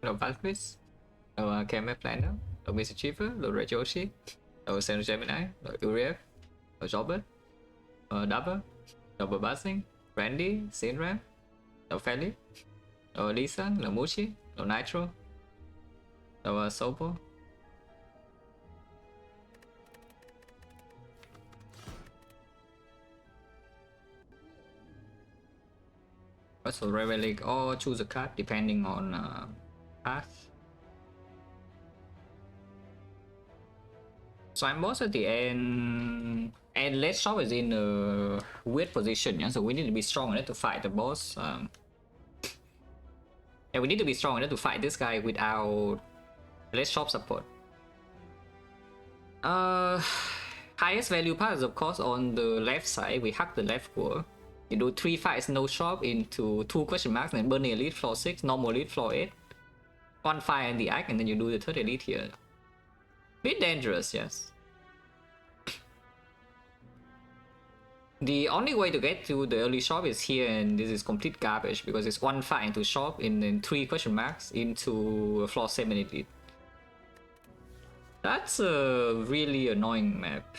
đầu Valkyries, đầu Kame Planner, đầu Misachiever, đầu Rejoshi, đầu Sen Gemini, đầu Uriel, đầu Jobber, Dapper, đầu Babasing, Randy, Sinra, đầu Felix, đầu Lisa, đầu Mushi, đầu Nitro, đầu Sobo. Also Relic or choose a card depending on path. So I'm boss at the end, and Let's Shop is in a weird position, yeah? So we need to be strong enough to fight the boss. And we need to be strong enough to fight this guy without Let's Shop support. Highest value part is of course on the left side. We hack the left core. You do 3 fights no shop into 2 question marks and burn elite floor 6, normal elite floor 8, 1 fight in the act, and then you do the 3rd elite here. Bit dangerous, yes. The only way to get to the early shop is here, and this is complete garbage because it's 1 fight into shop in 3 question marks into floor 7 elite. That's a really annoying map.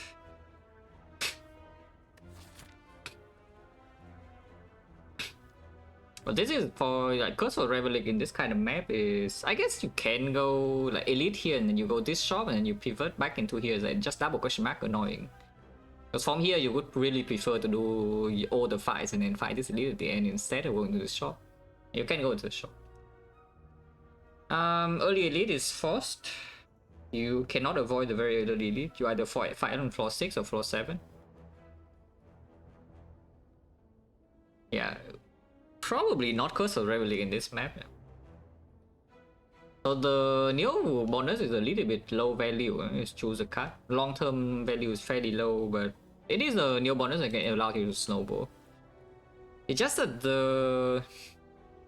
But this is for like Curse of Relic in this kind of map is, I guess you can go like elite here and then you go this shop and then you pivot back into here, like just double question mark annoying. Because from here you would really prefer to do all the fights and then fight this elite at the end instead of going to the shop. You can go to the shop. Early elite is forced. You cannot avoid the very early elite. You either fight on floor 6 or floor 7. Yeah. Probably not Curse of Reveille in this map. So the new bonus is a little bit low value. It's choose a card. Long term value is fairly low, but it is a new bonus that can allow you to snowball. It's just that the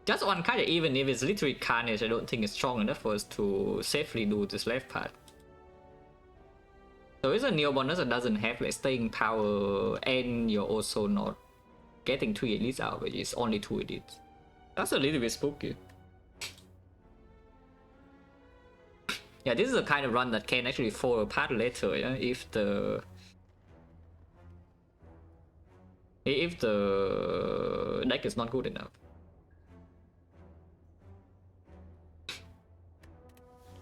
just one card, even if it's literally Carnage, I don't think it's strong enough for us to safely do this left part. So it's a new bonus that doesn't have like staying power, and you're also not getting 3 elites out, which is only 2 elites. That's a little bit spooky. Yeah, this is a kind of run that can actually fall apart later, yeah, if the deck is not good enough.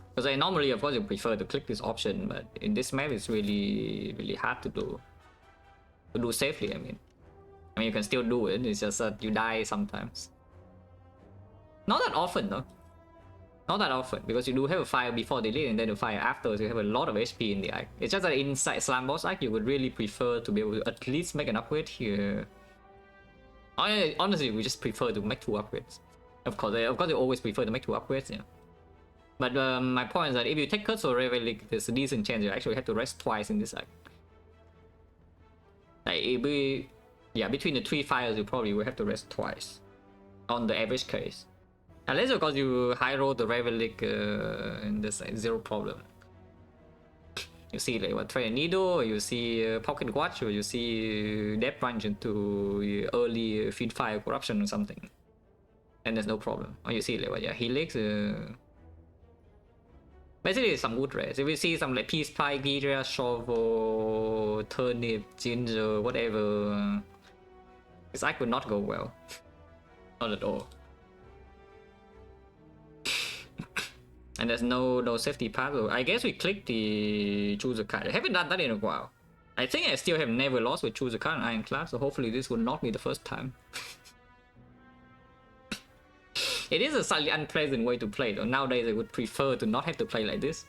Because I normally, of course, you prefer to click this option, but in this map it's really hard to do safely. I mean, you can still do it, it's just that you die sometimes. Not that often though. Not that often, because you do have a fire before the elite and then a fire after, so you have a lot of HP in the act. It's just that inside Slam Boss act, you would really prefer to be able to at least make an upgrade here. Honestly, we just prefer to make 2 upgrades. Of course, you always prefer to make 2 upgrades, yeah. But my point is that if you take Curse or Reveille, there's a decent chance you actually have to rest twice in this act. Like, between the 3 fires, you probably will have to rest twice. On the average case. Unless of course you high roll the Reveille in this like, 0 problem. You see like what Trade Needle, or you see Pocket Watch, or you see Depth Plunge into early Feed Fire Corruption or something. And there's no problem. Or you see like what, yeah, Helix. Basically some good rares. If you see some like Peace Pie, Gira, Shovel, Turnip, Ginger, whatever, this act would not go well. Not at all. And there's no safety path. I guess we click the choose a card. I haven't done that in a while. I think I still have never lost with choose a card in Ironclad, so hopefully this will not be the first time. It is a slightly unpleasant way to play though. Nowadays I would prefer to not have to play like this.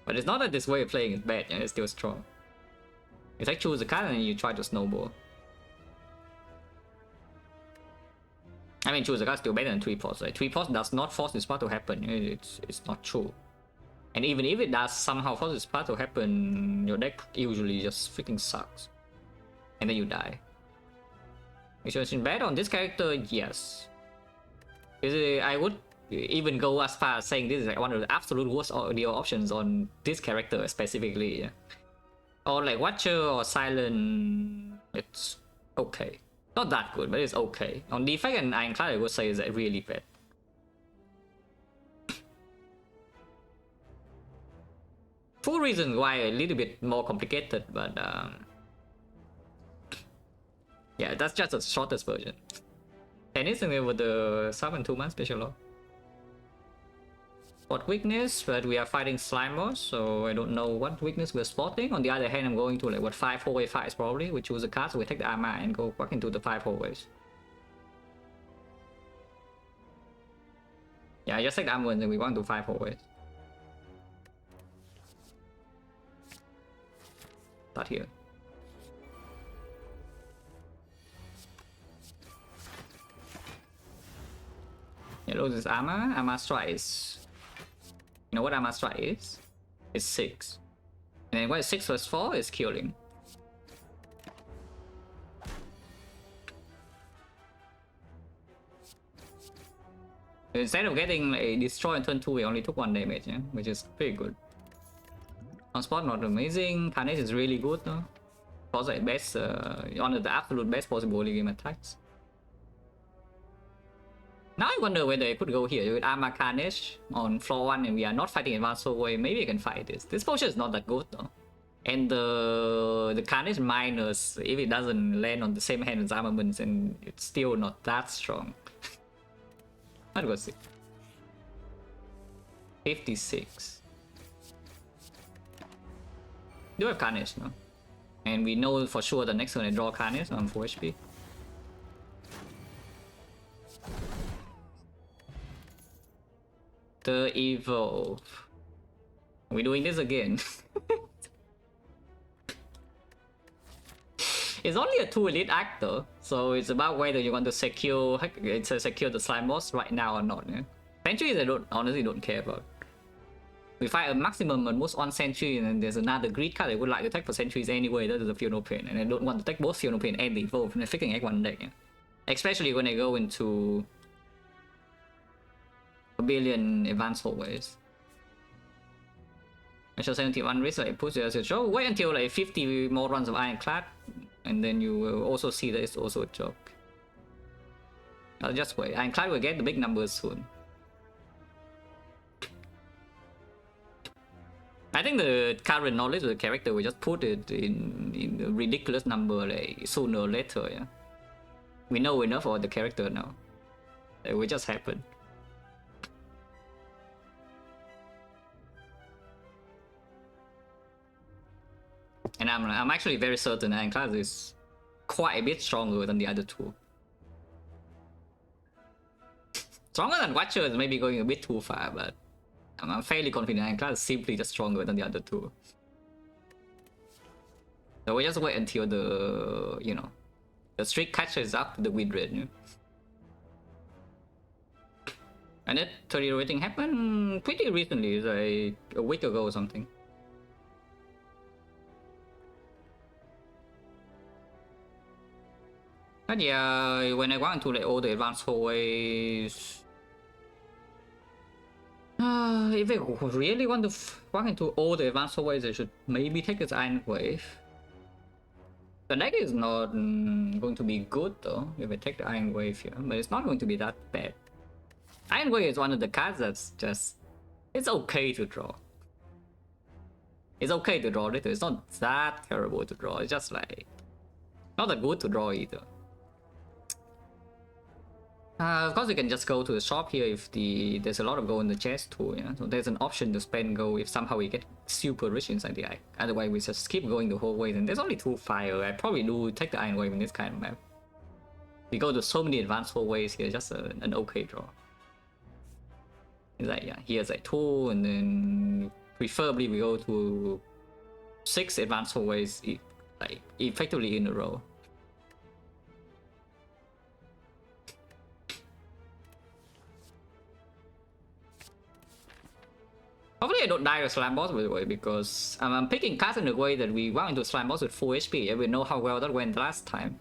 But it's not that this way of playing is bad, yeah, it's still strong. It's like choose a card and you try to snowball. I mean, choose a card still better than 3 pots. Like 3 pots does not force this part to happen. It's not true. And even if it does somehow force this part to happen, your deck usually just freaking sucks. And then you die. Is it bad on this character? Yes. I would even go as far as saying this is like one of the absolute worst audio options on this character specifically. Yeah. Or like Watcher or Silent, it's okay. Not that good, but it's okay. On Defect and Ironclad, I would say is really bad. two reasons why a little bit more complicated, but yeah, that's just the shortest version. And it's with the 7-2-man special law. Spot weakness, but we are fighting slime boss, so I don't know what weakness we're spotting. On the other hand, I'm going to like what 5 hallway fights probably. We choose a card, so we take the armor and go back into the 5 hallways. Yeah, I just take the armor and then we want to 5 hallways. Start here. Yellow is armor. Armor strike is. You know what armor strike is? It's 6. And then what is 6 plus 4 is killing. Instead of getting a destroy in turn 2, we only took 1 damage, yeah? Which is pretty good. On spot, not amazing. Carnage is really good though. Also at best, one of the absolute best possible early game attacks. Now I wonder whether I could go here with Armor Carnage on floor 1 and we are not fighting advanced hallway. Maybe I can fight this. This potion is not that good though. And the Carnage minus, if it doesn't land on the same hand as armaments, and it's still not that strong. Let's go see. 56. Do have Carnage now. And we know for sure the next turn I draw Carnage on 4 HP. The evolve. Are we doing this again? It's only a 2 elite act though, so it's about whether you want to secure the slime boss right now or not. Yeah? Sentries I honestly don't care about. We fight a maximum at most 1 sentry, and then there's another greed card I would like to take for sentries anyway. That is a Feel No Pain, and I don't want to take both Feel No Pain and the evolve in a freaking X1 deck. Yeah? Especially when I go into a billion advanced hallways. I show 71 risk, I push it as a show. Wait until like 50 more runs of Ironclad, and then you will also see that it's also a joke. I'll just wait. Ironclad will get the big numbers soon. I think the current knowledge of the character will just put it in a ridiculous number like sooner or later, yeah. We know enough about the character now. It will just happen. And I'm actually very certain Ironclad is quite a bit stronger than the other two. Stronger than Watcher is maybe going a bit too far, but I'm fairly confident Ironclad is simply just stronger than the other two. So we just wait until the, you know, the streak catches up to the win rate. Yeah? And that 30 rating happened pretty recently, like a week ago or something. But yeah, when I went to like all the advanced hallways, if I really want to walk into all the advanced hallways, I should maybe take this Iron Wave. The deck is not going to be good though if I take the Iron Wave here, but it's not going to be that bad. Iron Wave is one of the cards that's just, it's okay to draw. It's okay to draw it. It's not that terrible to draw. It's just like not that good to draw either. Of course, you can just go to the shop here if there's a lot of gold in the chest too. Yeah, so there's an option to spend gold if somehow we get super rich inside the eye. Otherwise, we just keep going the whole way. And there's only 2 fire. I probably do take the Iron Wave in this kind of map. We go to so many advanced hallways here, just an okay draw. It's like, yeah, here's like 2, and then preferably we go to 6 advanced hallways, like effectively in a row. Hopefully I don't die with Slime Boss by the way, because I'm picking cards in a way that we went into Slime Boss with full HP, and we know how well that went last time.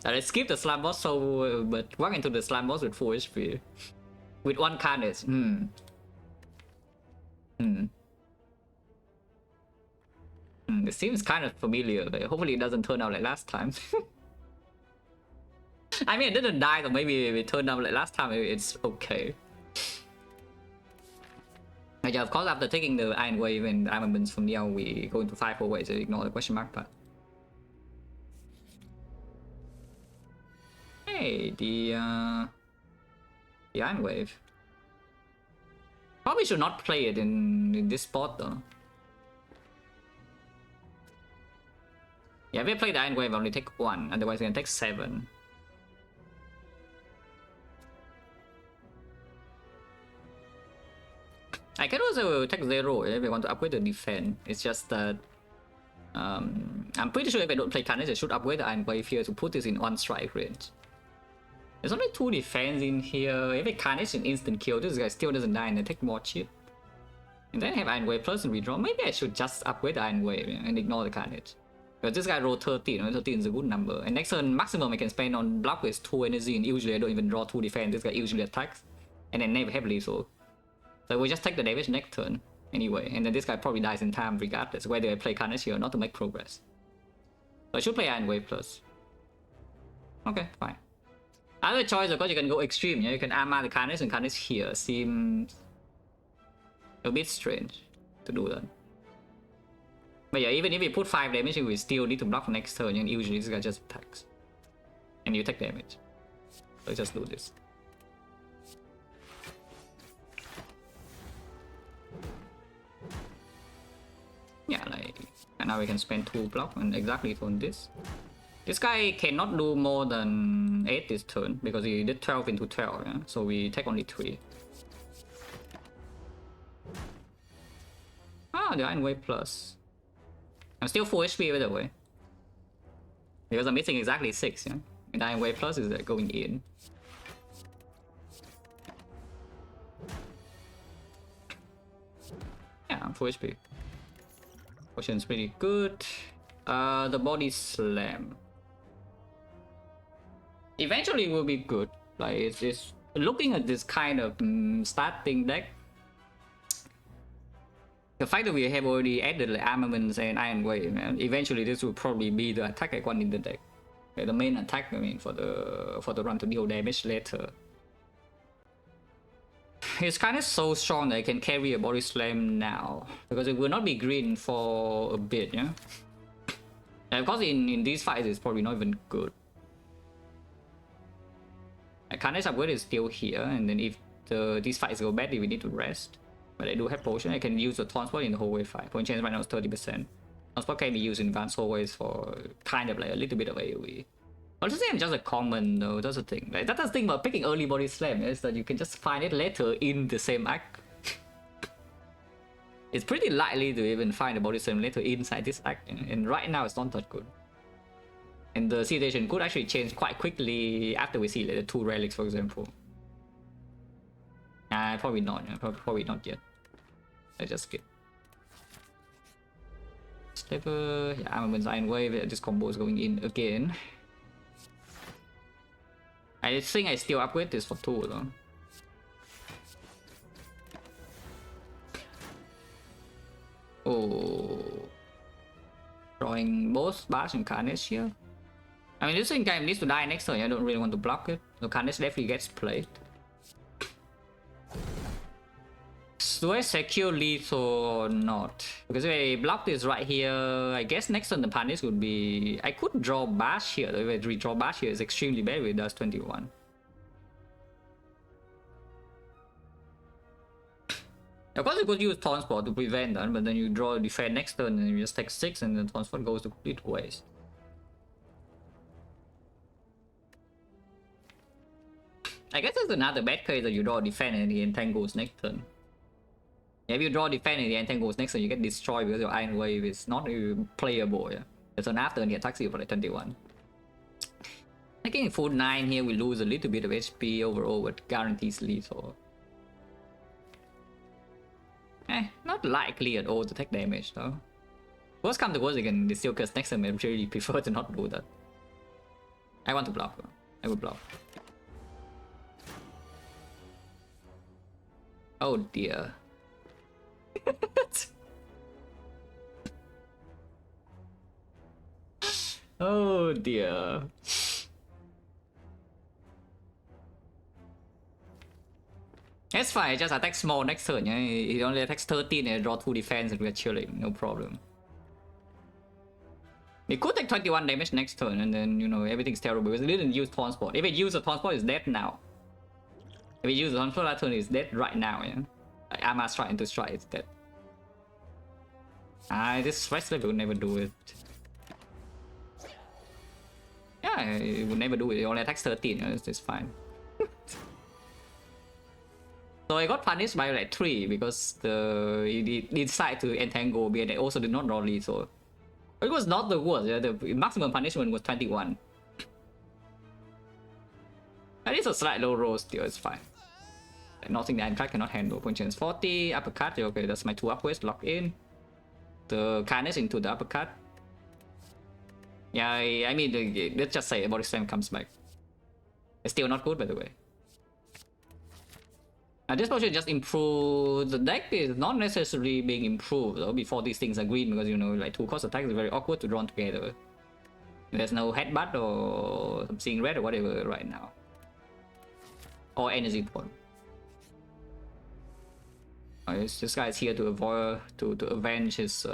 And I skipped the Slime Boss but went into the Slime Boss with full HP. With 1 Carnage. It seems kind of familiar, but hopefully it doesn't turn out like last time. I mean, it didn't die, so maybe if it turned out like last time, it's okay. But yeah, of course, after taking the Iron Wave and armaments from Neo, we go into 5 forward, so ignore the question mark part. Hey, the Iron Wave. Probably should not play it in this spot though. Yeah, if we play the Iron Wave, only take 1, otherwise we're gonna take 7. I can also take 0 if we want to upgrade the defense. It's just that I'm pretty sure if I don't play Carnage, I should upgrade the Iron Wave here to put this in 1 strike range. There's only 2 defense in here. If I Carnage an instant kill, this guy still doesn't die and I take more chip. And then I have Iron Wave plus and redraw. Maybe I should just upgrade the Iron Wave and ignore the Carnage. But this guy rolled 13, 13 is a good number. And next turn, maximum I can spend on block is 2 energy, and usually I don't even draw 2 defense. This guy usually attacks, and then never heavily so. So we just take the damage next turn anyway, and then this guy probably dies in time regardless, whether I play Carnage here or not to make progress. So I should play Iron Wave plus. Okay, fine. Other choice, of course, you can go extreme, yeah? You can armor the Carnage and Carnage here. Seems a bit strange to do that. But yeah, even if you put 5 damage, we still need to block next turn, and usually this guy just attacks. And you take damage. So just do this. Yeah, like, and now we can spend 2 block and exactly on this. This guy cannot do more than 8 this turn because he did 12 into 12, yeah? So we take only 3. Ah, the Iron Wave plus. I'm still full HP by the way. Because I'm missing exactly 6, yeah? And Iron Wave plus is going in. Yeah, I'm full HP. Potion's pretty good. The body slam. Eventually it will be good. Like it's looking at this kind of starting deck. The fact that we have already added like armaments and Iron Wave, man, eventually this will probably be the attack icon in the deck. Okay, the main attack, I mean, for the run to deal damage later. It's kind of so strong that I can carry a body slam now because it will not be green for a bit, yeah. And of course, in these fights, it's probably not even good. Carnage upgrade is still here, and then if these fights go badly, we need to rest. But I do have potion. I can use the transport in the whole wave fight. Point chance right now is 30%. Transport can be used in advanced hallways for kind of like a little bit of AoE. But I'm just a common though, that's the thing. Like, that's the thing about picking early body slam is that you can just find it later in the same act. It's pretty likely to even find a body slam later inside this act, and right now it's not that good. And the situation could actually change quite quickly after we see like, the 2 relics, for example. Probably not. Probably not yet. Let's just skip. Sliver, yeah, armaments, Iron Wave. This combo is going in again. I think I still upgrade this for 2 though. Oh, drawing both Bash and Carnage here. I mean, this thing kind of needs to die next turn. I don't really want to block it. So Carnage definitely gets played. Do I secure lethal or not? Because if I block this right here, I guess next turn the punish would be... I could draw Bash here. If I redraw Bash here, it's extremely bad with does 21. Of course, you could use Transport to prevent that, but then you draw a defense next turn and you just take 6 and then Transport goes to complete waste. I guess there's another bad case that you draw a defense and the entangles next turn. If you draw defense and the entangles next turn, you get destroyed because your Iron Wave is not playable. Yeah? The turn after and the attacks you for like 21. Taking full 9 here, we lose a little bit of HP overall, but guarantees lethal. Not likely at all to take damage though. Worst come to worst, again, the still curse next time. I really prefer to not do that. I want to block though. I would block. Oh dear. Oh dear. Let's it's fine. Just attack small next turn. Yeah? He only attacks 13 and draw 2 defense and we're chilling. No problem. It could take 21 damage next turn and then, you know, everything's terrible because it didn't use Taunt Spot. If it used a Taunt Spot, it's dead now. If it used a Taunt Spot that turn, it's dead right now, yeah? Like, Armor Strike into Strike, it's dead. This stress level would never do it. Yeah, it would never do it. It only attacks 13, you know, it's fine. So I got punished by like 3 because he decided to entangle me and I also did not draw lethal. It was not the worst, yeah? The maximum punishment was 21. That is a slight low roll still, it's fine. Nothing the Ironclad cannot handle. Point chance 40, uppercut, okay, that's my 2 upways, lock in. The Carnage into the uppercut. Yeah, I mean, let's just say body slam comes back. It's still not good, by the way. This potion just improves. The deck is not necessarily being improved though before these things are green because, you know, like 2 cost attacks is very awkward to draw together. There's no headbutt or something red or whatever right now. Or energy point. This guy is here to avoid, to avenge his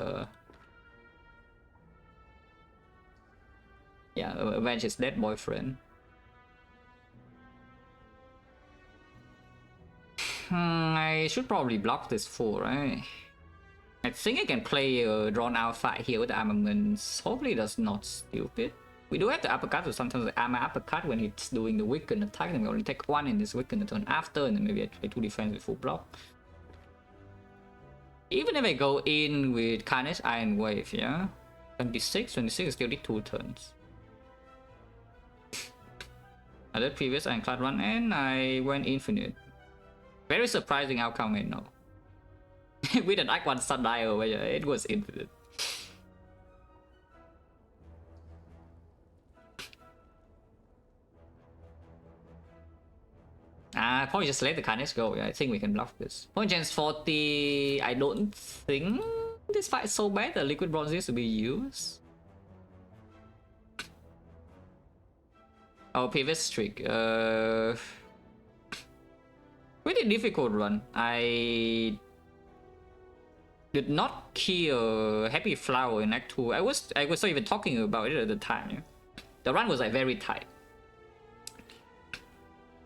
avenge his dead boyfriend. I should probably block this 4, right? I think I can play a drawn out fight here with armaments. Hopefully that's not stupid. We do have the uppercut, so sometimes the armor uppercut when it's doing the weakened attack, and we only take 1 in this weakened turn after, and then maybe I play 2 defense with full block. Even if I go in with Carnage Iron Wave, yeah? 26 I still need 2 turns. I did previous Ironclad run and I went infinite. Very surprising outcome, I know. With an Act 1 Sundial over here, it was infinite. Probably just let the Carnage go. Yeah, I think we can bluff this. Point chance 40. I don't think this fight is so bad. The liquid bronze is to be used. Oh, previous streak. Pretty difficult run. I did not kill Happy Flower in Act 2. I was not even talking about it at the time. Yeah? The run was like very tight.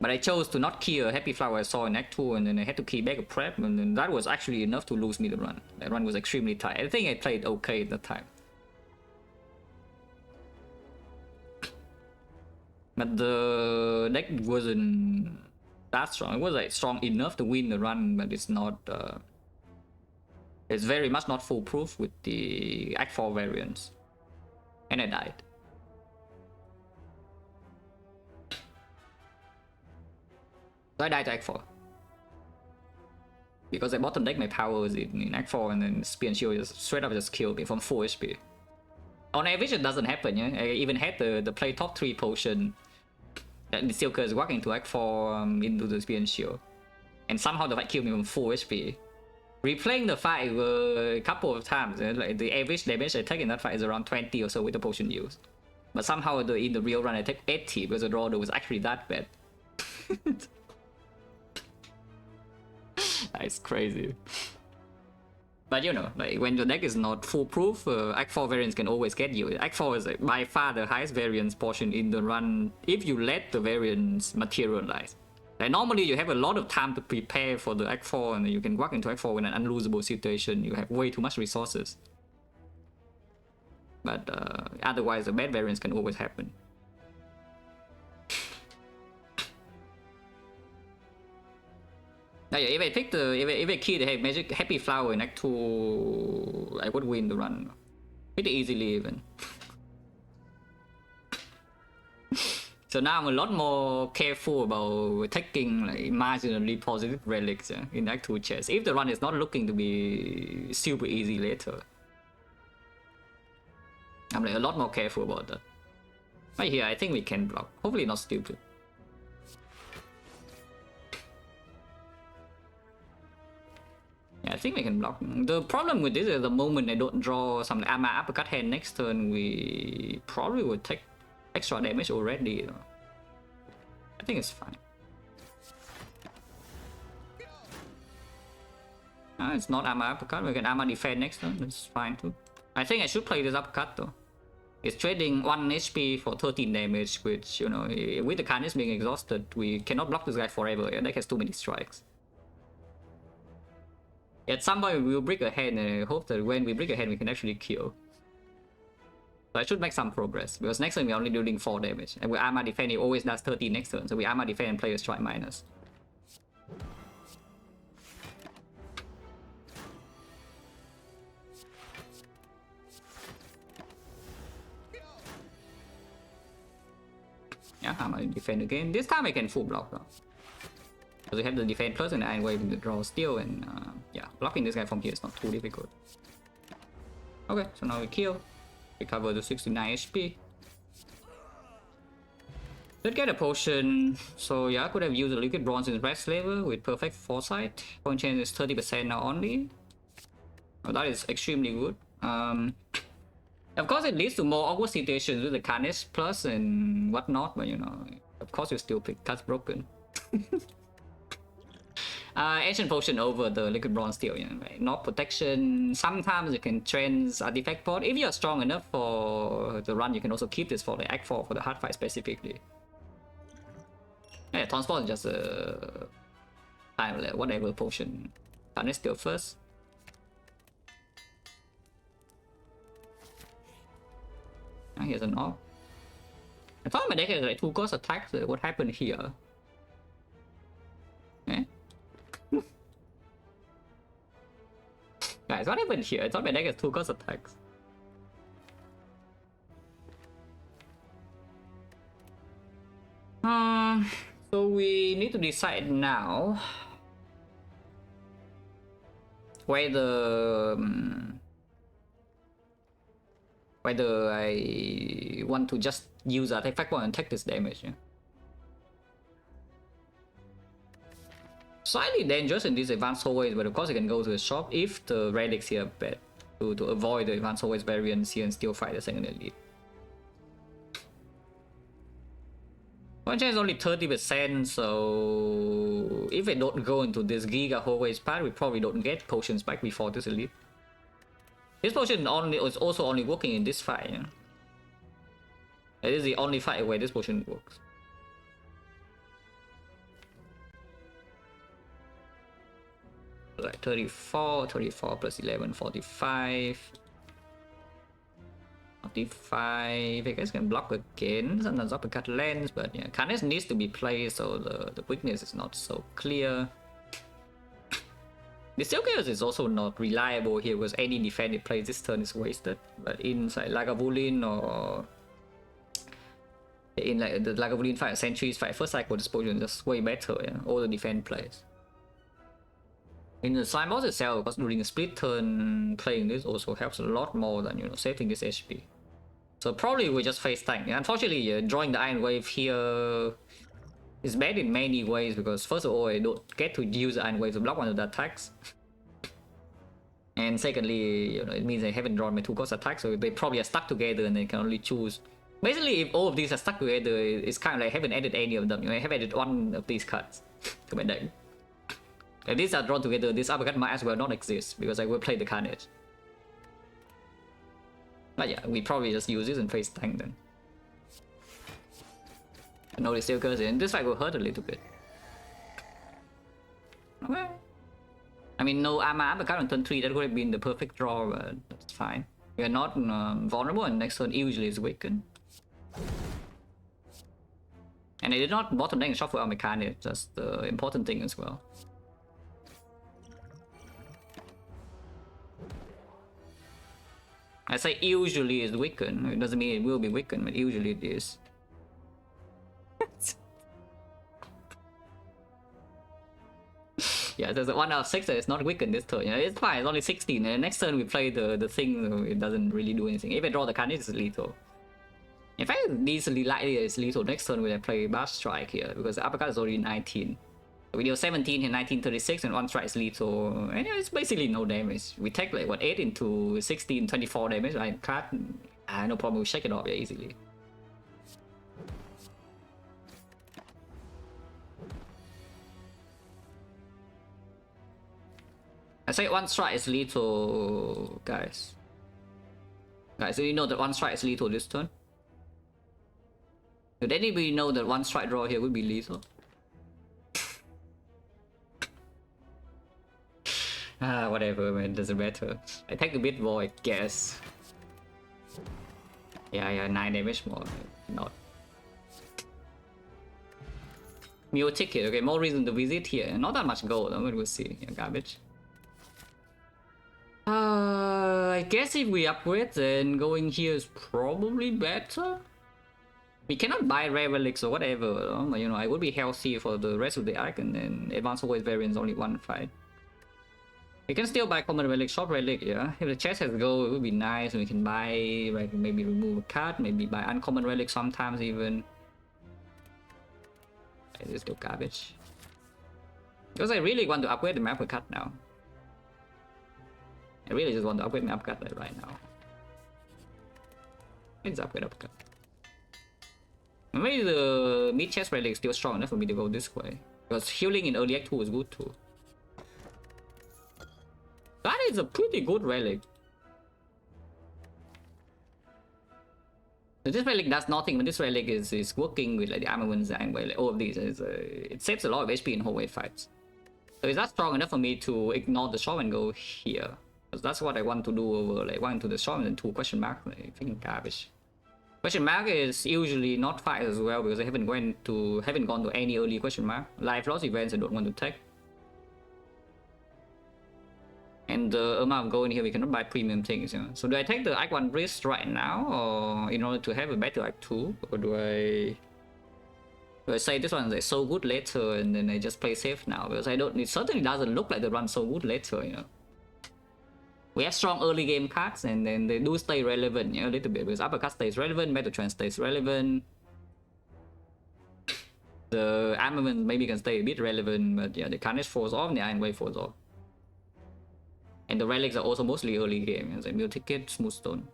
But I chose to not kill Happy Flower I saw in Act 2 and then I had to key back a prep and then that was actually enough to lose me the run. That run was extremely tight. I think I played okay at the time. But the deck wasn't that strong. It was like strong enough to win the run, but it's not. It's very much not foolproof with the Act 4 variants. And I died. So I died to Act 4. Because I bottom deck my powers in Act 4 and then Spear and Shield just straight up just killed me from 4 HP. On average it doesn't happen, yeah? I even had the play top 3 potion that the Silker is walking to Act 4 into the Spear and Shield. And somehow the fight killed me from 4 HP. Replaying the fight a couple of times, like the average damage I take in that fight is around 20 or so with the potion used. But somehow in the real run I take 80 because the draw was actually that bad. That's crazy. But you know, like when the deck is not foolproof, Act 4 variants can always get you. Act 4 is like, by far the highest variance portion in the run if you let the variants materialize. Like normally you have a lot of time to prepare for the Act 4 and you can walk into Act 4 in an unlosable situation. You have way too much resources. But otherwise the bad variants can always happen. Now, yeah, if I pick if I key the magic Happy Flower in Act 2, I would win the run pretty easily even. So now I'm a lot more careful about taking like marginally positive relics in Act 2 chess. If the run is not looking to be super easy later, I'm like a lot more careful about that. Right here, I think we can block. Hopefully not stupid. Yeah, I think we can block. The problem with this is the moment I don't draw some armor uppercut hand next turn, we probably would take extra damage already. I think it's fine. It's not armor uppercut. We can armor defend next turn. That's fine too. I think I should play this uppercut though. It's trading 1 HP for 13 damage, which, you know, with the Carnage being exhausted, we cannot block this guy forever. Yeah, that has too many strikes. At some point, we will break a hand, and I hope that when we break a hand, we can actually kill. So I should make some progress, because next turn we're only dealing 4 damage. And with armor defend, it always does 13 next turn, so we armor defend and play a strike minus. Yeah, armor defend again. This time I can full block though. Because we have the defend plus and Iron Wave in the draw still, and yeah, blocking this guy from here is not too difficult. Okay, so now we kill. Recover to 69 HP. Let's get a potion. So yeah, I could have used a liquid bronze in the red slaver with perfect foresight. Point chance is 30% now only. Oh, that is extremely good. Of course, it leads to more awkward situations with the Carnage plus and whatnot, but you know, of course, you still pick Cuts Broken. Ancient Potion over the Liquid Bronze Steel, you know, right? Not protection. Sometimes you can trans Artifact Pod. If you're strong enough for the run, you can also keep this for the Act 4 for the hard fight specifically. Yeah, Transport is just a whatever potion. Carnage Steel first. Here's an orb. I thought my deck had like 2 ghost attacks. What happened here? Eh? Guys, what happened here? I thought my deck has 2 ghost attacks. So we need to decide now whether I want to just use artifact point and take this damage. Yeah? Slightly dangerous in these advanced hallways, but of course I can go to the shop if the relics here are bad to avoid the advanced hallways variance here and still fight the second elite. One chance is only 30%, so if I don't go into this Giga hallways part, we probably don't get potions back before this elite. This potion is also only working in this fight. Yeah? It is the only fight where this potion works. Like 34 plus 11, 45. 45. I guess can block again. Sometimes uppercut lands, but yeah, Carnage needs to be played, so the weakness is not so clear. The Steel Chaos is also not reliable here because any defense it plays this turn is wasted. But inside Lagavulin or in like the Lagavulin fight, Sentries fight, first cycle this potion is just way better. Yeah, all the defense plays. In the slime boss itself, because during a split turn, playing this also helps a lot more than, you know, saving this HP. So probably we just face tank. Unfortunately, drawing the Iron Wave here is bad in many ways because first of all, I don't get to use the Iron Wave to block one of the attacks. And secondly, you know, it means I haven't drawn my 2 ghost attacks, so they probably are stuck together and they can only choose. Basically, if all of these are stuck together, it's kind of like I haven't added any of them. You know, I have added one of these cards to my deck. If these are drawn together, this uppercut might as well not exist because I will play the Carnage. But yeah, we probably just use this and face tank then. I know they still goes in. This fight will hurt a little bit. Okay. I mean, no armor uppercut on turn 3, that would have been the perfect draw, but that's fine. We are not vulnerable, and next turn usually is weakened. And I did not bottom deck and shuffle out my Carnage, that's the important thing as well. I say usually is weakened. It doesn't mean it will be weakened, but usually it is. Yeah, there's a 1 out of 6 that is not weakened this turn. Yeah, it's fine, it's only 16. And next turn we play the thing, it doesn't really do anything. If I draw the Carnage, it's lethal. In fact, it's likely it's lethal. Next turn we play Bash Strike here because the uppercut is already 19. So we deal 17 in 1936 and 1 strike is lethal. And it's basically no damage. We take like what, 8 into 16, 24 damage, right? Card, no problem, we shake it off easily. say one strike is lethal, guys. Guys, do you know that one strike is lethal this turn? Did anybody know that one strike draw here would be lethal? Whatever, man, doesn't matter. I take a bit more, I guess. Yeah, 9 damage more. Not. Mule ticket, okay, more reason to visit here. Not that much gold, but we'll see. Yeah, garbage. I guess if we upgrade, then going here is probably better. We cannot buy rare relics or whatever, but, you know, I would be healthy for the rest of the arc, and then advanced always variance only one fight. We can still buy common relic, short relic, yeah. If the chest has gold, it would be nice. We can buy, like, maybe remove a card, maybe buy uncommon relic sometimes even. It's still garbage. Because I really want to upgrade the map cut now. I really just want to upgrade my upcut like right now. Let's upgrade upcut. Maybe the mid chest relic is still strong enough for me to go this way. Because healing in early act 2 is good too. That is a pretty good relic. So this relic does nothing, but this relic is working with like the armaments and like all of these. It saves a lot of HP in whole wave fights. So is that strong enough for me to ignore the shot and go here? Because that's what I want to do over like 1 to the shot and then 2 question mark. Like, freaking garbage. Question mark is usually not fight as well because I haven't gone to any early question mark. Life loss events I don't want to take. And the amount of gold in here we cannot buy premium things, you know. So do I take the Act 1 risk right now, or in order to have a better Act 2, or do I say this one is so good later and then I just play safe now? Because it certainly doesn't look like they run so good later, you know. We have strong early game cards and then they do stay relevant, you know, a little bit, because uppercut stays relevant, Metatron stays relevant. The armament maybe can stay a bit relevant, but yeah, the Carnage falls off and the Iron Wave falls off. And the relics are also mostly early game, as a Mule Ticket, Smooth Stone.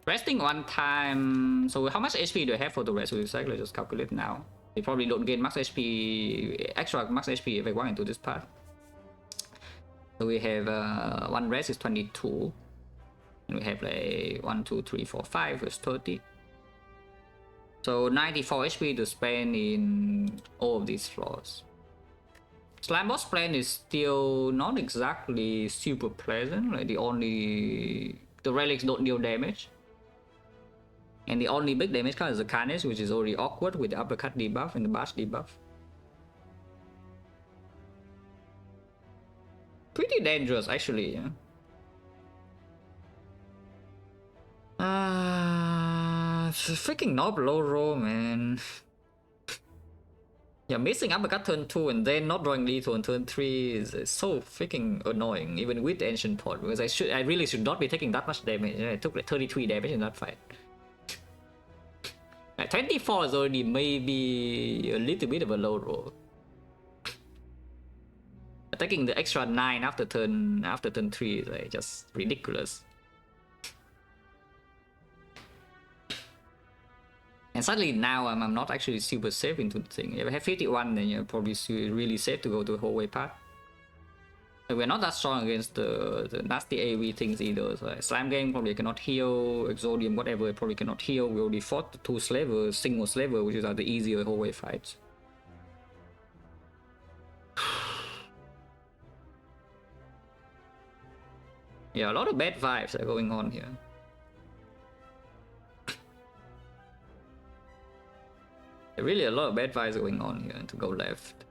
Resting one time. So how much HP do I have for the rest of the cycle? Let's just calculate now. They probably don't gain max HP, extra max HP if I walk into this part. So we have one rest is 22. And we have like 1, 2, 3, 4, 5 is 30. So 94 HP to spend in all of these floors. Slime boss plan is still not exactly super pleasant. Like the relics don't deal damage. And the only big damage card is the Carnage, which is already awkward with the uppercut debuff and the bash debuff. Pretty dangerous actually, yeah. Freaking knob low roll, man. Yeah, missing uppercut turn 2 and then not drawing lethal on turn 3 is so freaking annoying, even with the Ancient Pot, because I really should not be taking that much damage. I took like 33 damage in that fight. Like 24 is already maybe a little bit of a low roll. Taking the extra 9 after turn 3 is like just ridiculous. And suddenly now I'm not actually super safe into the thing. If I have 51, then you're probably really safe to go to the whole way path. We're not that strong against the nasty AoE things either. So like Slime Gang probably cannot heal, Exodium, whatever, probably cannot heal. We already fought the 2 Slaver, single Slaver, which are the easier whole way fights. Yeah, a lot of bad vibes are going on here. Really a lot of bad vibes going on here to go left.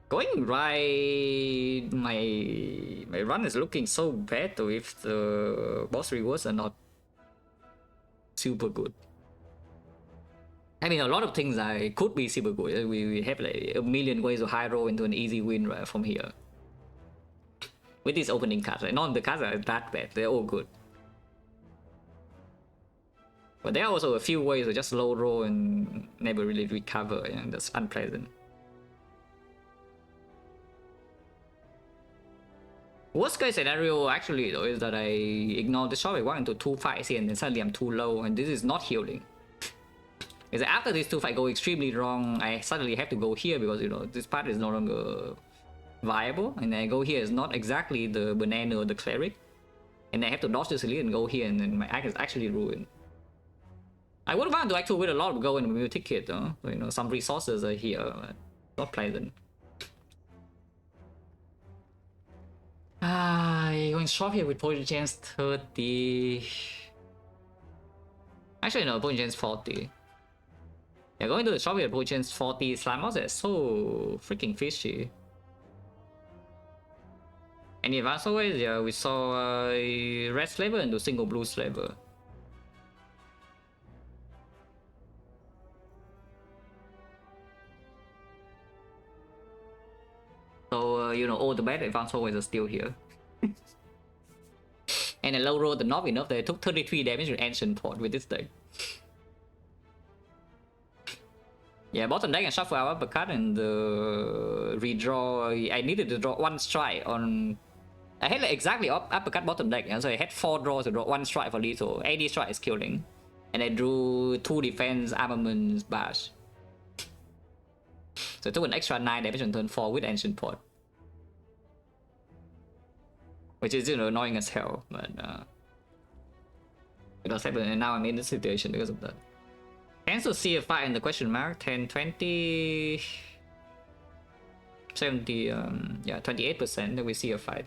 Going right, my run is looking so bad if the boss rewards are not super good. I mean, a lot of things could be super good. We have like a million ways to high roll into an easy win right from here. With these opening cards, right? None of the cards are that bad, they're all good. But there are also a few ways to just low roll and never really recover, and that's unpleasant. Worst case scenario actually though is that I ignore the shot, I walk into 2 fights here and then suddenly I'm too low, and this is not healing. Is that after this 2 fight go extremely wrong, I suddenly have to go here because, you know, this part is no longer viable, and then I go here is not exactly the banana or the cleric, and I have to dodge this elite and go here, and then my act is actually ruined. I would want to actually with a lot of go and new ticket, though. So, you know, some resources are here, but not pleasant. Going short here with poison chance 30. Actually, no, poison chance 40. Yeah, going to the shop here, poison chance 40. Slime mouse is so freaking fishy. And in advanced ways, yeah, we saw red slaver into single blue slaver. So, you know, all the bad advanced ways are still here. And a low roll, the not enough, they took 33 damage with ancient port with this deck. Yeah, bottom deck and shuffle our uppercut and redraw. I needed to draw 1 strike on. I had like exactly uppercut bottom deck, and so I had 4 draws to draw 1 strike for lethal. 80 strike is killing. And I drew 2 defense armaments bash. So I took an extra 9 damage on turn 4 with ancient port. Which is, you know, annoying as hell, but it does happen, and now I'm in this situation because of that. Chance to see a fight in the question mark, 10, 20, 70, yeah, 28% that we see a fight.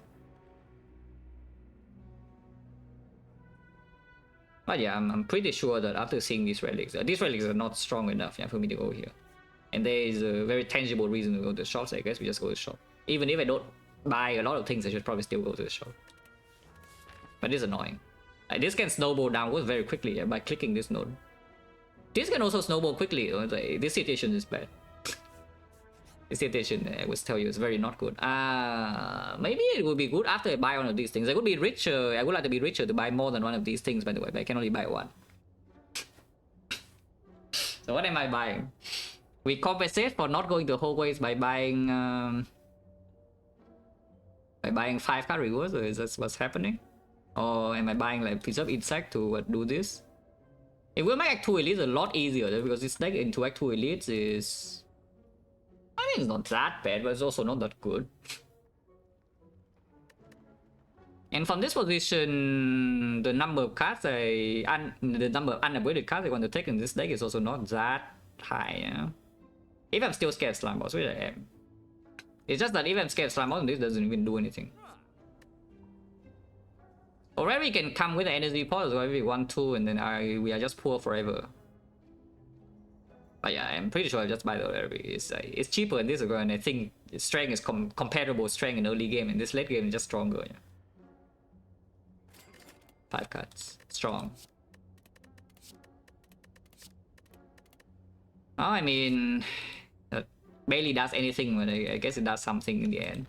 But yeah, I'm pretty sure that after seeing these relics are not strong enough, yeah, for me to go here. And there is a very tangible reason to go to the shop, so I guess we just go to the shop. Even if I don't buy a lot of things, I should probably still go to the shop. But it's annoying. Like, this can snowball downwards very quickly, yeah, by clicking this node. This can also snowball quickly. Like, this situation is bad. This situation, I would tell you, is very not good. Maybe it would be good after I buy one of these things. I would be richer. I would like to be richer to buy more than one of these things, by the way, but I can only buy one. So what am I buying? We compensate for not going the whole ways by buying 5 card rewards, or is that what's happening? Or am I buying like piece of insect to do this? It will make Act 2 Elites a lot easier, because this deck into Act 2 Elites is... I mean, it's not that bad, but it's also not that good. And from this position, the number of cards the number of unupgraded cards I want to take in this deck is also not that high, yeah? If I'm still scared of Slime Boss, which I am. It's just that if I'm scared of Slime Boss, this doesn't even do anything. Already we can come with the energy pot if we want to, and then we are just poor forever. But yeah, I'm pretty sure I just buy the Orrery. It's cheaper in this as well, and I think strength is comparable strength in early game, and this late game is just stronger. Yeah. 5 cards, strong. Oh, I mean, barely does anything, but I guess it does something in the end.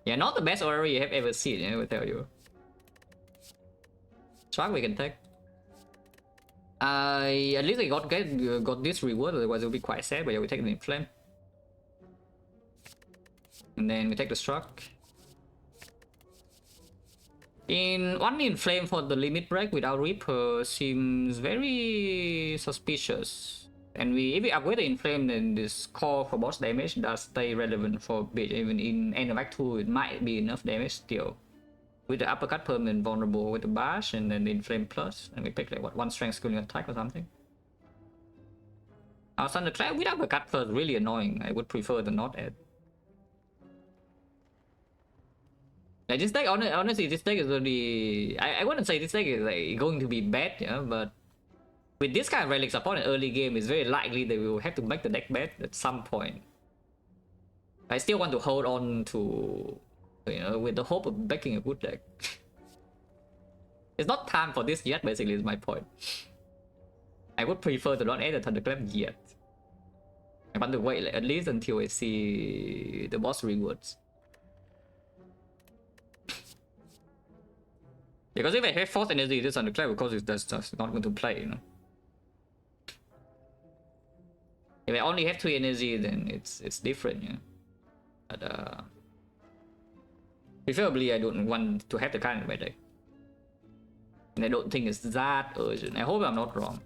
Yeah, not the best Orrery you have ever seen, I will tell you. Shark we can take. At least I got this reward, otherwise it would be quite sad, but yeah, we take the Inflame. And then we take the Struck. One Inflame for the limit break without Reaper seems very suspicious. And if we upgrade the Inflame, then this core for boss damage does stay relevant for a bit. Even in end of Act 2, it might be enough damage still. With the uppercut permanent vulnerable with the bash, and then the Inflame plus, and we pick like what, 1 strength skilling attack or something. Our Thunderclap with uppercut first really annoying. I would prefer the not add. Like this deck, honestly, this deck is really... I wouldn't say this deck is like going to be bad, yeah, but with this kind of relic support in early game, it's very likely that we will have to make the deck bad at some point. I still want to hold on to, you know, with the hope of backing a good deck. It's not time for this yet, basically, is my point. I would prefer to not add the Thunderclap yet. I want to wait like, at least until I see the boss rewards. Because if I have Force Energy, this Thunderclap, of course, that's just not going to play, you know. If I only have 3 energy, then it's different, yeah. But preferably I don't want to have the card in my deck. And I don't think it's that urgent. I hope I'm not wrong.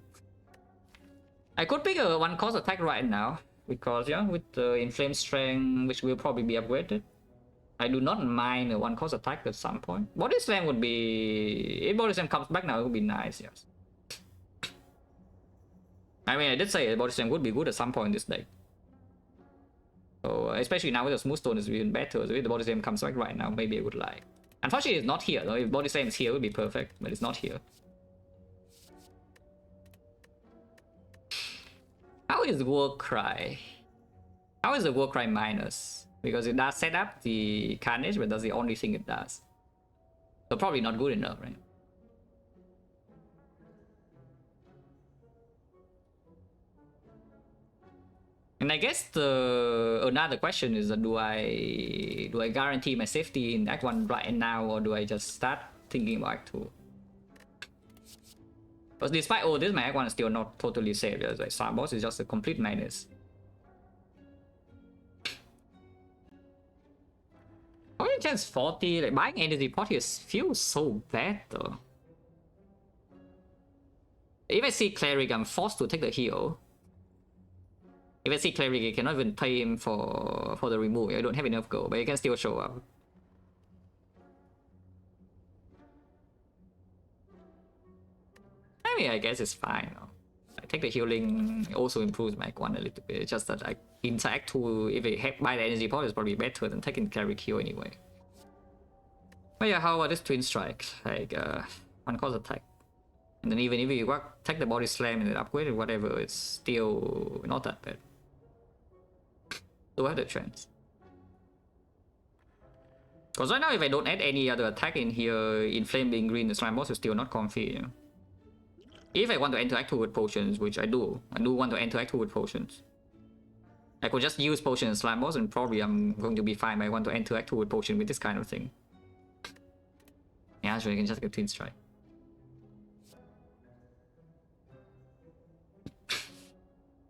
I could pick a 1-cost attack right now, because yeah, with the inflamed strength, which will probably be upgraded, I do not mind a 1-cost attack at some point. Body slam would be, if body slam comes back now, it would be nice. Yes. I mean, I did say body slam would be good at some point this day. So especially now with the smooth stone is even better. So if the body slam comes back right now, maybe I would like. Unfortunately, it's not here though. If body slam is here, it would be perfect, but it's not here. How is War Cry? How is the War Cry minus? Because it does set up the Carnage, but that's the only thing it does. So probably not good enough, right? And I guess another question is that do I guarantee my safety in Act 1 right now, or do I just start thinking about Act 2? But despite all this, my Act 1 is still not totally safe. Like Star Boss is just a complete minus. Only chance 40, like buying energy pot here feels so bad though. If I see Cleric, I'm forced to take the heal. If I see Cleric, I cannot even pay him for the remove. I don't have enough gold, but he can still show up. I mean, I guess it's fine. I take the healing, also improves my Act 1 a little bit. It's just that in Act 2, if I buy the energy pot, it's probably better than taking Cleric heal anyway. But yeah, how about this Twin Strike? Like, 1-cost attack. And then even if you take the body slam and then upgrade it, whatever, it's still not that bad. Do I have the chance? Because right now, if I don't add any other attack in here, Inflame being green, the Slime Boss is still not comfy. You know? If I want to interact with potions, which I do want to interact with potions. I could just use potion and Slime Boss and probably I'm going to be fine, but I want to interact with potion with this kind of thing. Yeah, sure, I can just get Twin Strike.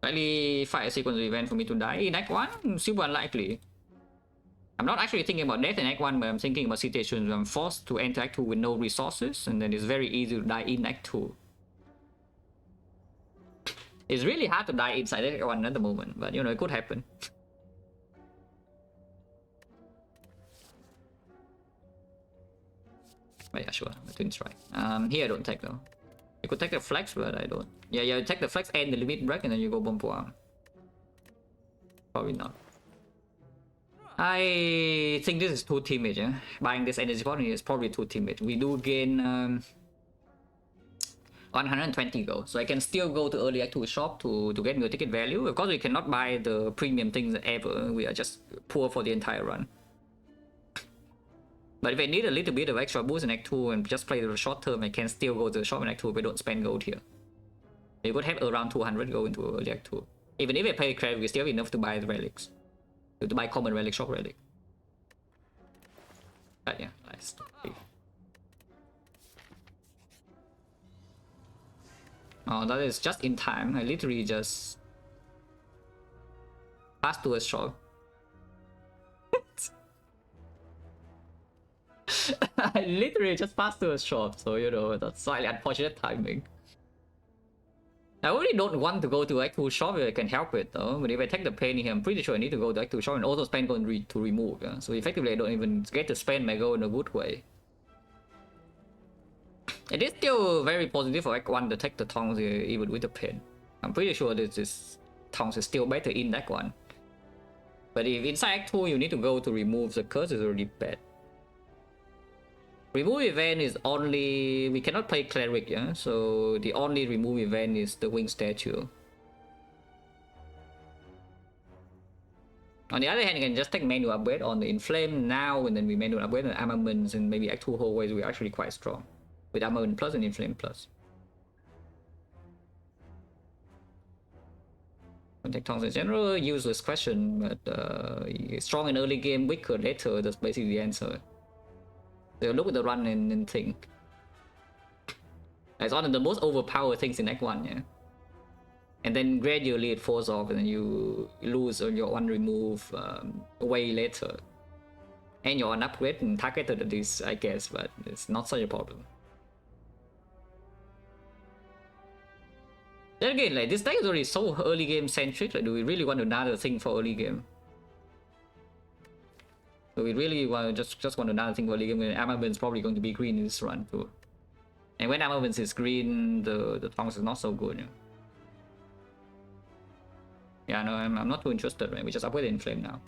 Slightly fight a sequence event for me to die in Act 1? Super unlikely. I'm not actually thinking about death in Act 1, but I'm thinking about situations where I'm forced to enter Act 2 with no resources, and then it's very easy to die in Act 2. It's really hard to die inside Act 1 at the moment, but you know, it could happen. But yeah, sure, the Twin Strike. Here I don't take though. You could take the flex, but I don't. Yeah, you take the flex and the limit break, and then you go bomb for arm. Probably not. I think this is too timid. Yeah? Buying this energy pot is probably too timid. We do gain 120 gold, so I can still go to early Act 2 shop to get new ticket value. Of course, we cannot buy the premium things ever. We are just poor for the entire run. But if I need a little bit of extra boost in Act 2 and just play the short term, I can still go to the shop in Act 2 if I don't spend gold here. You could have around 200 gold into early Act 2. Even if I play Cleric, we still have enough to buy the relics. To buy common relic, shop relic. But yeah, nice. Oh, that is just in time. I literally just passed to a shop. I literally just passed to a shop, so you know, that's slightly unfortunate timing. I really don't want to go to Act 2 shop if I can help it though, but if I take the pain here, I'm pretty sure I need to go to Act 2 shop and also spend gold to remove, yeah? So effectively I don't even get to spend my gold in a good way. It is still very positive for Act 1 to take the tongs here, even with the pain. I'm pretty sure this tongs is still better in Act 1. But if inside Act 2 you need to go to remove the curse, is already bad. Remove event is only... we cannot play Cleric, yeah? So the only remove event is the Wing Statue. On the other hand, you can just take manual upgrade on the Inflame now, and then we manual upgrade on Armaments, and maybe Act 2 hallways we're actually quite strong. With Armament plus and Inflame plus. Contact Tongs in general, useless question, but strong in early game, weaker later, that's basically the answer. So look at the run and think. It's one of the most overpowered things in Act 1, yeah? And then gradually it falls off and then you lose on your one remove way later. And you're on upgrade and targeted at this, I guess, but it's not such a problem. Then again, like this deck is already so early game centric. Like, do we really want another thing for early game? Do we really want to just want another thing for early game? Armament is probably going to be green in this run too. And when Armament is green, the Tongs is not so good. You know? Yeah, no, I'm not too interested. Right? We just upgrade Inflame now.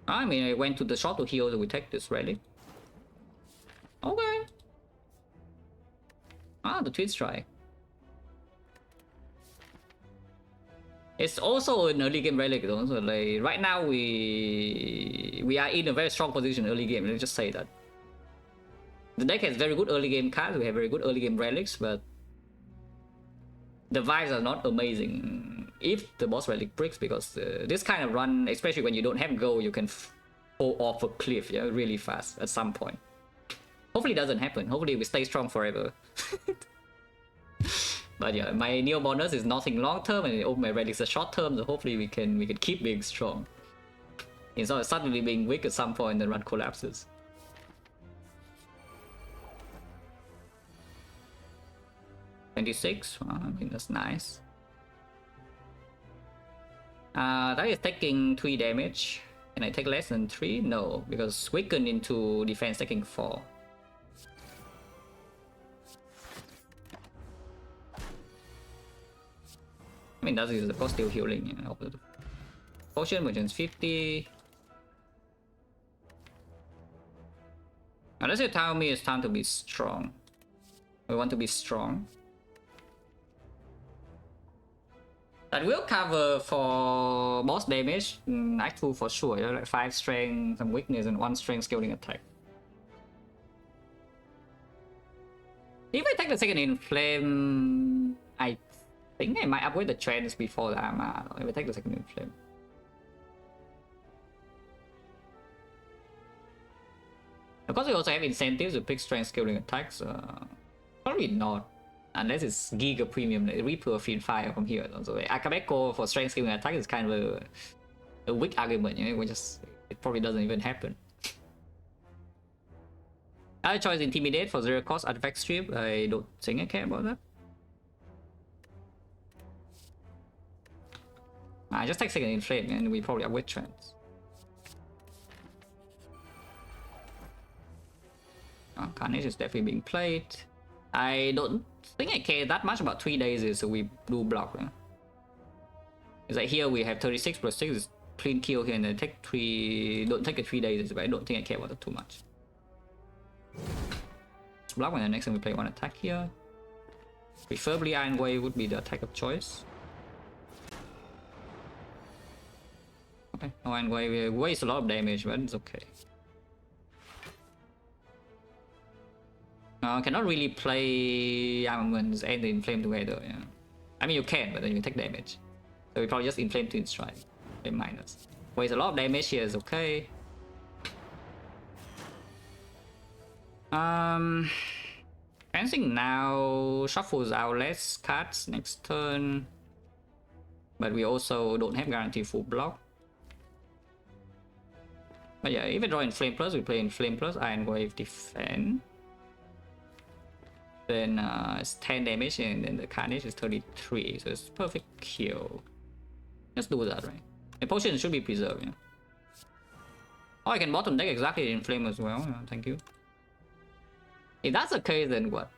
I mean, I went to the shop to heal, so we take this relic. Okay. Ah, the Twin Strike. It's also an early game relic though, so like right now we are in a very strong position early game. Let's just say that. The deck has very good early game cards, we have very good early game relics, but the vibes are not amazing if the boss relic breaks, because this kind of run, especially when you don't have go, you can fall off a cliff, yeah, really fast at some point. Hopefully it doesn't happen. Hopefully we stay strong forever. But yeah, my Neo bonus is nothing long term, and my relics are short term, so hopefully we can keep being strong. Instead of suddenly being weak at some point, the run collapses. $26, well, I mean that's nice. That is taking 3 damage. Can I take less than 3? No, because weaken into defense taking 4. I mean, that is of course still healing. You know, potion, which is 50. Unless you tell me it's time to be strong. We want to be strong. That will cover for boss damage. Act 2 for sure. You know, like 5 strength, some weakness, and 1 strength scaling attack. If I take the second inflame, I think I might upgrade the trends before the armor. If I take the second inflame. Of course, we also have incentives to pick strength scaling attacks. Probably not. Unless it's Giga Premium, like Reaper Fiend Fire from here. So Akabeko for strength scaling attack is kind of a weak argument, you know, it probably doesn't even happen. Other choice, Intimidate for 0 cost artifact strip. I don't think I care about that. I just take second inflame and we probably upgrade trends. Carnage is definitely being played. I don't think I care that much about 3 days, so we blue block. Yeah? It's like here we have 36 plus 6 is clean kill here, and then take 3. Don't take a 3 days, but I don't think I care about it too much. Let's block, and the next time we play 1 attack here. Preferably Iron Wave would be the attack of choice. Okay, no Iron Wave wastes a lot of damage, but it's okay. Cannot really play armaments and the inflame together. Yeah, I mean you can, but then you take damage. So we probably just inflame Twin Strike. Inflame minus. Waste a lot of damage here is okay. Fencing now shuffles out less cards next turn, but we also don't have guaranteed full block. But yeah, if we draw Inflame Plus, we play Inflame Plus, Iron Wave defend. Then it's 10 damage, and then the Carnage is 33, so it's perfect kill. Let's do that, right? The potion should be preserved, yeah. Oh, I can bottom deck exactly Inflame as well, yeah, thank you. If that's the case, then what?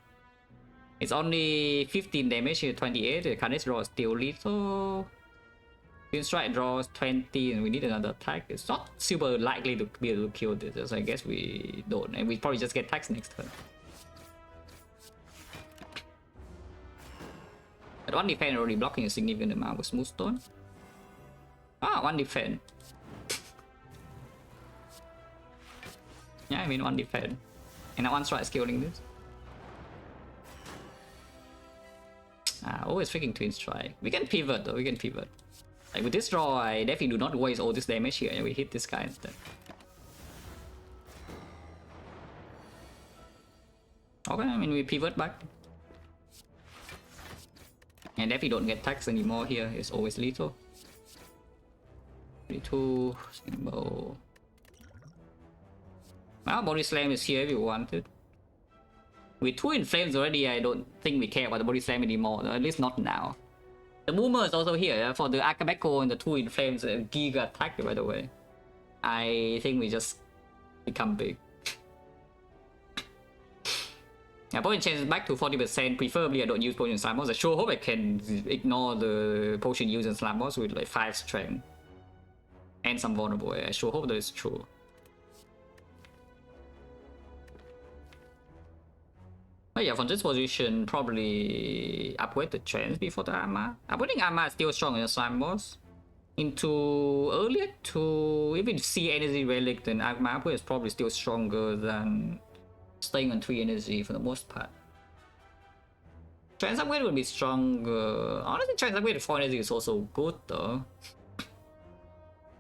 It's only 15 damage here, 28, the Carnage draw is still lethal. Twin Strike draws 20, and we need another attack. It's not super likely to be able to kill this, so I guess we don't, and we probably just get taxed next turn. But 1 defense already blocking a significant amount with Smooth Stone. Ah, 1 defense. Yeah, I mean 1 defense. And 1 strike scaling this. Always freaking Twin Strike. We can pivot though, we can pivot. Like with this draw, I definitely do not waste all this damage here, and we hit this guy instead. Okay, I mean we pivot back. And if you don't get taxed anymore here, it's always lethal. 32, symbol. Well, body slam is here if you want it. With 2 in flames already, I don't think we care about the body slam anymore, though, at least not now. The boomer is also here for the Akabeko and the 2 in flames giga attack, by the way. I think we just become big. Yeah, potion changes back to 40%. Preferably, I don't use potion slime boss. I sure hope I can ignore the potion use and slime boss with like 5 strength and some vulnerable. I sure hope that is true. But yeah, from this position, probably upgrade the trends before the armor. Upgrading armor is still stronger than slime boss. Into earlier to even see energy relic, then armor upgrade is probably still stronger than staying on 3 energy for the most part. Trans upgrade will be stronger. Honestly, trans upgrade to 4 energy is also good though.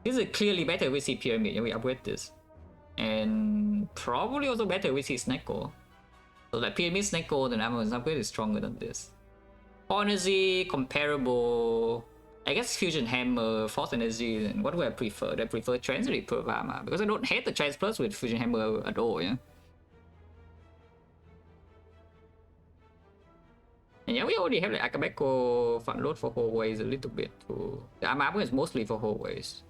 This is clearly better with see pyramid, and we upgrade this. And probably also better with see Snecko. So like pyramid Snecko, then Amazon's upgrade is stronger than this. 4 energy, comparable. I guess fusion hammer, 4th energy, and what do I prefer? I prefer trans per armor because I don't hate the trans plus with fusion hammer at all, yeah. And yeah, we already have the Akabeko front load for hallways a little bit too. The armor upgrade is mostly for hallways.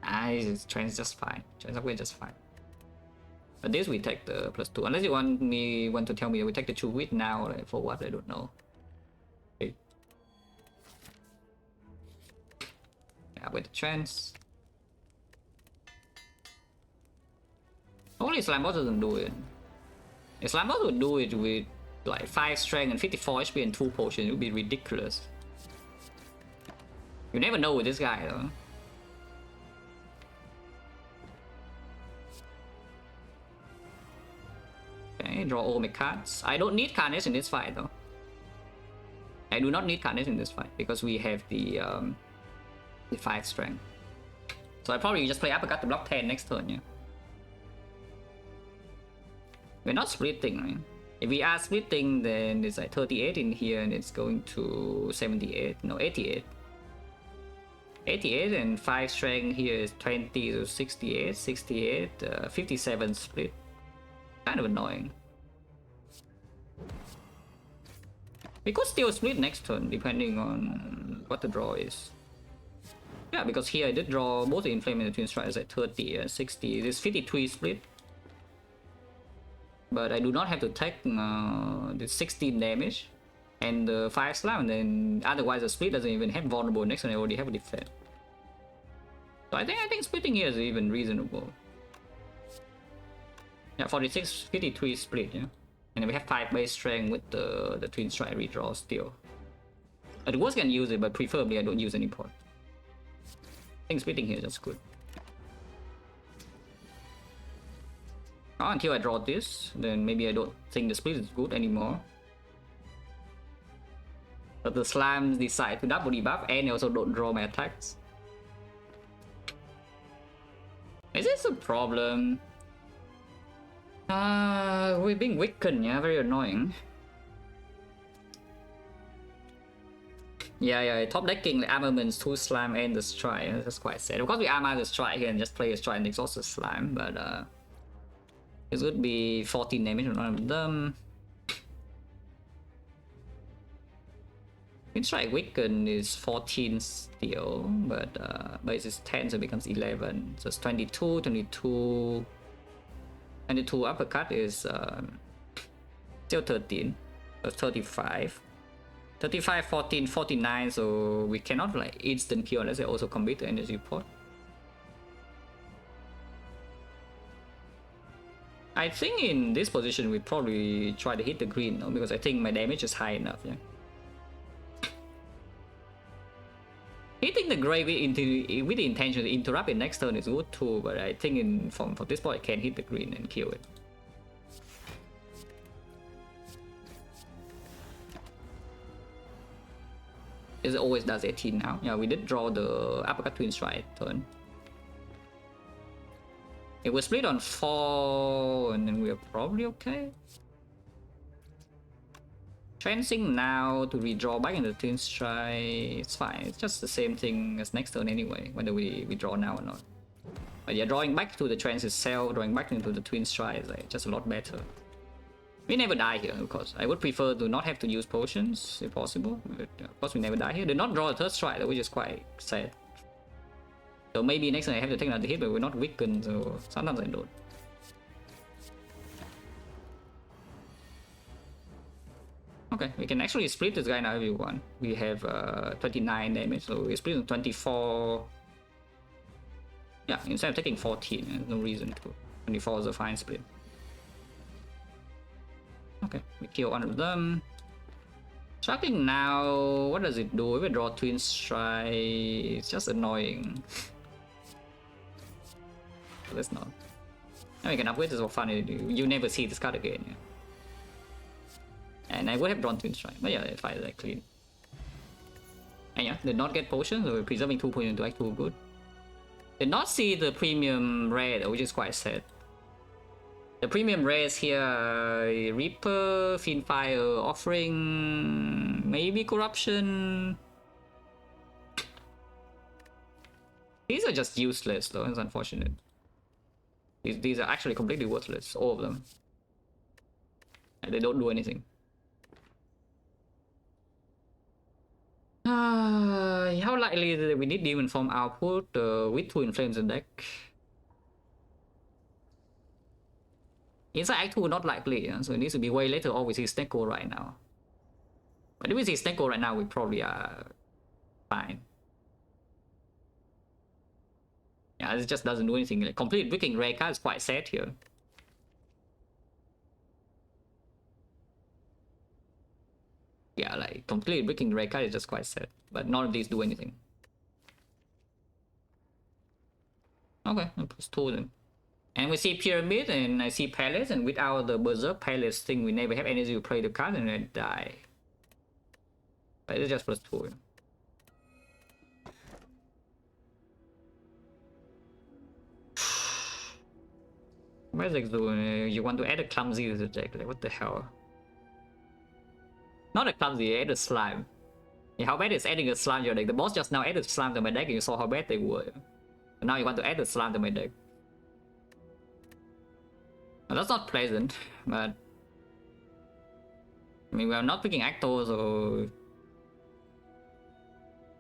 Trans just fine. Trans upgrade just fine. But this we take the +2. Unless you want to tell me we take the 2 wit now, like, for what I don't know. Okay. Yeah, with the trans. Only slime boss doesn't do it. If slime boss would do it with like 5 strength and 54 HP and 2 potions, it would be ridiculous. You never know with this guy though. Okay, draw all my cards. I don't need Carnage in this fight though. I do not need Carnage in this fight because we have the 5 strength. So I probably just play uppercut to block 10 next turn, yeah. We're not splitting, right? If we are splitting, then it's like 38 in here and it's going to 78, no 88. 88 and 5 strength here is 20, so 68, 68, 57 split. Kind of annoying. We could still split next turn depending on what the draw is. Yeah, because here I did draw both the Inflame and the Twin Strikes at 30 and 60. This 53 split. But I do not have to take the 16 damage and the 5 slam, and then otherwise the split doesn't even have vulnerable next turn. I already have a defense. So I think splitting here is even reasonable. Yeah, 46, 53 split, yeah. And then we have 5 base strength with the Twin Strike redraw still. At worst can use it, but preferably I don't use any point. I think splitting here is just good. Until I draw this, then maybe I don't think the split is good anymore. But the slams decide to double debuff and I also don't draw my attacks. Is this a problem? We're being weakened, yeah, very annoying. Yeah, top decking the armaments, 2 slime and the strike. That's quite sad. Of course we armor the strike here and just play a strike and exhaust the slime, but it would be 14 damage on one of them. Twin Strike weaken is 14 still, but base is 10, so it becomes 11. So it's 22, 22. 22 uppercut is still 13. So 35. 35, 14, 49, so we cannot like instant kill unless I also commit the energy pot. I think in this position we probably try to hit the green, no? Because I think my damage is high enough, yeah. Hitting the gray with the intention to interrupt it next turn is good too, but I think from this point I can hit the green and kill it. It always does 18 now. Yeah, we did draw the uppercut Twin Strike turn. It was split on 4 and then we are probably okay. Transing now to redraw back into Twin Strike. It's fine. It's just the same thing as next turn anyway, whether we draw now or not. But yeah, drawing back to the trance itself, drawing back into the twin strike is like just a lot better. We never die here, of course. I would prefer to not have to use potions if possible. But of course, we never die here. Did not draw a third strike, which is quite sad. So maybe next time I have to take another hit, but we're not weakened, so sometimes I don't. Okay, we can actually split this guy now if you want. We have 29 damage, so we split on 24. Yeah, instead of taking 14, there's no reason to. 24 is a fine split. Okay, we kill one of them. Striking now, what does it do? If we draw twin strike, it's just annoying. Let's not. Now we can upgrade this for fun. You never see this card again. Yeah. And I would have drawn twin strike, but yeah, it's fine, like clean. And yeah, did not get potions, so we're preserving 2 points into act 2, good. Did not see the premium rare though, which is quite sad. The premium rares here, Reaper, Fiendfire, Offering, maybe Corruption. These are just useless though, it's unfortunate. These are actually completely worthless, all of them. And they don't do anything. How likely is it that we need Demon Form output with 2 Inflames in deck? Inside Act 2, not likely, so it needs to be way later, or we see Snecko right now. But if we see Snecko right now, we probably are fine. Yeah, it just doesn't do anything. Like, complete Wicked Rare card is quite sad here. Yeah, like, complete Wicked Rare card is just quite sad. But none of these do anything. Okay, I'll put 2 then. And we see Pyramid, and I see Palace, and without the Berserk Palace thing, we never have energy to play the card, and I die. But it's just +2. Where's it doing? You want to add a Clumsy to the deck? Like, what the hell? Not a Clumsy, add a Slime. Yeah, how bad is adding a Slime to your deck? The boss just now added Slime to my deck, and you saw how bad they were. And now you want to add a Slime to my deck. Well, that's not pleasant, but I mean, we're not picking Actor, so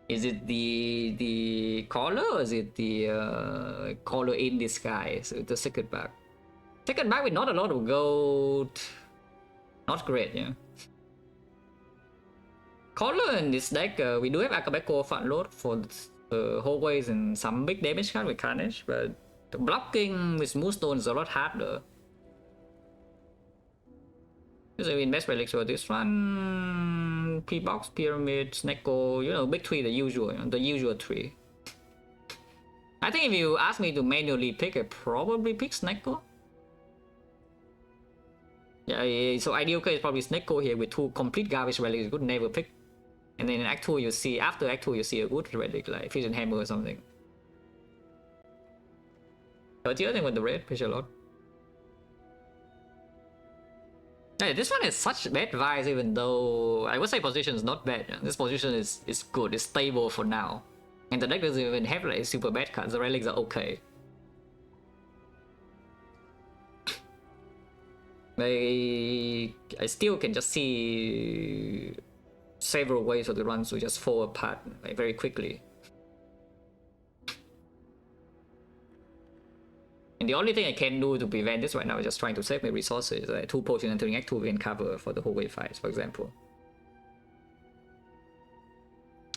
is it the caller, or is it the caller in disguise? So the second back. Second back with not a lot of gold. Not great, yeah. Caller in this deck, we do have Akabeko front load for hallways and some big damage card with Carnage, but the blocking with Moonstone is a lot harder. So we invest relics for this one. P-Box, Pyramid, Snecko, you know, big 3, the usual, you know, the usual 3. I think if you ask me to manually pick, I probably pick Snecko. Yeah, so ideal case is probably Snecko here with 2 complete garbage relics you could never pick. And then in Act 2 you see, after Act 2 you see a good relic like Fusion Hammer or something. 30 I think with the red, pitch a lot. Hey, this one is such bad vibes, even though I would say position is not bad. This position is good, it's stable for now. And the deck doesn't even have like super bad cards, the relics are okay. I still can just see several ways of the runs to just fall apart like, very quickly. And the only thing I can do to prevent this right now is just trying to save my resources. Like 2 potions entering Act 2 can cover for the whole wave fights, for example.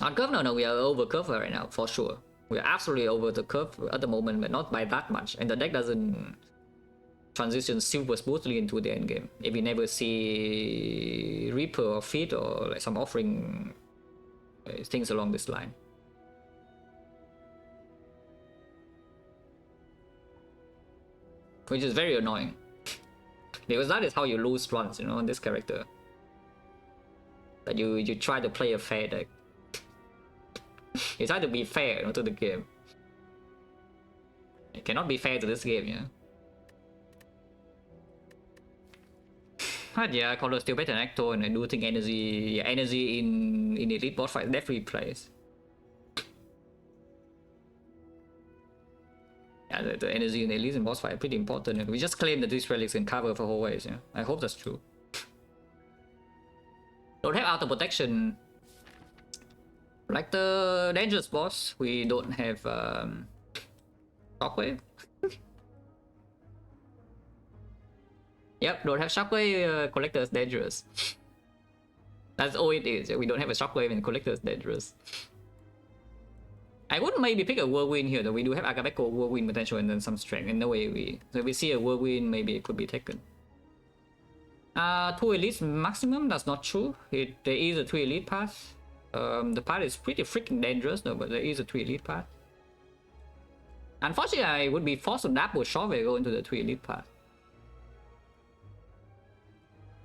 On curve, no, we are over curve right now, for sure. We are absolutely over the curve at the moment, but not by that much. And the deck doesn't transition super smoothly into the endgame. If we never see Reaper or Feed or like some offering things along this line. Which is very annoying. Because that is how you lose runs, you know, on this character. That you try to play a fair deck. You try to be fair, you know, to the game. You cannot be fair to this game, yeah. But yeah, Color still better than Actor, and I do think energy in Elite boss fight definitely plays. Yeah, the energy in the elites and boss fight are pretty important. We just claim that these relics can cover for whole ways. Yeah, I hope that's true. Don't have auto protection. Like the dangerous boss, we don't have shockwave. Yep, don't have shockwave. Collector is dangerous. That's all it is. We don't have a shockwave and collector is dangerous. I would maybe pick a whirlwind here, though. We do have Akabeko whirlwind potential and then some strength. In the way so if we see a whirlwind, maybe it could be taken. 2 elites maximum, that's not true. There is a 2 elite path. The path is pretty freaking dangerous though, but there is a 2 elite path. Unfortunately, I would be forced to double shot if I go into the 2 elite path.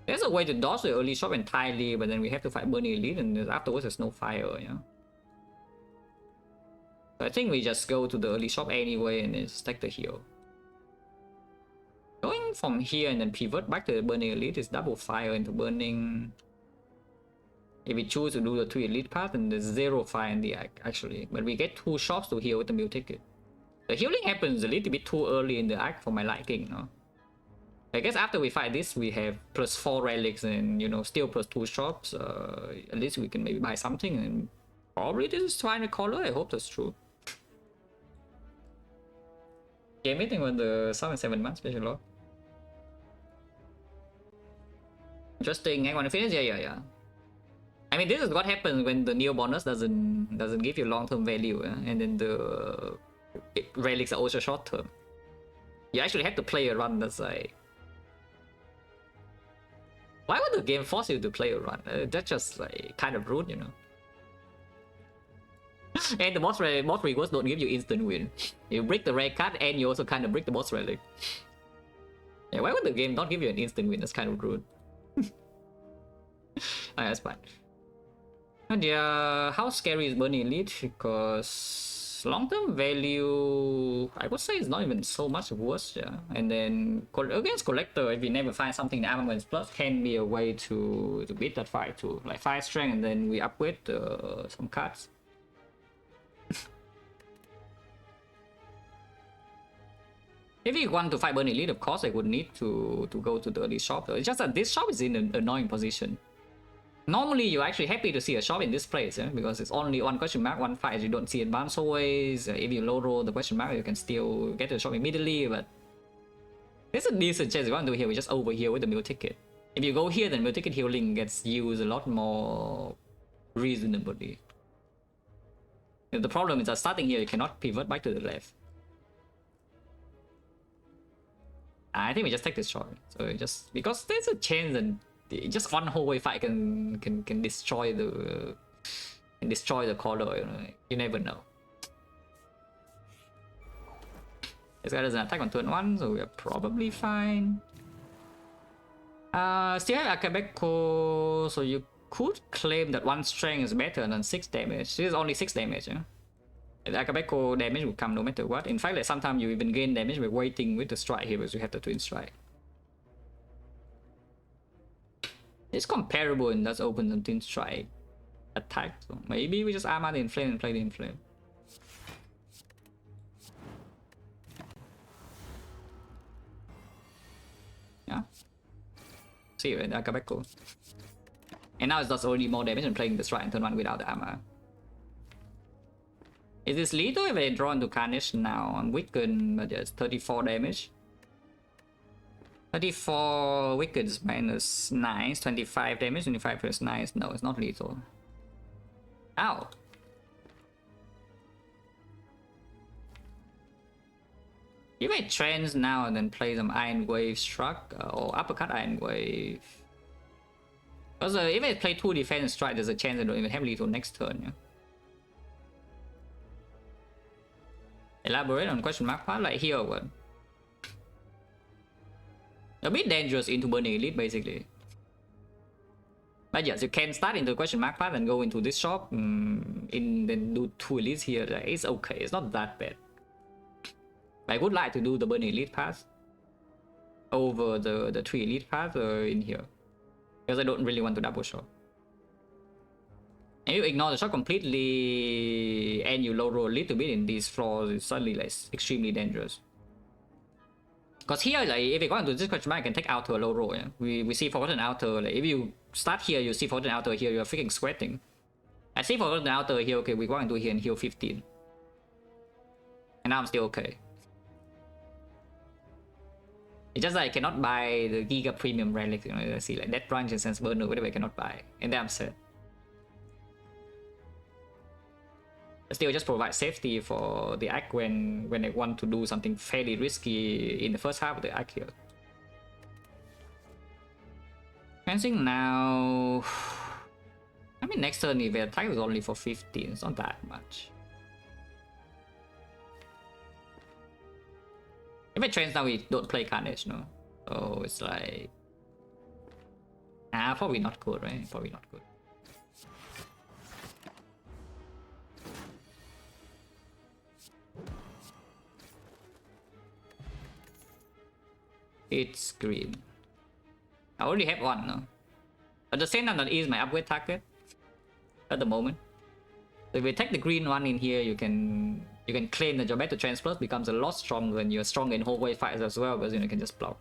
There's a way to dodge the early shot entirely, but then we have to fight Burning Elite, and afterwards there's no fire, yeah. So I think we just go to the early shop anyway and then stack the heal. Going from here and then pivot back to the Burning Elite is double fire into Burning. If we choose to do the 2 elite path, then there's 0 fire in the act actually. But we get 2 shops to heal with the meal ticket. The healing happens a little bit too early in the act for my liking, no? I guess after we fight this, we have +4 relics and, you know, still +2 shops. At least we can maybe buy something, and probably this is final color. I hope that's true. Yeah, meeting with the 7 months special law. Interesting. Act 1 finish. Yeah. I mean, this is what happens when the Neo bonus doesn't give you long-term value, and then the relics are also short-term. You actually have to play a run that's like. Why would the game force you to play a run? That's just like kind of rude, you know. And the boss rewards don't give you instant win. You break the rare card and you also kind of break the boss relic. Yeah, why would the game not give you an instant win? That's kind of rude. That's fine. And yeah, how scary is Burning Elite? Because long-term value, I would say it's not even so much worse, yeah. And then against Collector, if we never find something in Armaments Plus, can be a way to beat that fight too. Like 5 strength and then we upgrade some cards. If you want to fight Burning Elite, of course I would need to go to the early shop. It's just that this shop is in an annoying position. Normally, you're actually happy to see a shop in this place, because it's only 1 question mark, 1 fight. You don't see advance always. If you low roll the question mark, you can still get to the shop immediately. But there's a decent chance you want to do here. We just over here with the meal ticket. If you go here, then meal ticket healing gets used a lot more reasonably. The problem is that starting here, you cannot pivot back to the left. I think we just take this shot. So just because there's a chance that just one whole way fight can destroy the color, you know. You never know. This guy doesn't attack on turn 1, so we are probably fine. Still have Akabeko, so you could claim that 1 strength is better than 6 damage. This is only 6 damage, yeah? The Akabeko damage will come no matter what. In fact, like, sometimes you even gain damage by waiting with the strike here because you have the twin strike. It's comparable and does open some twin strike attack. So maybe we just armor the inflame and play the inflame. Yeah. See, right? Akabeko. And now it does already more damage than playing the strike and turn 1 without the armor. Is this lethal if I draw into Carnage now? I'm weakened, but it's 34 damage. 34 wickeds minus 9, 25 damage, 25 plus 9. No, it's not lethal. Ow! If I trance now and then play some Iron Wave Struck or Uppercut Iron Wave. Because if I play 2 defense strike, there's a chance I don't even have lethal next turn. Yeah? Elaborate on question mark part, like here or what? A bit dangerous into Burning Elite basically. But yes, you can start into question mark path and go into this shop, then do 2 elites here. It's okay, it's not that bad. I would like to do the Burning Elite path over the 3 elite path in here, because I don't really want to double shop. And you ignore the shot completely and you low roll a little bit in these floors, it's suddenly like extremely dangerous. Because here, like, if you go into this question mark, I can take outer low roll. Yeah? We see forward and outer. Like, if you start here, you see forward and outer here, you're freaking sweating. I see forward and outer here, okay, we go into here and heal 15. And now I'm still okay. It's just like I cannot buy the Giga Premium Relic, you know, I see like Death Branch and Sense Burner, whatever I cannot buy. And then I'm sad. Still just provide safety for the act when I want to do something fairly risky in the first half of the act here. Fencing now. I mean, next turn if the attack is only for 15, it's not that much. If I trans now, we don't play Carnage, no? So it's like. Probably not good, right? Probably not good. It's green. I already have one, no? At the same time, that is my upgrade target at the moment. So if we take the green one in here, you can claim that your battle trans plus becomes a lot stronger, and you're stronger in hallway fights as well, because you can just block.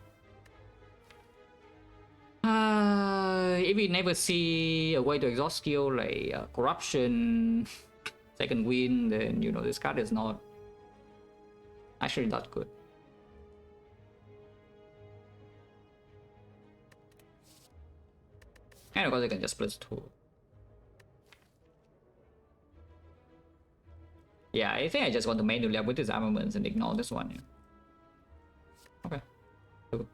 If we never see a way to exhaust skill like corruption, second win, then you know this card is not actually that good. And of course I can just plus 2. Yeah, I think I just want to manually upgrade these armaments and ignore this one. Yeah. Okay. Cool.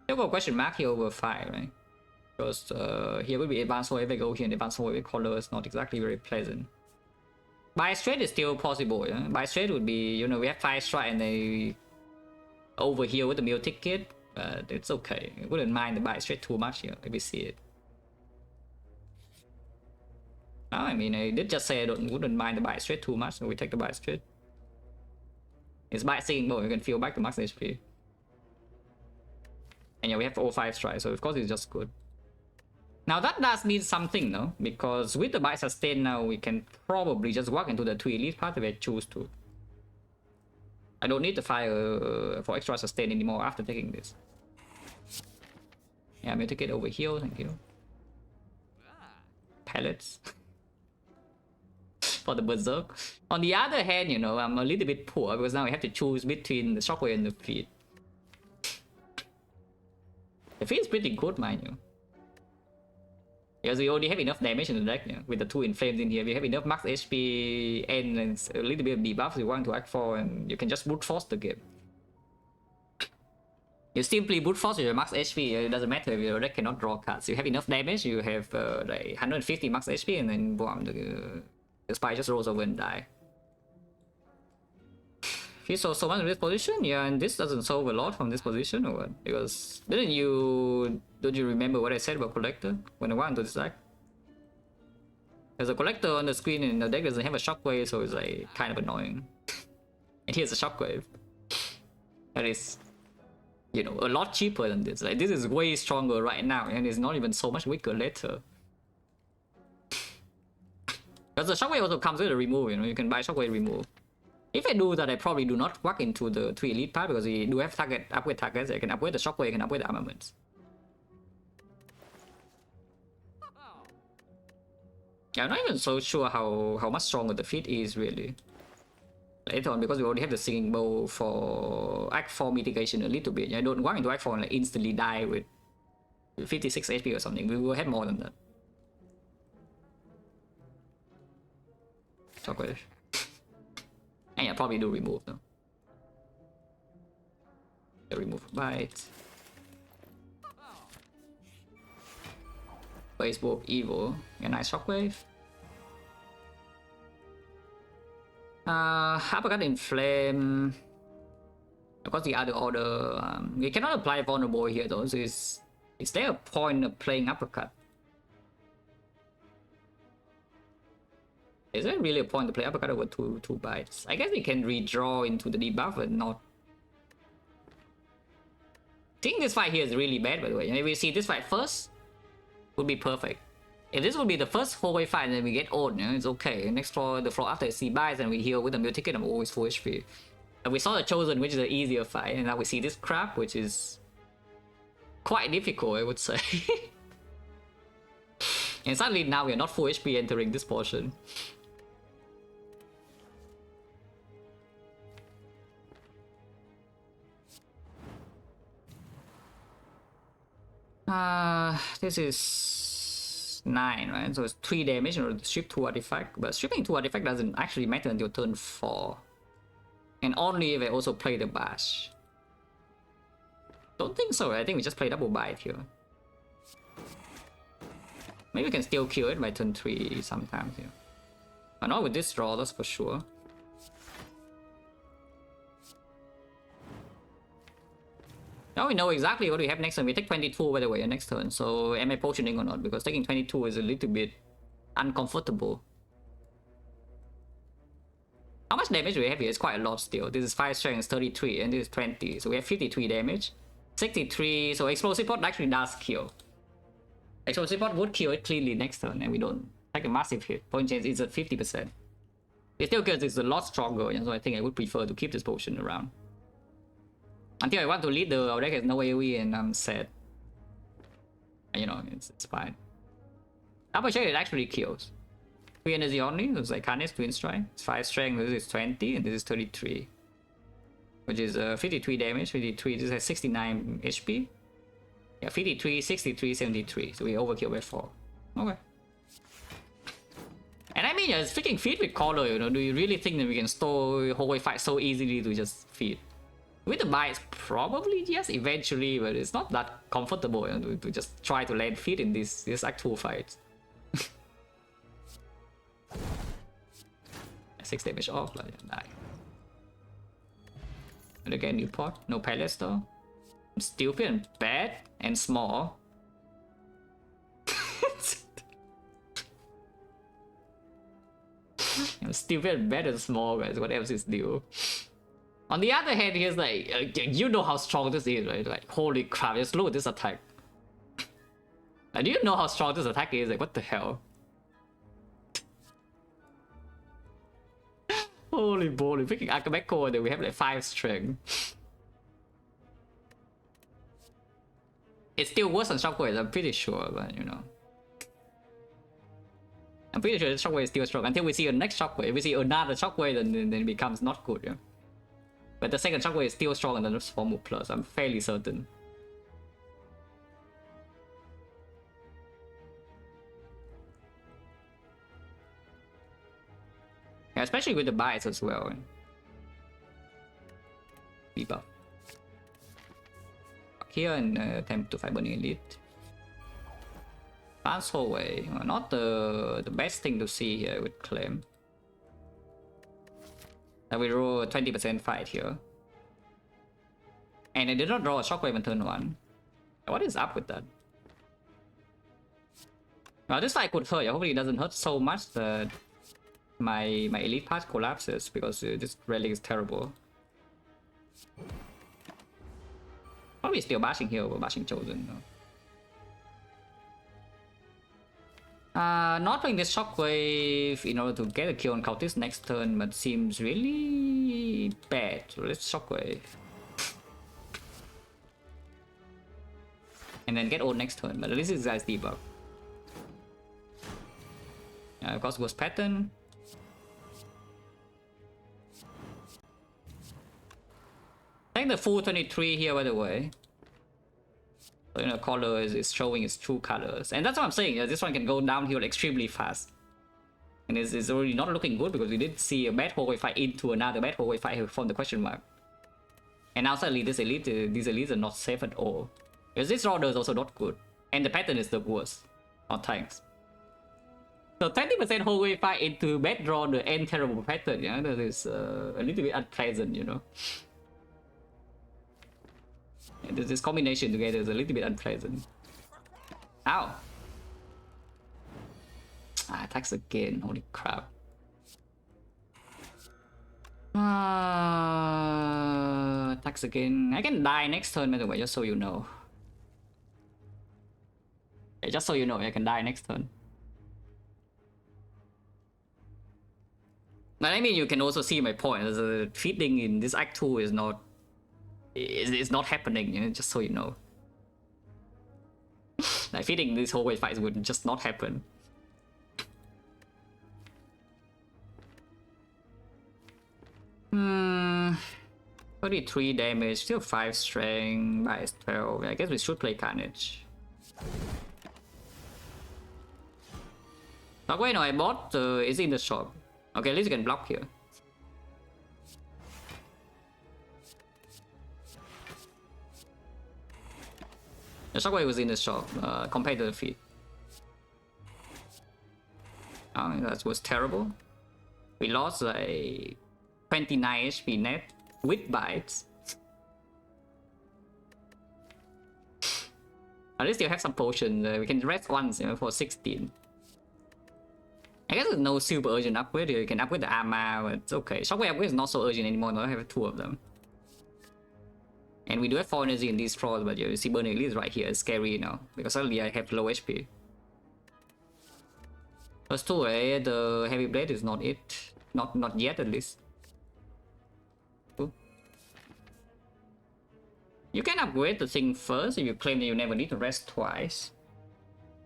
Still got a question mark here over 5, right? Because here will be advanced wave. If I go here and advanced wave color is not exactly very pleasant. Buy straight is still possible, yeah? Buy straight would be, you know, we have 5 strike and they over here with the meal ticket. But it's okay. I wouldn't mind the buy straight too much here if we see it. Oh, I mean, I did just say I wouldn't mind the buy straight too much, so we take the buy straight. It's buy singing mode, you can feel back to max HP. And yeah, we have all 5 strikes, so of course it's just good. Now that does mean something, no? Because with the buy sustain now, we can probably just walk into the 2 elite part if I choose to. I don't need to fire for extra sustain anymore after taking this. Yeah, I'm gonna take it over here, thank you. Pellets. For the berserk. On the other hand, you know, I'm a little bit poor because now I have to choose between the shockwave and the feet. The feet is pretty good, mind you. Because we already have enough damage in the deck, yeah? With the 2 inflames in here. We have enough max HP and a little bit of debuffs we want to act for, and you can just brute force the game. You simply brute force with your max HP, it doesn't matter if your deck cannot draw cards. You have enough damage, you have like 150 max HP, and then boom, the spy just rolls over and die. He saw so much in this position, yeah, and this doesn't solve a lot from this position or what? Because don't you remember what I said about collector when I went into this deck? There's a collector on the screen and the deck doesn't have a shockwave, so it's like kind of annoying. And here's a shockwave. That is, you know, a lot cheaper than this. Like this is way stronger right now, and it's not even so much weaker later. Because the shockwave also comes with a remove, you know, you can buy shockwave remove. If I do that, I probably do not walk into the 3 elite part because we do have upgrade targets. I can upgrade the shockwave, I can upgrade the armaments. Yeah, I'm not even so sure how much stronger the feat is really. Later on, because we already have the singing bow for Act 4 mitigation a little bit. I don't want into Act 4 and like instantly die with 56 HP or something. We will have more than that. Shockwave. And yeah, probably do remove though. Remove bite. Facebook evil. A nice shockwave. Uppercut inflame. Of course, the other order. We cannot apply vulnerable here though. So is there a point of playing uppercut? Is there really a point to play uppercut over two bites? I guess we can redraw into the debuff and not. I think this fight here is really bad, by the way. If we see this fight first, would be perfect. If this will be the first hallway fight and then we get old, you know, it's okay. Next floor, the floor after is C buys and we heal with the mule ticket, I'm always full HP. And we saw the Chosen, which is an easier fight, and now we see this crap, which is quite difficult, I would say. And suddenly now we are not full HP entering this portion. This is 9, right? So it's 3 damage or strip 2 artifact, but stripping 2 artifact doesn't actually matter until turn 4. And only if I also play the bash. Don't think so, I think we just play double bite here. Maybe we can still kill it by turn 3 sometimes here. But not with this draw, that's for sure. Now we know exactly what we have next turn. We take 22 by the way next turn, so am I potioning or not? Because taking 22 is a little bit uncomfortable. How much damage do we have here? It's quite a lot still. This is 5 strength, 33, and this is 20. So we have 53 damage. 63, so explosive pot actually does kill. Explosive pot would kill it cleanly next turn, and we don't take a massive hit. Point change is at 50%. It still kills, it's a lot stronger, and so I think I would prefer to keep this potion around. Until I want to lead our deck has no AoE and I'm sad. You know, it's fine. Double check, it actually kills. 3 energy only, so it's like Xecna's Twin Strike. It's 5 strength, this is 20, and this is 33. Which is 53 damage, 53, this has 69 HP. Yeah, 53, 63, 73, so we overkill by 4. Okay. And I mean, yeah, it's freaking feed with Collar, you know, do you really think that we can store hallway fight so easily to just feed? With the bites, probably yes, eventually, but it's not that comfortable, you know, to just try to land feed in these actual fights. 6 damage off, like die. And again, new pot, no palace though. I'm stupid and bad and small. I'm stupid and bad and small, guys. What else is new? On the other hand, he's like, you know how strong this is, right? Like, holy crap, just look at this attack. And do you know how strong this attack is? Like, what the hell? Holy moly, freaking Akabeko, and then we have like 5 strength. It's still worse than Shockwave, I'm pretty sure, but you know. I'm pretty sure the Shockwave is still strong. Until we see a next Shockwave. If we see another Shockwave, then it becomes not good, yeah? But the second Shockwave is still stronger than the Formal Plus, I'm fairly certain. Yeah, especially with the bites as well. Debuff. Here and attempt to fight Burning Elite. Fast hallway, well, not the best thing to see here, I would claim. We roll a 20% fight here. And I did not draw a Shockwave on turn 1. What is up with that? Well, this fight could hurt. Hopefully it doesn't hurt so much that my elite part collapses, because this relic is terrible. Probably still bashing here over bashing Chosen. No? Not playing this Shockwave in order to get a kill on Cultist next turn, but seems really bad. So let's Shockwave. And then get old next turn, but at least this guy's debug. Of course, Ghost Pattern. Take the full 23 here, by the way. So, you know, color is showing its true colors. And that's what I'm saying, this one can go downhill extremely fast. And it's already not looking good because we did see a bad hallway fight into another bad hallway fight from the question mark. And now suddenly these elites are not safe at all. Because this order is also not good. And the pattern is the worst. Not tanks. So 20% hallway fight into bad draw the end terrible pattern, yeah, that is a little bit unpleasant, you know. And this combination together is a little bit unpleasant. Ow! Attacks again, holy crap. Attacks again. I can die next turn, by the way, just so you know. Yeah, just so you know, I can die next turn. But I mean, you can also see my point. The feeding in this Act 2 is not happening, you know, just so you know. Like feeding this whole wave fight would just not happen. Hmm. 33 damage, still 5 strength, minus 12. I guess we should play Carnage. But wait, no, I bought it's in the shop. Okay, at least you can block here. The shockwave was in the shop compared to the feed. That was terrible. We lost like 29 HP net with bites. At least you have some potions. We can rest once, you know, for 16. I guess there's no super urgent upgrade here. You can upgrade the armor, but it's okay. Shockwave upgrade is not so urgent anymore. Now I have 2 of them. And we do have 4 energy in these floors, but you see burning release right here. It's scary, you know, because suddenly I have low HP. Plus 2, right? The heavy blade is not it. Not yet, at least. Ooh. You can upgrade the thing first if you claim that you never need to rest twice.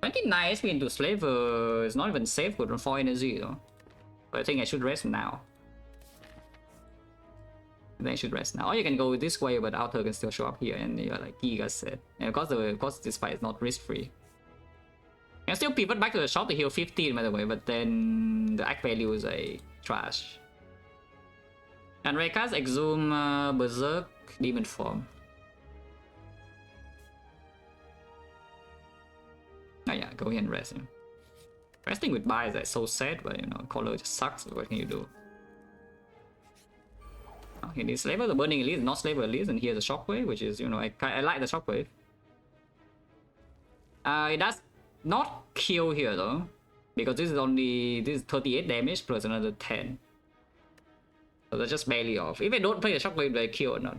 29 HP into Slaver is not even safe with 4 energy, though. But I think I should rest now. Then I should rest now. Or you can go this way, but Outer can still show up here, and you're like Giga said. And of course this fight is not risk-free. You can still pivot back to the shop to heal 15, by the way, but then the act value is a trash. And Raycast Exhume Berserk Demon Form. Oh yeah, go here and rest. You know. Resting with buys is so sad, but you know, color just sucks. What can you do? Okay, this Slaver, the Burning Elite, not Slaver Elite, and here's the Shockwave, which is, you know, I like the Shockwave. It does not kill here though, because this is 38 damage plus another 10. So that's just barely off. If I don't play a Shockwave, do I kill or not?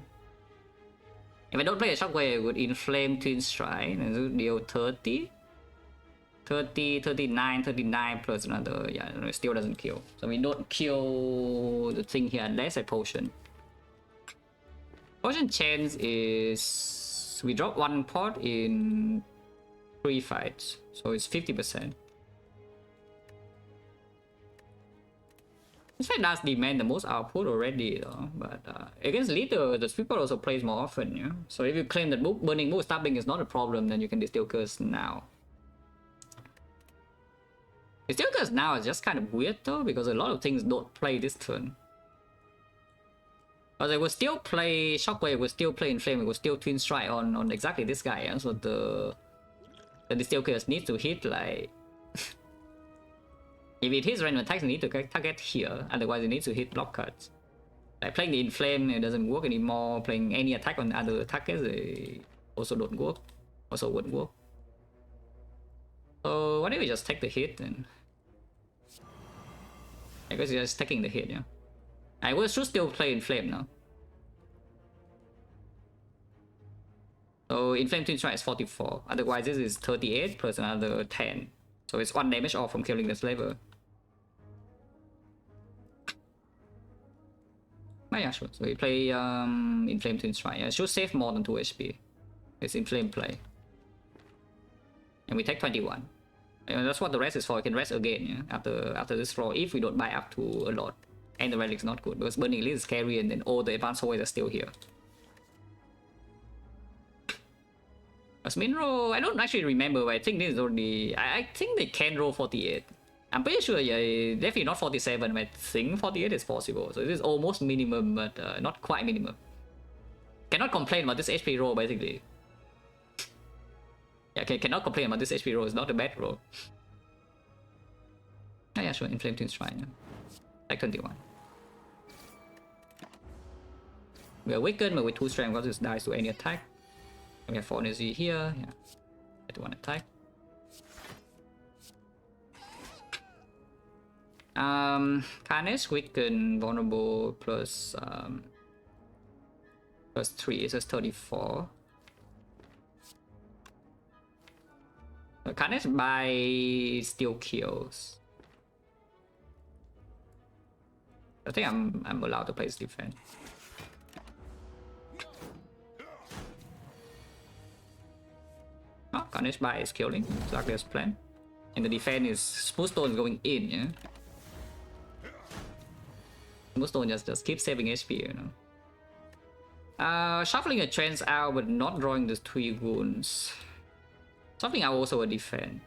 If I don't play a Shockwave, I would Inflame Twin Strike and deal 30. 30, 39, 39 plus another, yeah, it still doesn't kill. So we don't kill the thing here unless I potion. Potion chance is we drop 1 pot in 3 fights, so it's 50%. This fight does demand the most output already though, but against Leader, the sweeper also plays more often, yeah? So if you claim that burning move stabbing is not a problem, then you can Distill Curse now. Distill Curse now is just kind of weird though, because a lot of things don't play this turn. But they will still play Shockwave, will still play Inflame, it will still Twin Strike on exactly this guy, yeah? So the Distill Curse needs to hit like... if it hits random attacks, it needs to target here, otherwise it needs to hit block cuts. Like playing the Inflame, it doesn't work anymore, playing any attack on other targets, they also don't work, also wouldn't work. So why don't we just take the hit then? I guess you're just taking the hit, yeah. I should still play Inflame now. So Inflame Twin Strike is 44, otherwise this is 38 plus another 10. So it's 1 damage off from killing the Slaver. Oh yeah, sure. So we play Inflame Twin Strike. Yeah, it should save more than 2 HP. It's Inflame play. And we take 21. And that's what the rest is for. You can rest again, yeah, after this floor if we don't buy up to a lot. And the relic's not good because Burning Elite is scary and then all the advanced hallways are still here. As min roll, I don't actually remember, but I think this is only... I think they can roll 48. I'm pretty sure, yeah, definitely not 47, but I think 48 is possible. So this is almost minimum, but not quite minimum. Cannot complain about this HP roll, basically. Yeah, cannot complain about this HP roll, it's not a bad roll. Oh yeah, sure, Inflame Twin Strike. Yeah. Like 21. We are weakened, but with 2 strength, because this dies to any attack. We have 4 energy here, yeah. Get 1 attack. Carnage, weaken, vulnerable, plus 3, so it's 34. Carnage by still kills. I think I'm allowed to play this defense. Oh, Carnage by is killing, exactly as planned. And the defense is Smooth Stone going in, yeah? Smooth Stone just keep saving HP, you know. Shuffling a trance out but not drawing the 3 wounds. Shuffling out also a defense.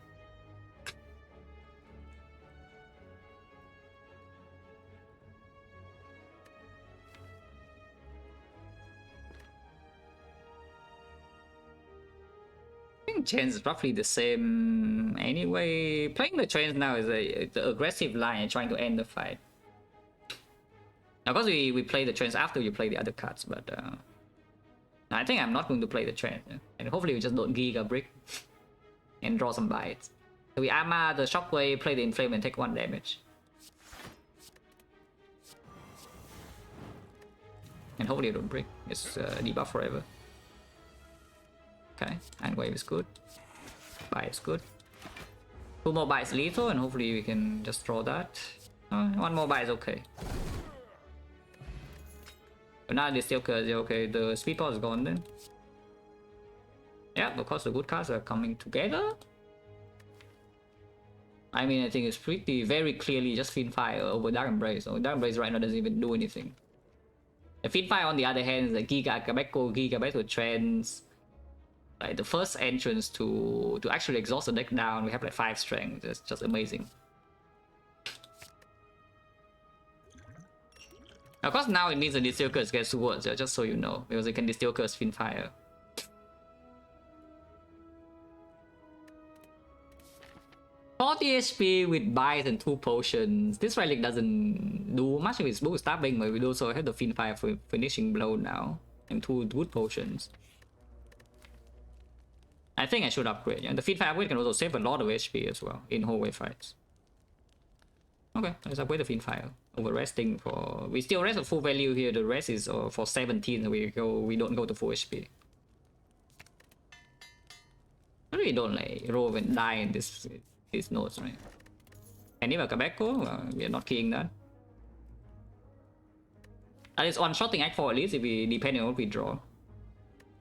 I think chance is roughly the same anyway. Playing the chance now is the aggressive line and trying to end the fight. Of course, we play the trance after you play the other cards, but I think I'm not going to play the trance. Yeah? And hopefully we just don't Giga Brick and draw some bites. So we Armor the Shockwave, play the Inflame and take 1 damage. And hopefully it don't break. It's debuff forever. Okay, and wave is good. Bite is good. 2 more bites lethal, and hopefully we can just draw that. 1 more bite is okay. But now the Steel Curse is okay. The Speed Pulse is gone then. Yeah, because the good cards are coming together. I mean, I think it's very clearly just Fiendfire over Dark Embrace. So Dark Embrace right now doesn't even do anything. The Fiendfire on the other hand is a Giga Akabeko, Giga back to Trance. Like the first entrance to actually exhaust the deck down, we have like 5 strength. It's just amazing. Of course, now it needs a Distill Curse against Swords, just so you know, because it can Distill Curse Fiendfire. HP with Bites and 2 potions. This relic doesn't do much if it's both stabbing, but we also have the Fiendfire for finishing blow now, and 2 good potions. I think I should upgrade. Yeah? The Fiendfire upgrade can also save a lot of HP as well in hallway fights. Okay, let's upgrade the Fiendfire. Over resting for... We still rest at full value here. The rest is for 17. We don't go to full HP. We don't like roll and die in these nodes, right? And if a Kabeko, we are not keying that. At least one-shotting Act 4 at least, if we depending on what we draw.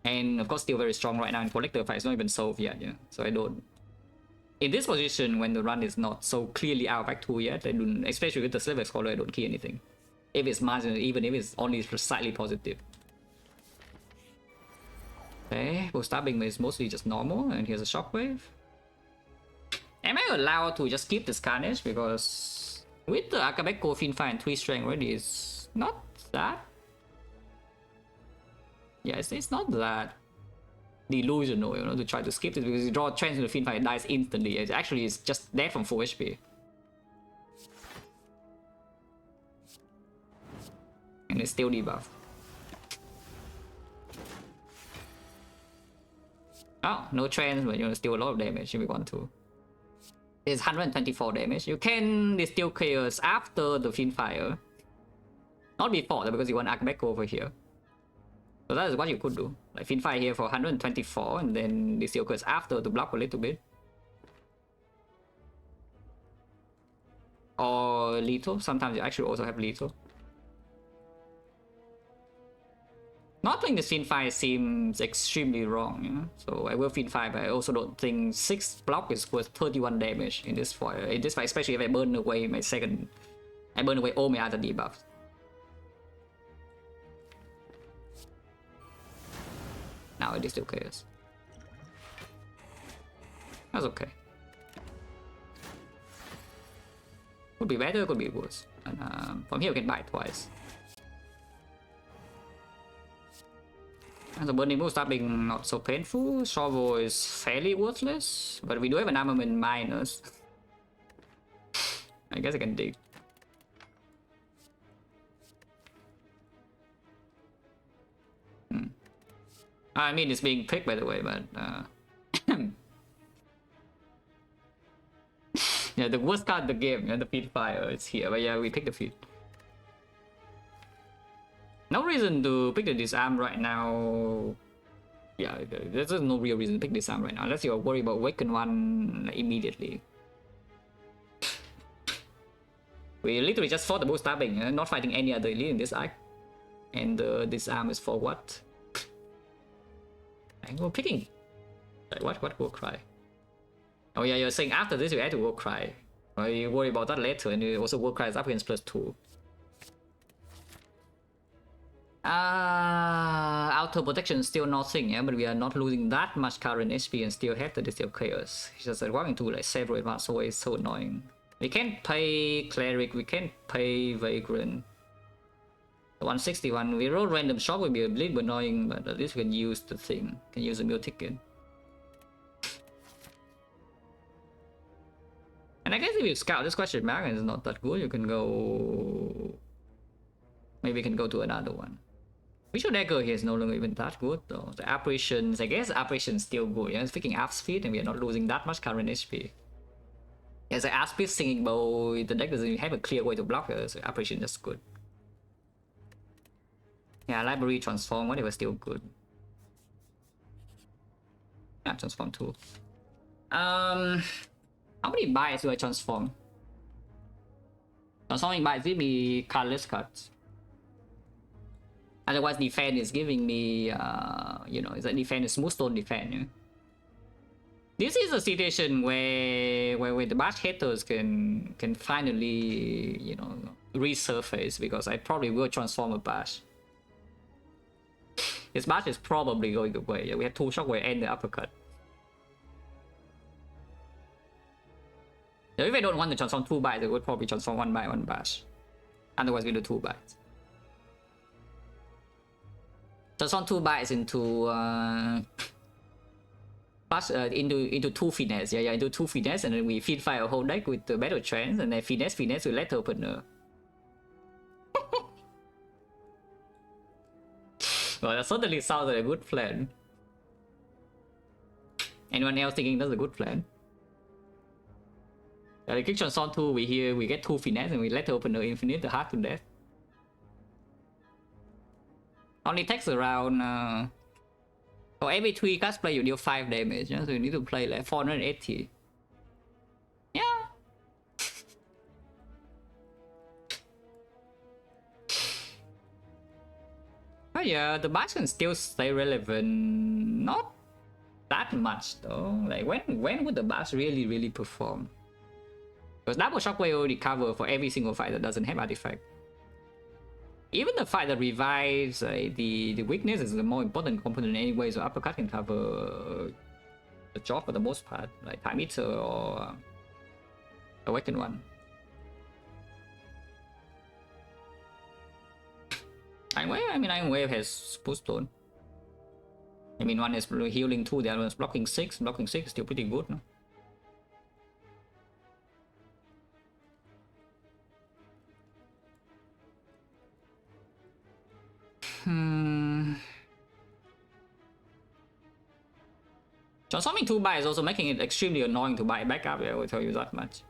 And of course still very strong right now in collector fight. It's not even solved yet, yeah. So I don't... In this position, when the run is not so clearly out of Act 2 yet, I don't, especially with the Silver Scholar, I don't key anything. If it's marginal, even if it's only slightly positive. Okay, well, stabbing is mostly just normal, and here's a Shockwave. Am I allowed to just keep this Carnage? Because with the Akabeko, Fiendfire, and 3 strength already, it's not that... Yeah, it's not that delusional, you know, to try to skip this, because you draw a trance into Fiendfire, it dies instantly. It actually is just dead from full HP. And it's still debuff. Oh, no trance, but you know, still a lot of damage if we want to. It's 124 damage. You can Distill Chaos after the Fiendfire. Not before, because you want Akabeko over here. So that is what you could do. Like Fiendfire here for 124, and then Distill Curse after to block a little bit. Or lethal. Sometimes you actually also have lethal. Not playing the Fiendfire seems extremely wrong, you know? So I will Fiendfire, but I also don't think 6 block is worth 31 damage in this fight. Especially if I burn away my second... I burn away all my other debuffs. Now it is still chaos. That's okay. Could be better, could be worse. And from here we can bite twice. And the burning move stabbing not so painful. Shovel is fairly worthless, but we do have an armament minus. I guess I can dig. I mean, it's being picked by the way, but yeah, the worst card in the game, the Fiendfire, it's here. But yeah, we picked the Feed. No reason to pick the Disarm right now. Yeah, there's no real reason to pick Disarm right now, unless you're worried about Awaken 1 immediately. We literally just fought the bull stabbing, not fighting any other elite in this arc. And this arm is for what? And we're picking. What war cry? Oh yeah, you're saying after this you add to war cry. Well, you worry about that later, and you also war cry is up against +2. Auto protection is still nothing, yeah, but we are not losing that much current HP and still have the Distill Chaos. It's just like walking to like several advanced away is so annoying. We can't pay Cleric, we can't pay Vagrant. 161, we roll random shock will be a little annoying, but at least we can use the thing, can use the meal ticket. And I guess if you scout this question mark and it's not that good, you can go. Maybe you can go to another one. Visual Dagger here is no longer even that good though. The Apparitions, I guess Apparitions still good. Yeah, it's freaking up speed and we are not losing that much current HP. Yeah, the up speed Singing Bow, the deck doesn't have a clear way to block it, so Apparition is good. Yeah, Library Transform, whatever, still good. Yeah, Transform too. How many buys do I transform? Transforming buys give me colorless cards. Otherwise, defense is giving me, you know, it's a defense, smooth stone defense. Yeah? This is a situation where the bash haters can finally, you know, resurface because I probably will transform a bash. His bash is probably going away. Yeah, we have 2 shockwave and the uppercut. If I don't want to transform 2 bites, I would probably transform 1 bite, 1 bash. Otherwise, we do 2 bites. Transform 2 bites into into 2 finesse. Yeah, into 2 finesse, and then we feed fire a whole deck with the battle trance, and then finesse with letter opener. Well, that certainly sounds like a good plan. Anyone else thinking that's a good plan? The kick transform 2, we get 2 finesse and we let open the infinite, the heart to death. Only takes around for every 3 cards play you deal 5 damage, yeah? So you need to play like 480. Yeah. Oh yeah, the bash can still stay relevant. Not that much though. Like when would the bash really perform? Because double shockwave already cover for every single fight that doesn't have artifact. Even the fight that revives the weakness is the more important component anyway, so uppercut can cover the job for the most part, like Time Eater or Awakened One. Iron Wave has push stone. I mean, one is healing 2, the other one is blocking 6. Blocking 6 is still pretty good, no? Transforming 2 buy is also making it extremely annoying to buy back up, I will tell you that much.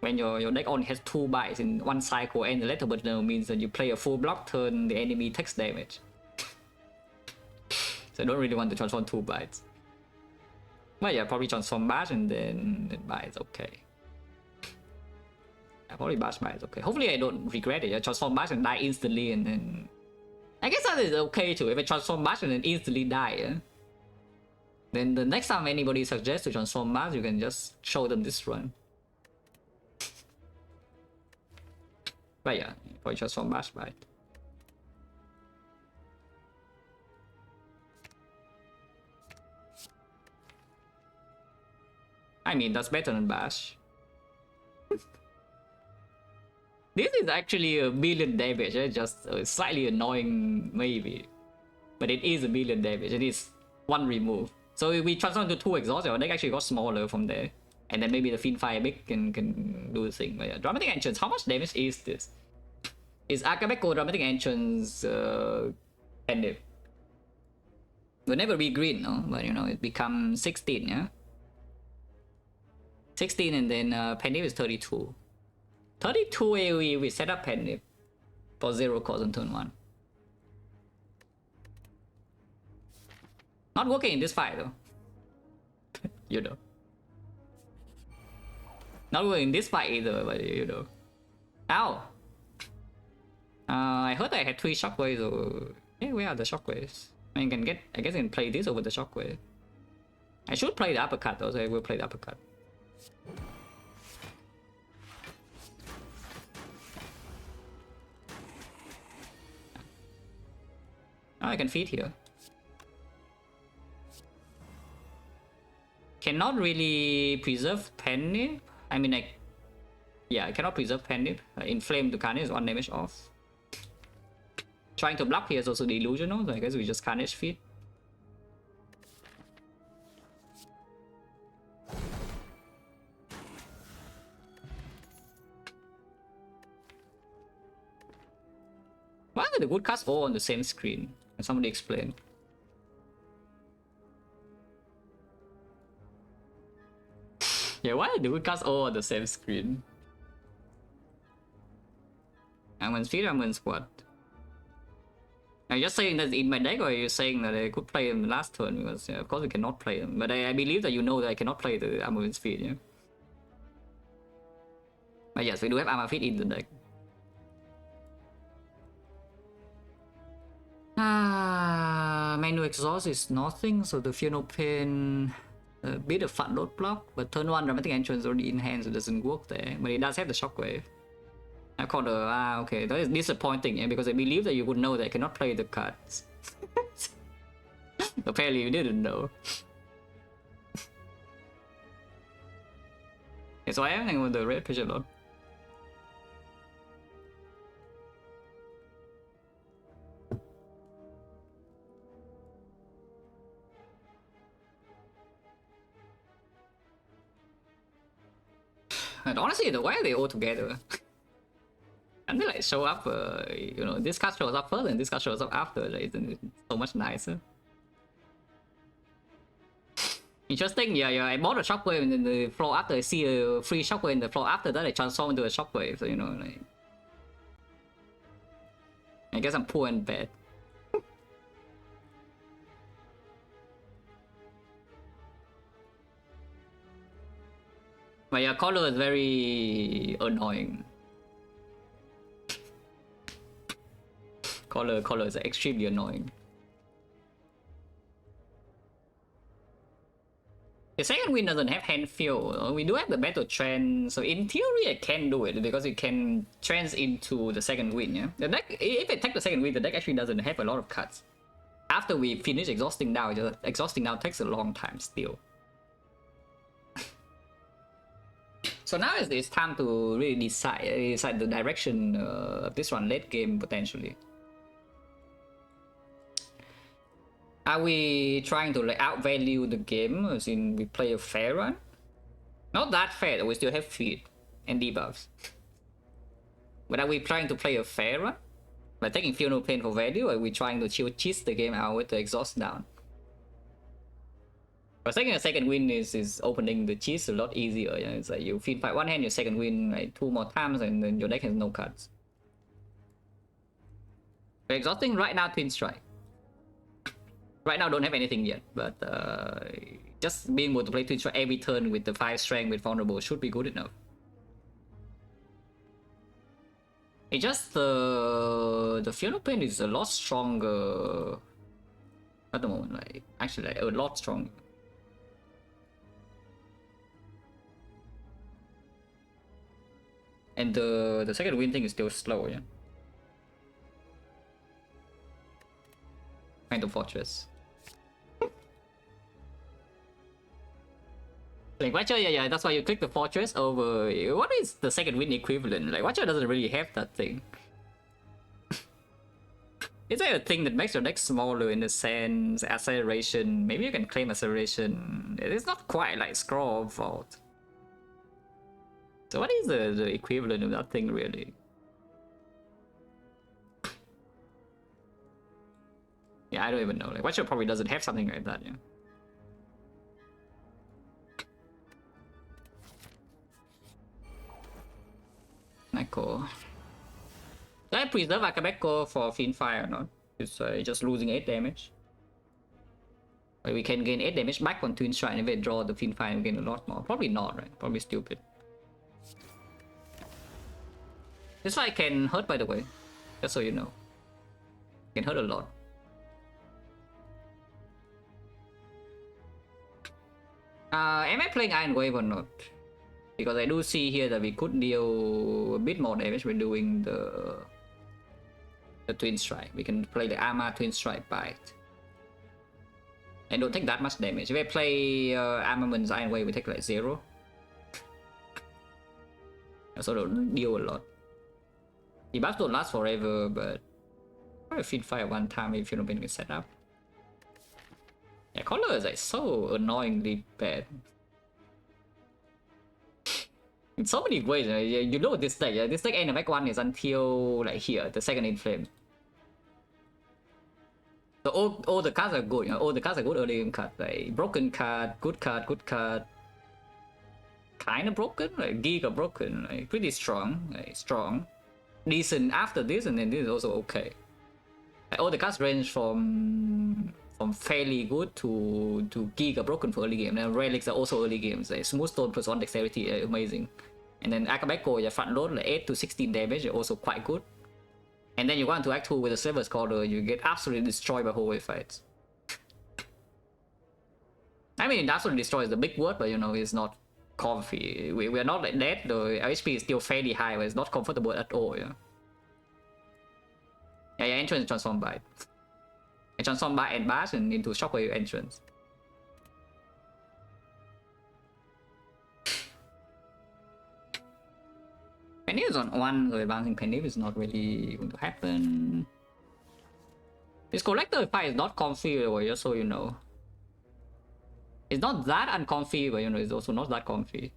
When your deck only has 2 buys in 1 cycle and the letter burner means that you play a full block turn, the enemy takes damage. So I don't really want to transform 2 buys. But yeah, probably transform bash and then buy is okay. Yeah, probably bash buy is okay. Hopefully I don't regret it. I transform bash and die instantly and then... I guess that is okay too. If I transform bash and then instantly die, yeah? Then the next time anybody suggests to transform bash, you can just show them this run. But yeah, probably transform bash, right? I mean, that's better than bash. This is actually a billion damage, just slightly annoying maybe. But it is a billion damage, it is 1 remove. So if we transform into 2 exhaust, our deck actually got smaller from there. And then maybe the Fiendfire Big can do the thing. But yeah, Dramatic Entrance, how much damage is this? Is Akabeko Dramatic Entrance Pendip? Will never be green, no? But you know, it becomes 16, yeah? 16 and then Pendip is 32. 32 AoE, we set up Pendip for 0 cost on turn 1. Not working in this fight though. You know. Not working in this fight either, but you know. Ow! I heard I had 3 shockwaves. Or... yeah, where are the shockwaves? I can get. I guess I can play this over the shockwave. I should play the uppercut though, so I will play the uppercut. Oh, I can feed here. Cannot really preserve Penny. I mean, like, yeah, I cannot preserve Penny. Inflame to Carnage, 1 damage off. Trying to block here is also the illusional, so I guess we just Carnage feed. Why are the good cards all on the same screen? Can somebody explain? Yeah, why are the good cards all on the same screen? Ammon's feed, Ammon's what? Are you just saying that in my deck, or are you saying that I could play him the last turn? Because yeah, of course I cannot play him, but I believe that you know that I cannot play the Ammon's feed, yeah? But yes, we do have Armor feed in the deck. Menu exhaust is nothing, so the Fear No Pain, a bit of fat load block, but turn 1 dramatic entrance already in hand, so it doesn't work there. But it does have the shockwave. I called the okay, that is disappointing, yeah, because I believe that you would know that I cannot play the cards. Apparently you didn't know. Okay, so I am hanging with the red pressure load. And honestly, why are they all together? And they like show up, you know, this card shows up first and this card shows up after, right? It's so much nicer. Interesting, yeah, I bought a shockwave and then the floor after I see a free shockwave in the floor after that I transform into a shockwave, so you know, like... I guess I'm poor and bad. But yeah, color is very annoying. Color is extremely annoying. The second win doesn't have hand feel. We do have the battle trend, so in theory I can do it because it can trans into the second win. Yeah, the deck, if I take the second win, the deck actually doesn't have a lot of cards. After we finish exhausting now, exhausting now takes a long time still. So now it's time to really decide the direction of this one late game potentially. Are we trying to like outvalue the game, as in we play a fair run? Not that fair, we still have feed and debuffs. But are we trying to play a fair run? By taking Feel No Pain for value, or are we trying to cheese the game out with the exhaust down? But taking a second win is opening the cheese a lot easier. Yeah? It's like you feed fight one hand, your second win like 2 more times, and then your deck has no cards. We're exhausting right now, Twin Strike. Right now don't have anything yet, but just being able to play Twin Strike every turn with the 5 strength with vulnerable should be good enough. It's just the Fear No Pain is a lot stronger at the moment, like actually like, a lot stronger. And the second win thing is still slow, yeah. Find the fortress. Like Watcher, yeah, that's why you click the fortress over. What is the second win equivalent? Like Watcher doesn't really have that thing. Is there a thing that makes your deck smaller in the sense? Acceleration. Maybe you can claim acceleration. It's not quite like Scroll Vault. So what is the equivalent of that thing really? Yeah, I don't even know. Like Watcher probably doesn't have something like that, yeah. Echo. Did I preserve Akabeko for Fiend Fire or not? It's just losing 8 damage. But we can gain 8 damage back on Twin Strike and if we draw the Fiend Fire we gain a lot more. Probably not, right? Probably stupid. This fight can hurt, by the way, just so you know. Can hurt a lot. Am I playing Iron Wave or not? Because I do see here that we could deal a bit more damage when doing the Twin Strike. We can play the Armor Twin Strike Bite. And don't take that much damage. If I play Armaments Iron Wave, we take like 0. So don't deal a lot. The buffs don't last forever, but I feed fire one time if you don't been set up. Yeah, color is like so annoyingly bad. In so many ways, you know this deck. This deck end of Act 1 is until like here, the second Inflame. So all the cards are good. All the cards are good early game cards. Like broken card, good card, good card. Kind of broken, like giga broken, like pretty strong, like strong, decent after this, and then this is also okay. Like all the cards range from fairly good to giga broken for early game. And relics are also early games. Like smooth stone plus 1 dexterity, amazing. And then Akabeko, your front load like 8 to 16 damage, also quite good. And then you go into Act 2 with a Silver Scholar, you get absolutely destroyed by whole wave fights. I mean, absolutely destroy is the big word, but you know, it's not comfy. We are not like dead, though. Our HP is still fairly high, but it's not comfortable at all, yeah. Yeah, entrance transform by. And transform by and bash and into shockwave entrance. Penny is on 1, so advancing Penny is not really going to happen. This collector fight is not comfy, just so you know. It's not that uncomfy, but you know, it's also not that comfy.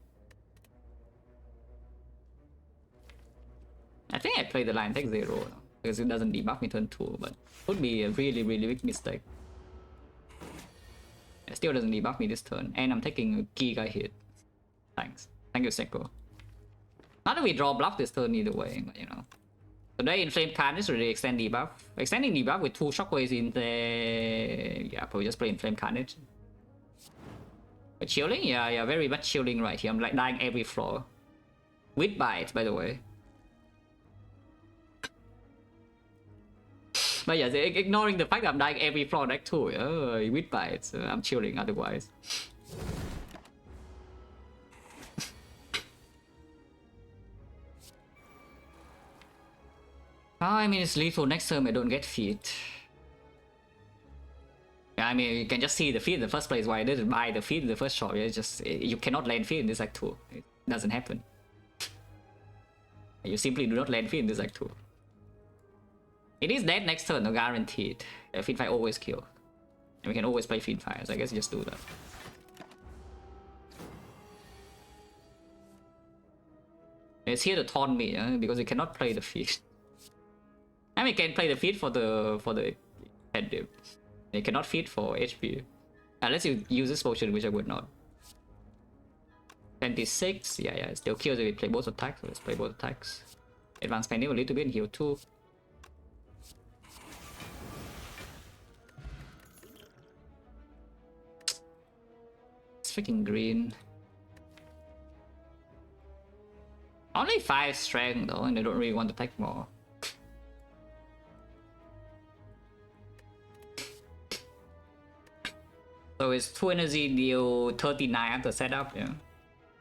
I think I played the line take 0 because it doesn't debuff me turn 2, but would be a really big mistake. It still doesn't debuff me this turn, and I'm taking a giga hit. Thanks. Thank you, Seko. Not that we draw bluff this turn either way, but you know. Today Inflame Carnage really extend debuff. Extending debuff with 2 shockwaves in there. Yeah, probably just play Inflame Carnage. But chilling? Yeah, very much chilling right here. I'm like dying every floor. With bites, by the way. But yeah, ignoring the fact that I'm dying every floor deck too. With bites. I'm chilling otherwise. I mean, it's lethal next turn I don't get feed. I mean, you can just see the feed in the first place. Why I didn't buy the feed in the first shot. It's just, you cannot land feed in this Act 2. It doesn't happen. You simply do not land feed in this Act 2. It is dead next turn, no guaranteed. Feed fight always kill. And we can always play feed fire, so I guess just do that. It's here to taunt me, because we cannot play the feed. I mean, we can play the feed for the head dip. They cannot feed for HP. Unless you use this potion, which I would not. 26, yeah, it still kills if we play both attacks, so let's play both attacks. Advanced Penny a little bit and heal 2. It's freaking green. Only 5 strength though, and I don't really want to take more. So it's 2 energy deal 39 after setup, yeah.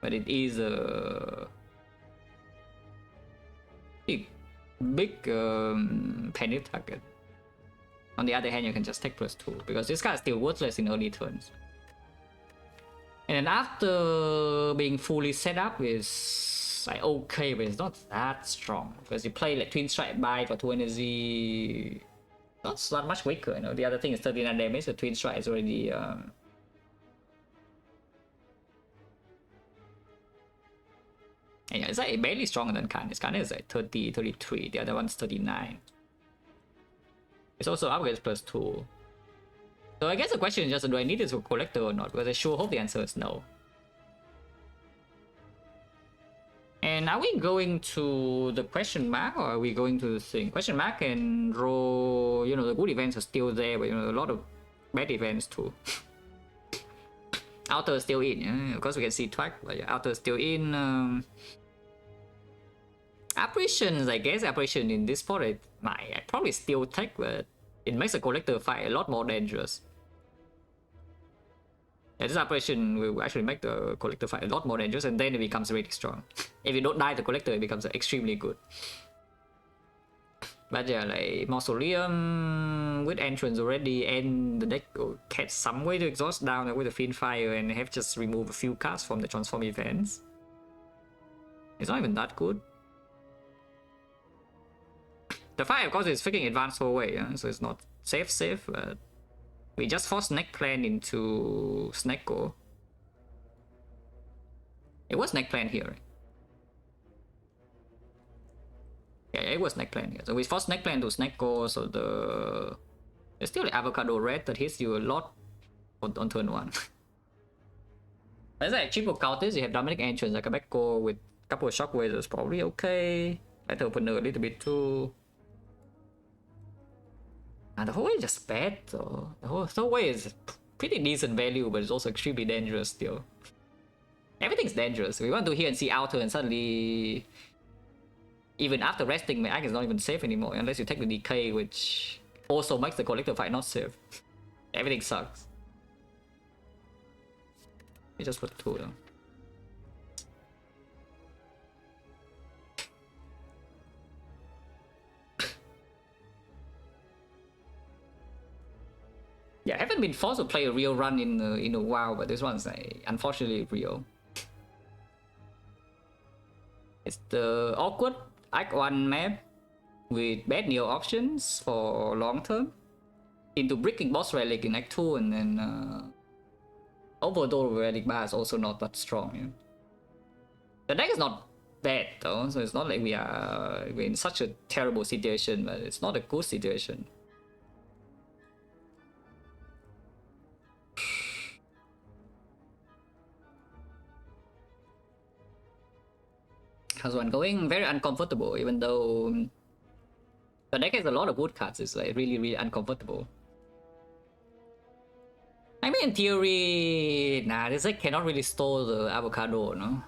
But it is a big penny target. On the other hand, you can just take +2 because this guy is still worthless in early turns. And then after being fully set up is like okay, but it's not that strong because you play like Twin Strike Bite for 2 energy. Not that much weaker, you know. The other thing is 39 damage, so Twin Strike is already and yeah, it's like barely stronger than Carnage. Carnage is like 30, 33, the other one's 39. It's also upgrades +2. So I guess the question is just, do I need this for collector or not? Because I sure hope the answer is no. And are we going to the question mark or are we going to the thing? Question mark and draw, you know, the good events are still there, but you know, a lot of bad events too. Outer is still in, yeah? Of course we can see track, but yeah, outer is still in. Apparitions, I guess apparition in this spot I probably still take, but it makes the collector fight a lot more dangerous. Yeah, this apparition will actually make the collector fight a lot more dangerous, and then it becomes really strong. If you don't die the collector, it becomes extremely good. But yeah, like Mausoleum with entrance already, and the deck had some way to exhaust down with the Fiend Fire and have just removed a few cards from the transform events. It's not even that good. The fire, of course, is freaking advanced whole way, yeah? So it's not safe, but we just forced Neck Plan into Snecko. It was Neck Plan here, right? Yeah, it was Neck Plan here. So we forced Neck Plan to Snecko, so there's still the Avocado Red that hits you a lot on turn 1. As like triple counters, you have Dominic Entrance, like a backcore with a couple of Shockwaves is probably okay. Better opener a little bit too. And the whole way is just bad though. The whole way is pretty decent value, but it's also extremely dangerous still. Everything's dangerous. We want to hear and see outer, and suddenly, even after resting, my act is not even safe anymore unless you take the decay, which also makes the collector fight not safe. Everything sucks. You just put 2 though. Yeah, I haven't been forced to play a real run in a while, but this one's unfortunately real. It's the awkward Act 1 map with bad neo options for long term into Breaking Boss Relic in Act 2, and then Overdose Relic Bar is also not that strong. Yeah? The deck is not bad though, so it's not like we're in such a terrible situation, but it's not a good situation. How's one going? Very uncomfortable, even though the deck has a lot of wood cards. It's like really uncomfortable. I mean, in theory, nah, this deck cannot really store the Avocado, no?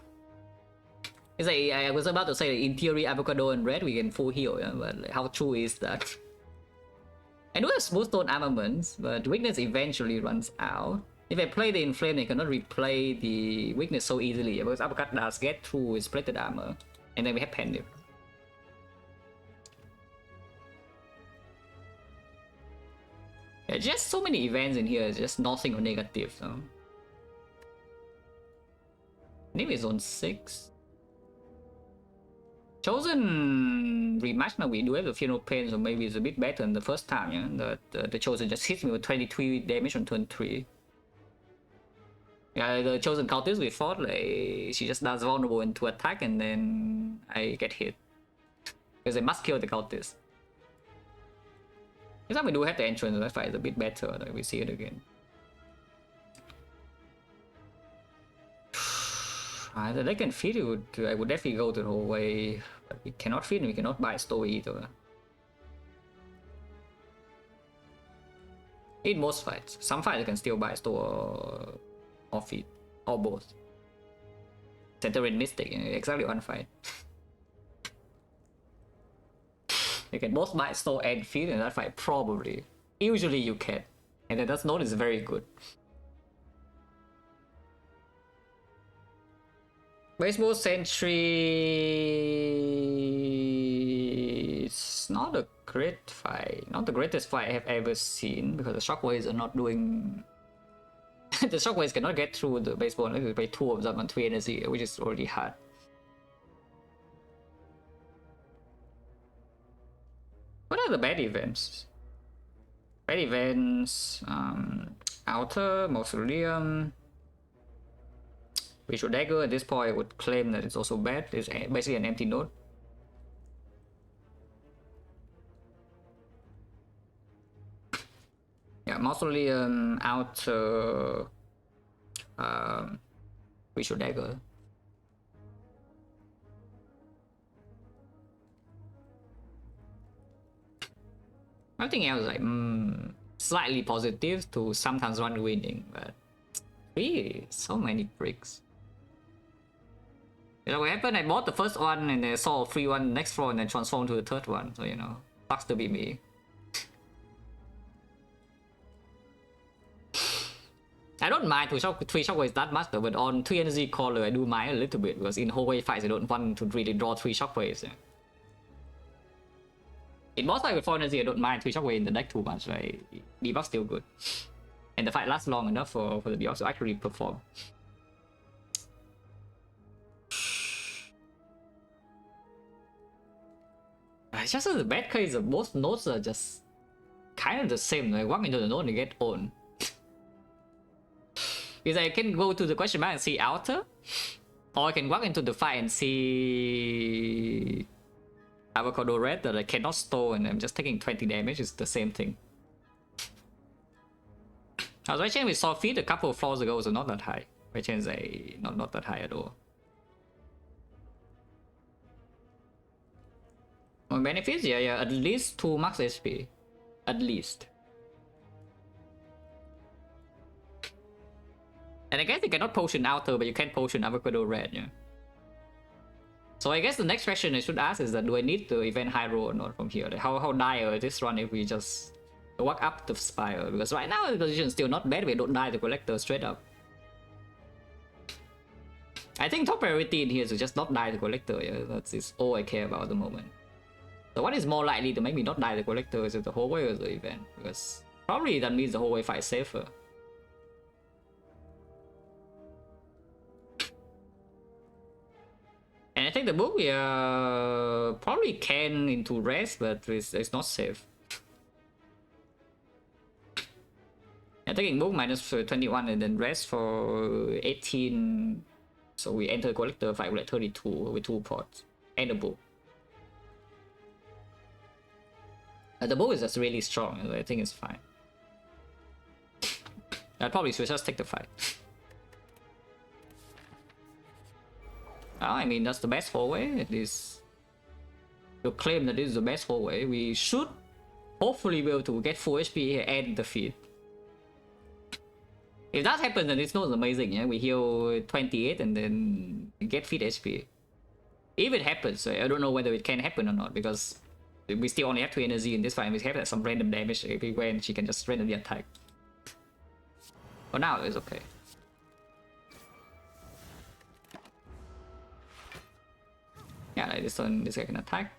It's like, I was about to say, in theory, Avocado and red, we can full heal, yeah? But like, how true is that? I do have Smoothstone armaments, but weakness eventually runs out. If I play the Inflame, I cannot replay the weakness so easily, because Avocado does get through his plated armor, and then we have Pendant. Yeah, just so many events in here, it's just nothing or negative. So. Maybe zone 6. Chosen rematch now, we do have the Funeral Pain, so maybe it's a bit better than the first time, yeah? The Chosen just hits me with 23 damage on turn 3. Yeah, the Chosen counters we fought, like, she just does vulnerable into attack and then I get hit. Because I must kill the counters. This time we do have the entrance, that fight is a bit better, like we see it again. The deck can feed you, I would definitely go the whole way. But we cannot feed and we cannot buy store either. In most fights. Some fights you can still buy store or feed, or both. Centurion Mystic, exactly one fight. You can both buy store and feed in that fight, probably. Usually you can. And then that's known is very good. Baseball Sentry... It's not a great fight. Not the greatest fight I have ever seen, because the Shockwaves are not doing... the Shockwaves cannot get through the baseball unless you play 2 of them on 3 energy, which is already hard. What are the bad events? Bad events... Outer, Mausoleum... Visual Dagger. At this point I would claim that it's also bad. It's basically an empty node. Yeah, Mausoleum, Outer... Visual Dagger. Everything else like slightly positive to sometimes run winning, but so many bricks. You know what happened? I bought the first one and I saw a free one next floor and then transformed to the third one. So, you know, sucks to be me. I don't mind three shockwaves that much though, but on 3 energy caller I do mind a little bit because in hallway fights I don't want to really draw 3 shockwaves. Yeah. In boss fight with 4 energy I don't mind 3 shockwaves in the deck too much, right? Debuff still good. And the fight lasts long enough for the debuff to actually perform. It's just the bad case of both nodes are just kind of the same. Like walk into the node and get owned. Because I can go to the question mark and see outer, or I can walk into the fight and see avocado red that I cannot store and I'm just taking 20 damage. It's the same thing. I was watching with saw feed a couple of floors ago, so not that high. By chance, not that high at all. On benefits, yeah, at least 2 max HP, at least. And I guess you cannot potion outer, but you can potion avocado red, yeah. So I guess the next question I should ask is that do I need the event high roll or not from here? Like how dire is this run if we just walk up the spire? Because right now the position is still not bad, we don't die the collector straight up. I think top priority in here is to just not die the collector, yeah. That's all I care about at the moment. So what is more likely to make me not die the collector? Is it the hallway or the event? Because probably that means the hallway fight is safer. And I think the book we probably can into rest, but it's not safe. I'm taking book minus 21 and then rest for 18. So we enter collector fight with like 32 with 2 pots and a book. The bow is just really strong, I think it's fine. I probably should just take the fight. I mean, that's the best hallway. At least to claim that this is the best hallway, we should hopefully be able to get full HP here and defeat. If that happens, then it's not amazing. Yeah, we heal 28 and then get feed HP. If it happens, I don't know whether it can happen or not because we still only have 2 energy in this fight. We have some random damage everywhere and she can just randomly attack. For now, it's okay. Yeah, like this one, this guy can attack.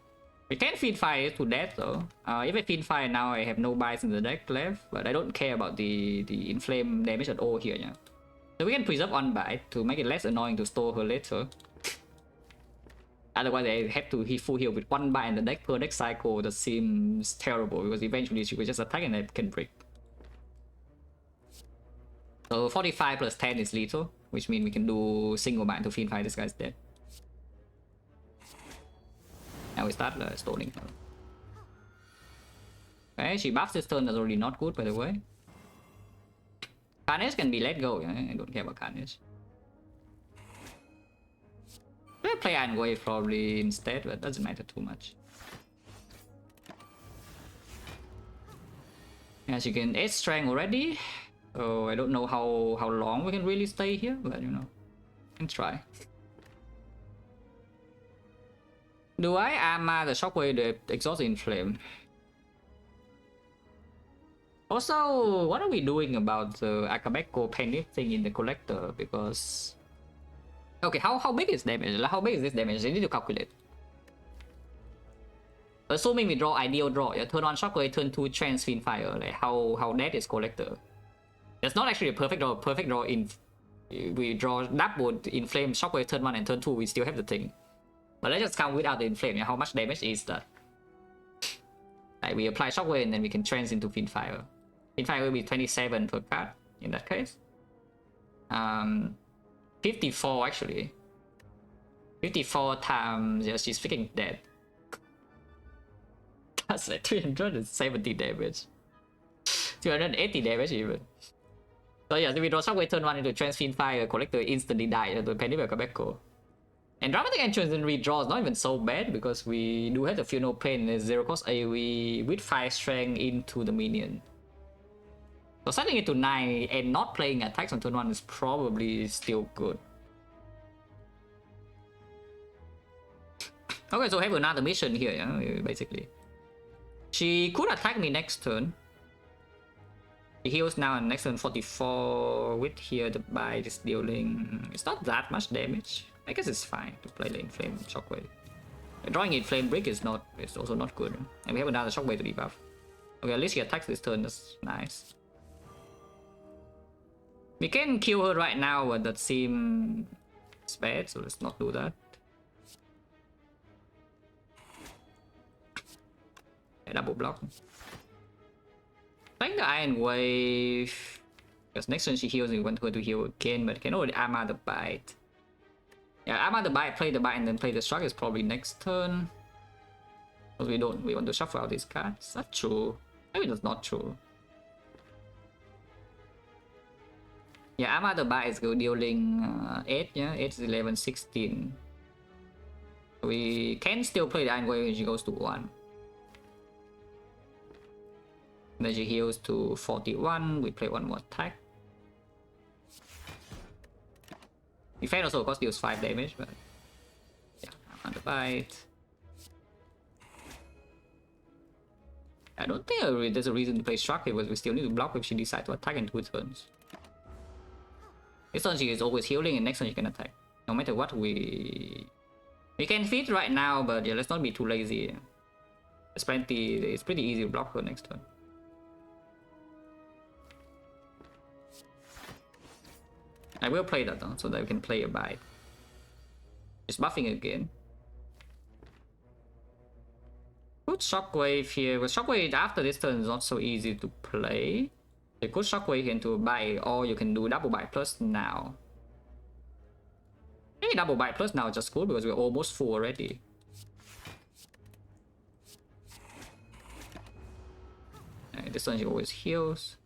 We can feed fire to death though. If I feed fire now, I have no buys in the deck left, but I don't care about the inflame damage at all here. Yeah. So we can preserve one bite to make it less annoying to store her later. Otherwise, I have to full heal with 1 bite in the deck per deck cycle. That seems terrible because eventually she will just attack and I can break. So 45 plus 10 is lethal, which means we can do single bite to feed fire this guy's dead. Now we start stoning her. Okay, she buffs this turn, that's already not good by the way. Carnage can be let go, yeah? I don't care about Carnage. We'll play Iron Wave probably instead, but it doesn't matter too much. Yeah, she can 8 strength already. So I don't know how long we can really stay here, but you know, can try. Do I armor the shockwave the exhaust in flame? Also, what are we doing about the Akabeko panic thing in the collector? Because okay, how big is damage? How big is this damage? I need to calculate. Assuming we draw ideal draw, yeah, turn on shockwave, turn 2 trans fiend fire. Like how that is collector. That's not actually a perfect draw. Perfect draw in we draw double inflame shockwave turn 1 and turn 2. We still have the thing. But let's just count without the inflame. Yeah, how much damage is that? Like we apply shockwave and then we can trans into fiend fire. Fiend fire will be 27 per card in that case. 54 actually. 54 times, yeah, she's freaking dead. That's like 370 damage. 280 damage even. So yeah, so we draw shockwave turn 1 into trans fiend fire, collector instantly die to Penny Kabeko. And dramatic entrance in redraw is not even so bad because we do have the Funeral Pain and 0 cost AoE with 5 strength into the minion. So setting it to 9 and not playing attacks on turn 1 is probably still good. Okay, so I have another mission here, yeah, basically. She could attack me next turn. She heals now and next turn 44 with here the bite is dealing. It's not that much damage. I guess it's fine to play the Inflame Shockwave. Drawing Inflame Brick is not, it's also not good. And we have another Shockwave to debuff. Okay, at least she attacks this turn, that's nice. We can kill her right now, but that seems bad, so let's not do that. Yeah, double block. I think the Iron Wave, because next turn she heals, we want her to heal again, but can already Armor the Bite. Yeah, Armor the Bite, play the Bite, and then play the Shock is probably next turn. Because we want to shuffle out these cards. That's true. Maybe that's not true. Yeah, Armor the Bite is dealing 8, yeah? 8 is 11, 16. We can still play the Iron Wave when she goes to 1. Then she heals to 41, we play one more attack. Defense also of course deals 5 damage, but yeah, Armor the Bite. I don't think there's a reason to play Struck here, but we still need to block if she decides to attack in 2 turns. This turn she is always healing, and next turn she can attack. No matter what, we can feed right now, but yeah, let's not be too lazy. It's pretty easy to block her next turn. I will play that though, so that we can play a bite. Just buffing again. Good Shockwave here, but Shockwave after this turn is not so easy to play. You could Shockwave into a bite, or you can do double bite plus now. Maybe double bite plus now is just cool because we're almost full already. And this one she always heals.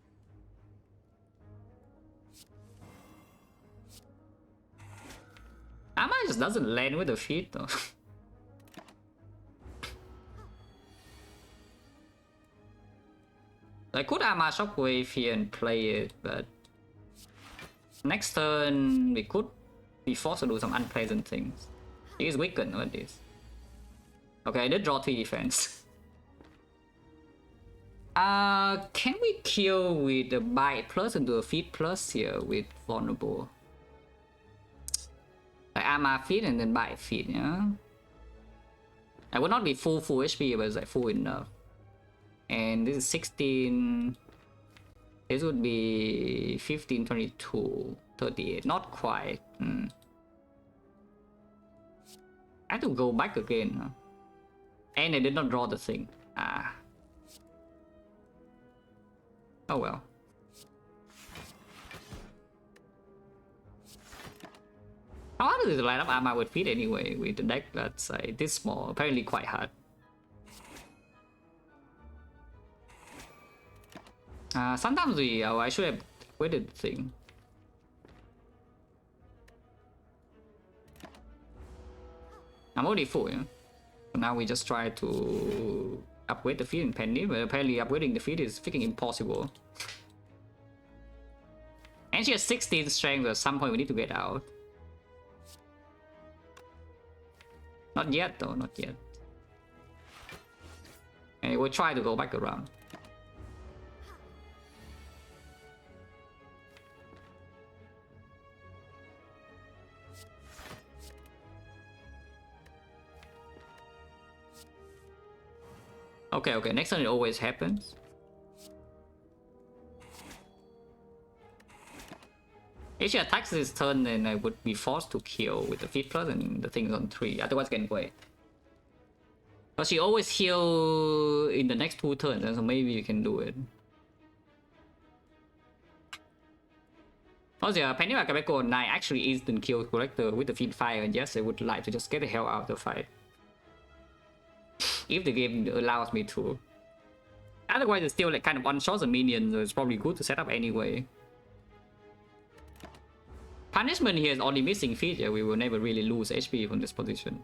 Armor just doesn't land with the feet though. I could Armor Shockwave here and play it, but next turn we could be forced to do some unpleasant things. He is weakened with this. Okay, I did draw 3 defense. Can we kill with the bite plus and do a feet plus here with vulnerable? Like Armor feet and then bite feet, yeah? I would not be full HP, but it's like full enough. And this is 16. This would be 15, 22, 38. Not quite. I have to go back again. Huh? And I did not draw the thing. Ah. Oh well. How hard is it to line up Armor with feet anyway? With the deck that's this small. Apparently quite hard. Sometimes I should have quitted the thing. I'm already full, yeah? So now we just try to upgrade the feet in Penny, but apparently upgrading the feet is freaking impossible. And she has 16 strength, at some point we need to get out. Not yet though, not yet. And we'll try to go back around. Okay, next time it always happens. If she attacks this turn, then I would be forced to kill with the feet plus and the thing's on 3, otherwise getting away. But she always heal in the next 2 turns, so maybe you can do it. Also, yeah, Penny Wakabeko 9 actually instant kill Collector with the feet fire, and yes, I would like to just get the hell out of the fight. If the game allows me to. Otherwise it's still like kind of one-shots a minion, so it's probably good to set up anyway. Punishment here is only missing feet, yeah, we will never really lose HP from this position.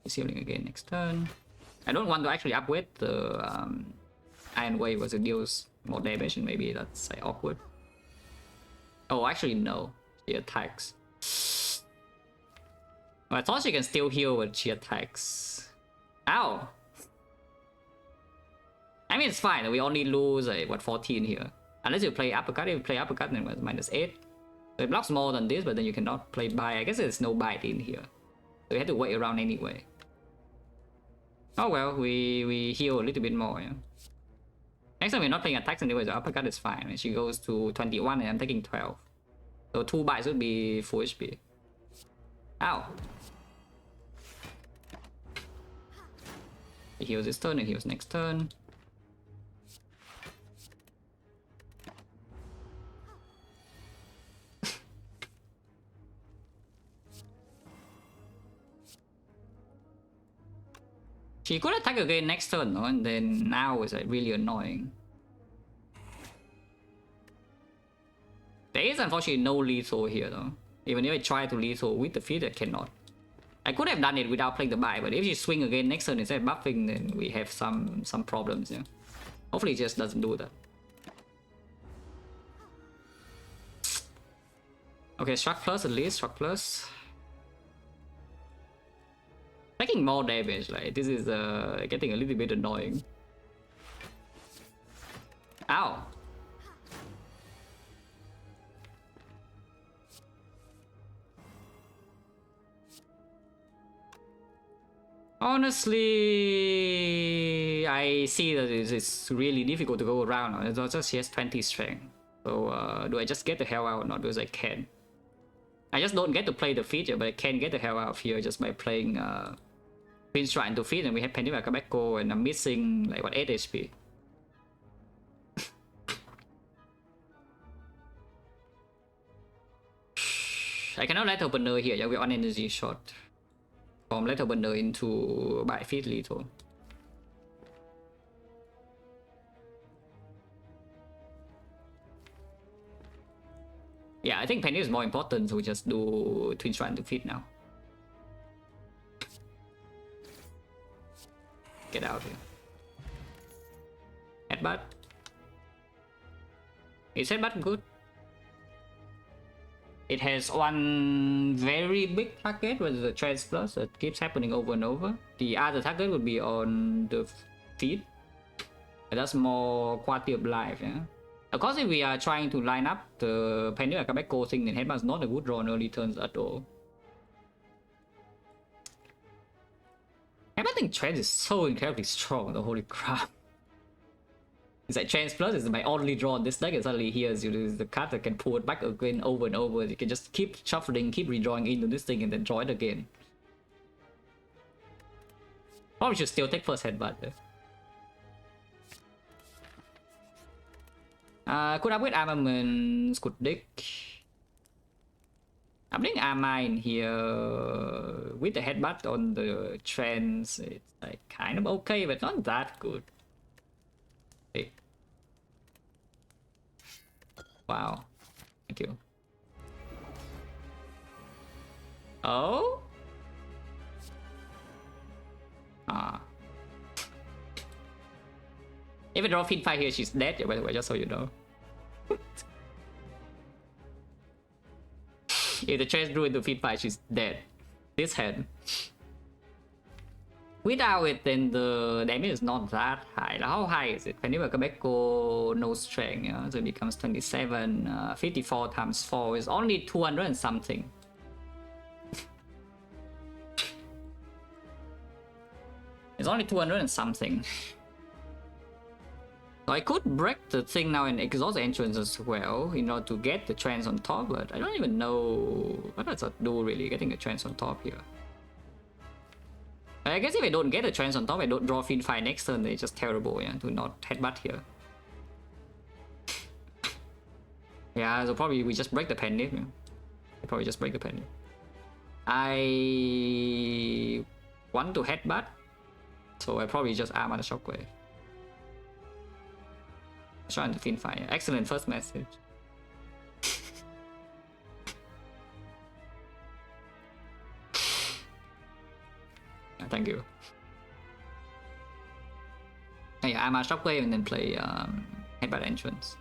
He's healing again next turn. I don't want to actually upgrade the Iron Wave because it deals more damage, and maybe that's like, awkward. Oh, actually no, she attacks. Oh, I thought she can still heal when she attacks. Ow! I mean, it's fine. We only lose what 14 here. Unless you play uppercut. If you play uppercut, then it's -8. So it blocks more than this, but then you cannot play bite. I guess there's no bite in here, so we have to wait around anyway. Oh well, we heal a little bit more. Yeah. Next time we're not playing attacks anyway, so uppercut is fine. And she goes to 21 and I'm taking 12. So 2 bites would be full HP. Ow! He heals this turn and heals next turn. She could attack again next turn, no? And then now is like really annoying. There is unfortunately no lethal here though. Even if I try to lethal with the feed, I cannot. I could have done it without playing the buy, but if she swing again next turn instead of buffing, then we have some problems, yeah. Hopefully it just doesn't do that. Okay, struck plus at least, struck plus. Taking more damage, like this is getting a little bit annoying. Ow! Honestly, I see that it's really difficult to go around. It's just she has 20 strength. So do I just get the hell out or not? Because I can. I just don't get to play the feature, but I can get the hell out of here just by playing Prince trying to feed, and we have Penny Kabeko, and I'm missing like what 8 HP. I cannot let opener here, yeah, we're on energy shot. From let opener into by feed lethal. Yeah, I think Penny is more important, so we just do Twin Shrine to feed now. Get out here. Headbutt. Is headbutt good? It has one very big target with the Trans Plus that keeps happening over and over. The other target would be on the feed. That's more quality of life, yeah. Of course, if we are trying to line up the Penny Kabeko thing, then headbutt is not a good draw on early turns at all. I think Trans is so incredibly strong, the holy crap. It's like Trans Plus is my only draw on this deck, and suddenly here's the card that can pull it back again over and over. You can just keep shuffling, keep redrawing into this thing and then draw it again. Probably should still take first headbutt though. Could upgrade armaments, could dig. I'm putting Arma in here with the headbutt on the Trans. It's like kind of okay, but not that good. Okay. Wow. Thank you. Oh? Ah. If I draw Fin 5 here, she's dead, by the way, just so you know. If the Trans drew into Fin 5, she's dead. This hand. Without it, then the damage is not that high. How high is it? Whenever Kabeko no strength, yeah? So it becomes 27. 54 times 4 is only 200 and something. It's only 200 and something. So I could break the thing now and exhaust entrance as well in order to get the Trans on top, but I don't even know what does that do really, getting a Trans on top here. I guess if I don't get a Trans on top, I don't draw Fin 5 next turn, it's just terrible, yeah, to not headbutt here. Yeah, so probably we just break the pendant. Yeah. Probably just break the pendant. I want to headbutt, so I probably just arm on the shockwave. Trying to Fin 5. Excellent first message. Thank you. Yeah, I'm a shockwave and then play Headbutt entrance.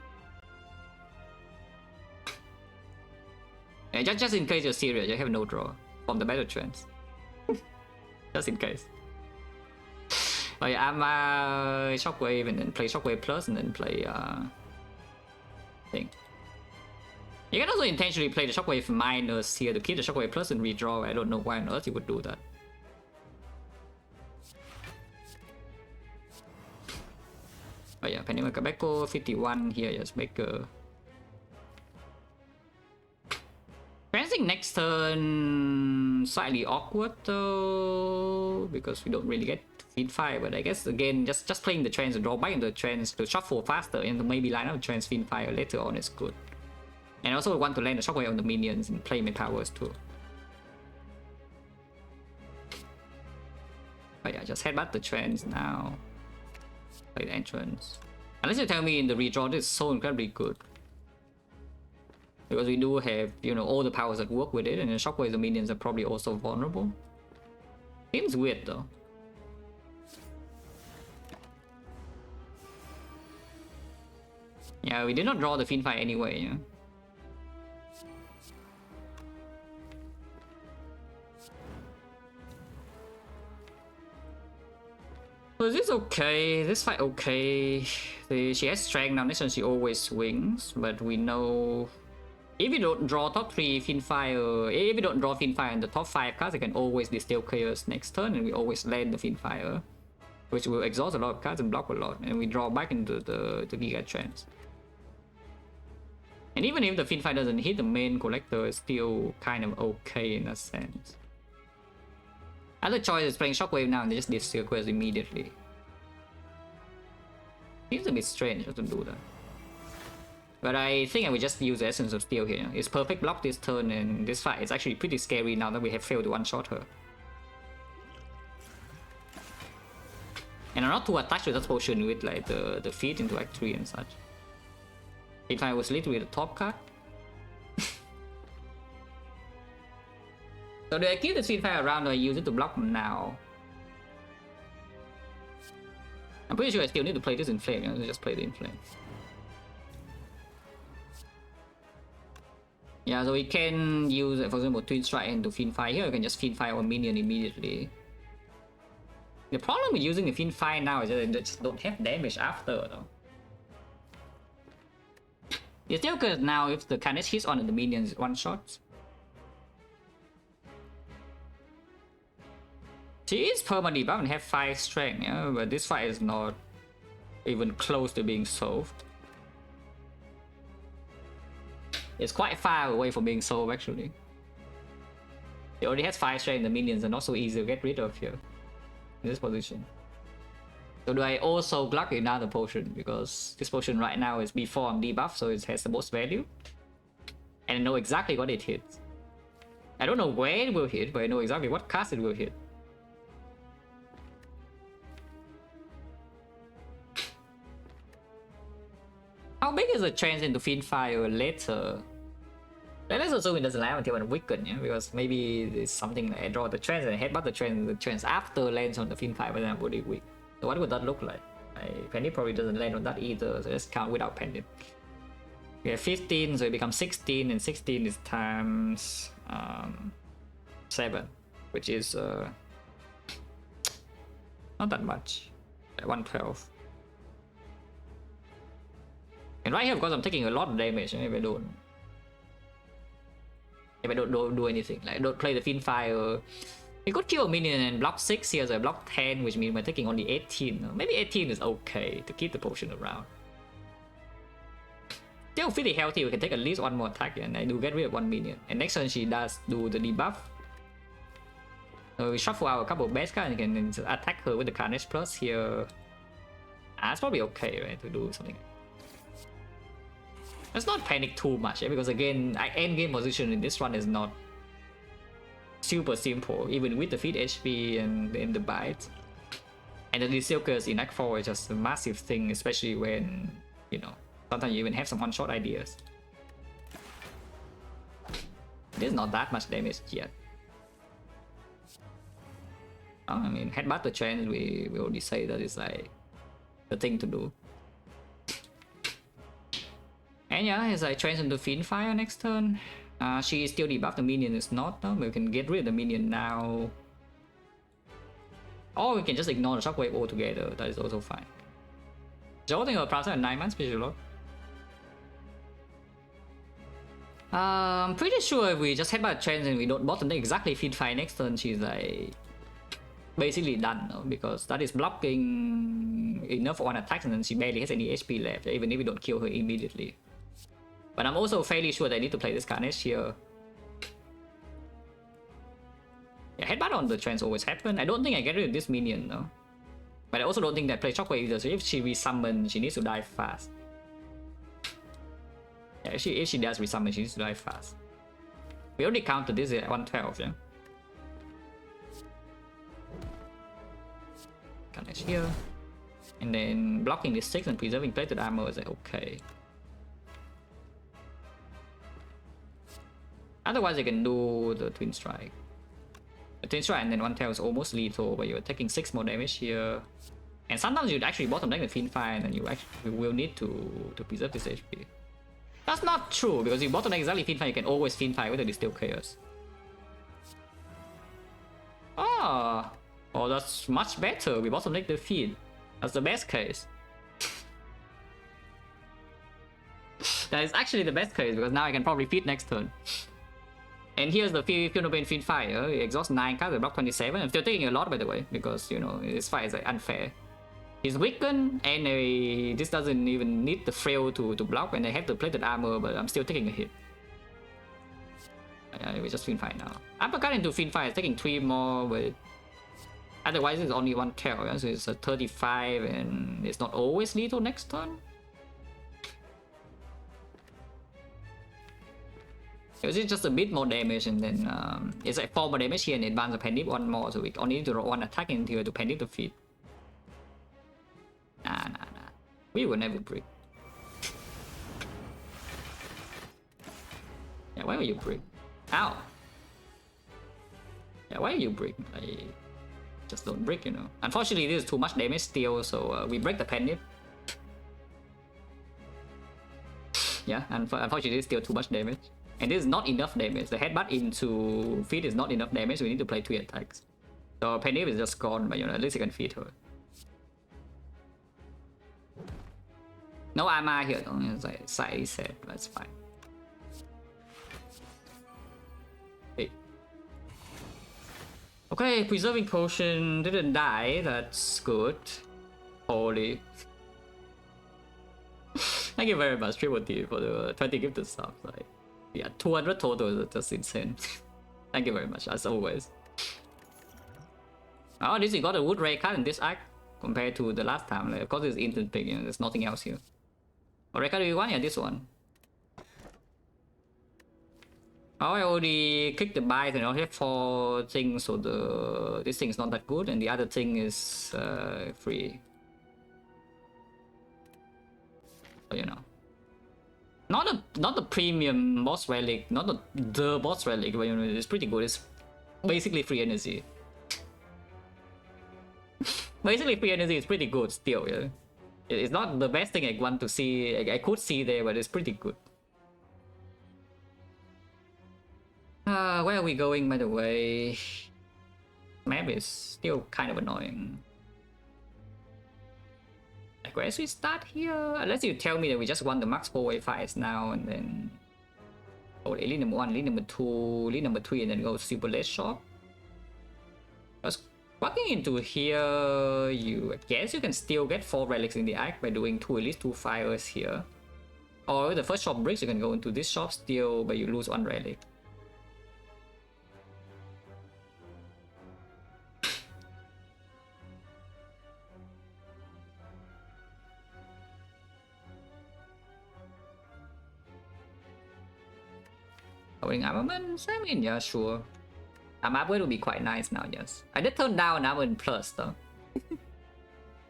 Yeah, just in case you're serious, you have no draw from the battle trance. Just in case. Oh yeah, I'm Shockwave and then play Shockwave Plus and then play thing. You can also intentionally play the Shockwave minus here to keep the Shockwave Plus and redraw. I don't know why on earth you would do that. Oh yeah, Penny Quebeco 51 here, just make a Prancing next turn slightly awkward though, because we don't really get feed fire, but I guess again just playing the trance and draw back into the trance to shuffle faster and to maybe line up trance feed fire later on is good. And also want to land the shockwave on the minions and play my powers too. But yeah, just headbutt the trance now. Play the entrance. Unless you tell me in the redraw this is so incredibly good. Because we do have, you know, all the powers that work with it, and the shockwave the minions are probably also vulnerable. Seems weird though. Yeah, we did not draw the Fiend Fire anyway, yeah. So is this okay? This fight okay. She has strength now, next turn she always swings, but we know if you don't draw top 3 Fiend Fire, if you don't draw Fiend Fire in the top 5 cards, you can always distill Chaos next turn, and we always land the Fiend Fire, which will exhaust a lot of cards and block a lot, and we draw back into the Giga Trance. And even if the Fiend Fire doesn't hit, the main collector is still kind of okay in a sense. Other choice is playing Shockwave now and they just distill Chaos immediately. Seems a bit strange to do that. But I think I will just use the Essence of Steel here. It's perfect block this turn, and this fight is actually pretty scary now that we have failed to one-shot her. And I'm not too attached to that potion with like the feet into Act 3 and such. If I was literally the top card. So do I keep the Fiend Fire around or I use it to block now? I'm pretty sure I still need to play this in Flame, you know, just play the Inflame. Yeah, so we can use, for example, Twin Strike into Fiend Fire here. You can just Fiend Fire our minion immediately. The problem with using the Fiend Fire now is that they just don't have damage after, though. It's still good now if the Carnage hits on the minions one shot. She is permanently buffed and have 5 strength, yeah, but this fight is not even close to being solved. It's quite far away from being solved actually. It already has 5 strength, the minions are not so easy to get rid of here in this position. So do I also Gluck another potion, because this potion right now is before I'm debuffed, so it has the most value. And I know exactly what it hits. I don't know where it will hit, but I know exactly what cast it will hit. How big is the trance into Fiend Fire later? Let's assume it doesn't land until I'm weakened, yeah? Because maybe it's something like I draw the trance and headbutt the trance after lands on the Fiend Fire, but then I'm really weak. So what would that look like? Pendant probably doesn't land on that either, so let's count without Pendant. We have 15, so it becomes 16, and 16 is times 7, which is not that much, like 112. And right here, of course, I'm taking a lot of damage if I don't do anything. Like, I don't play the Fiend Fire. You could kill a minion and block 6 here, so I block 10, which means we're taking only 18. Maybe 18 is okay to keep the potion around. Still pretty healthy, we can take at least one more attack, and I do get rid of one minion. And next turn she does do the debuff. So we shuffle out a couple of base cards and can attack her with the Carnage Plus here. It's probably okay, right, to do something. Let's not panic too much, because again, endgame position in this run is not super simple, even with the feed HP and the bite. And the Disilkers in Act 4 is just a massive thing, especially when, you know, sometimes you even have some one-shot ideas. There's not that much damage yet. I mean, Headbutt the Trance, we already say that is like the thing to do. And yeah, as I trans into Fiend Fire next turn. She is still debuffed, the minion is not, though. We can get rid of the minion now. Or we can just ignore the shockwave altogether, that is also fine. Jolting her process at 9 months, special lock. I'm pretty sure if we just headbutt trends and we don't bottom deck exactly Fiend Fire next turn, she's like basically done, no? Because that is blocking enough for one attack and then she barely has any HP left, even if we don't kill her immediately. But I'm also fairly sure that I need to play this Carnage here. Yeah, headbutt on the trends always happen. I don't think I get rid of this minion though. But I also don't think that play Shockwave either, so if she resummon, she needs to die fast. Yeah, if she does resummon, she needs to die fast. We already counted this at 112, yeah? Carnage here. And then blocking this 6 and preserving plated armor is like, okay. Otherwise, you can do the Twin Strike. The Twin Strike and then 112 is almost lethal, but you're taking 6 more damage here. And sometimes you'd actually bottom deck the Fiend Fire and then you actually will need to preserve this HP. That's not true, because if you bottom deck exactly Fiend Fire, you can always Fiend Fire whether it's still Chaos. Ah, oh, that's much better. We bottom deck the Fiend. That's the best case. That is actually the best case, because now I can probably feed next turn. And here's the Fiend Fiend Fire. He exhausts 9 cards, block 27. I'm still taking a lot, by the way, because, you know, this fight is like unfair. He's weakened, and this doesn't even need the frail to block, and I have the plated armor, but I'm still taking a hit. We just Fiend Fire now. Uppercut into Fiend Fire is taking 3 more, but otherwise it's only 1 tail, yeah? So it's a 35, and it's not always lethal next turn. It's just a bit more damage, and then it's like 4 more damage here and advance the Pandip 1 more, so we only need to roll 1 attack into here to Pandip the feet. Nah. We will never break. Yeah, why will you break? Ow! Yeah, why will you break? I just don't break, you know. Unfortunately, this is too much damage still, so we break the Pandip. Yeah, unfortunately, it's still too much damage. And this is not enough damage. The headbutt into feed is not enough damage, so we need to play 3 attacks. So Pandip is just gone, but you know, at least you can feed her. No armor here, though. It's like slightly sad, that's fine. Hey. Okay, preserving potion didn't die, that's good. Holy. Thank you very much, Triple T, for the 20 gifted subs. Like, yeah, 200 total is just insane. Thank you very much, as always. Oh, at least you got a wood ray card in this act compared to the last time. Like, of course, it's instant pick, you know, there's nothing else here. What ray card do you want? Yeah, this one. Oh, I already clicked the buy, and I only have 4 things, so this thing is not that good, and the other thing is free. So, you know. Not the premium boss relic, not the boss relic, but you know, it's pretty good. It's basically free energy. Basically free energy is pretty good still, yeah. It's not the best thing I want to see, I could see there, but it's pretty good. Where are we going, by the way? Map is still kind of annoying. Like, where should we start here? Unless you tell me that we just want the max 4-way fights now, and then... Oh, elite number 1, elite number 2, elite number 3, and then go super late shop. Because walking into here, I guess you can still get 4 relics in the act by doing 2 elites, 2 fires here. Or the first shop breaks, you can go into this shop still, but you lose 1 relic. Owning armaments? I mean, yeah, sure. Armor upgrade would be quite nice now, yes. I did turn down armament plus though.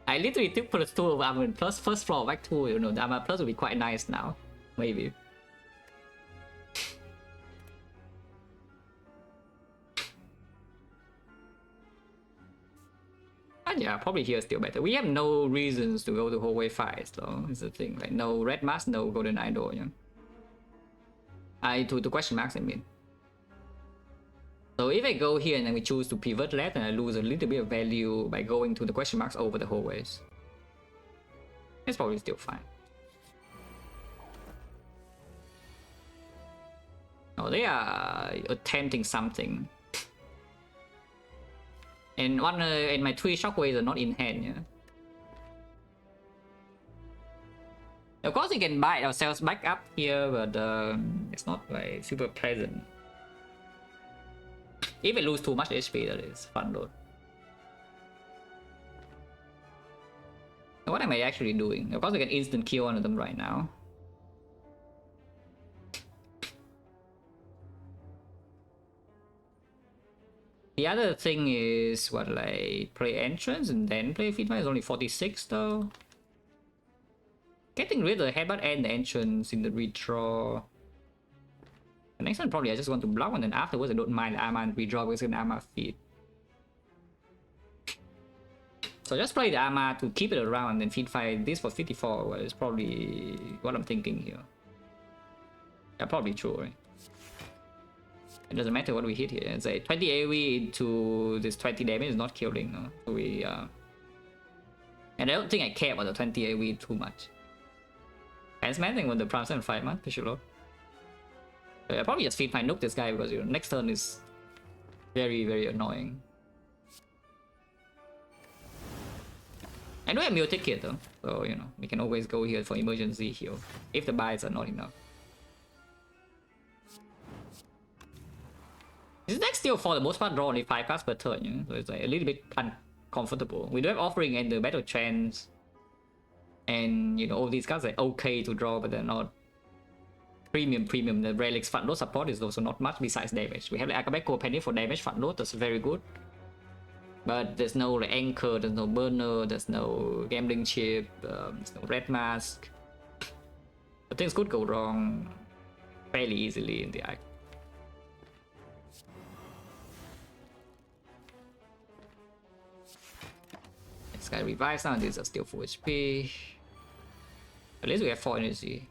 I literally took +2 of armament plus first floor back 2, you know, the armor plus would be quite nice now. Maybe. Yeah, probably here is still better. We have no reasons to go to hallway 5, though. Is the thing. Like, no red mask, no golden idol, you know? To question marks, I mean. So if I go here and then we choose to pivot left, and I lose a little bit of value by going to the question marks over the hallways. It's probably still fine. Oh, they are attempting something. And and my 3 shockwaves are not in hand, yeah. Of course, we can buy ourselves back up here, but it's not like super pleasant. If we lose too much HP, that is fun load. What am I actually doing? Of course, we can instant kill one of them right now. The other thing is what, like play entrance and then play feedback is only 46 though. Getting rid of the headbutt and the entrance in the redraw. The next one probably I just want to block, and then afterwards I don't mind the armor and redraw because it's an armor feed. So just play the armor to keep it around and then feed fight this for 54 well, is probably what I'm thinking here. Yeah, probably true, right? It doesn't matter what we hit here. It's a 20 AoE into this 20 damage is not killing. No? So and I don't think I care about the 20 AoE too much. And it's thing with the Prime 7 man, for sure. I probably just feed my nuke this guy because your next turn is very, very annoying. I do have Meal Ticket though, so you know, we can always go here for emergency heal if the buys are not enough. This deck still for the most part draw only 5 cards per turn, you know? So it's like a little bit uncomfortable. We do have Offering and the Battle Trance, and you know, all these cards are okay to draw, but they're not premium. The Relic's front load support is also not much besides damage. We have the Akabeko Penny for damage front load, that's very good. But there's no like, Anchor, there's no Burner, there's no Gambling Chip, there's no Red Mask. But things could go wrong fairly easily in the act. This guy revives now, these are still full HP. At least we have 4 energy.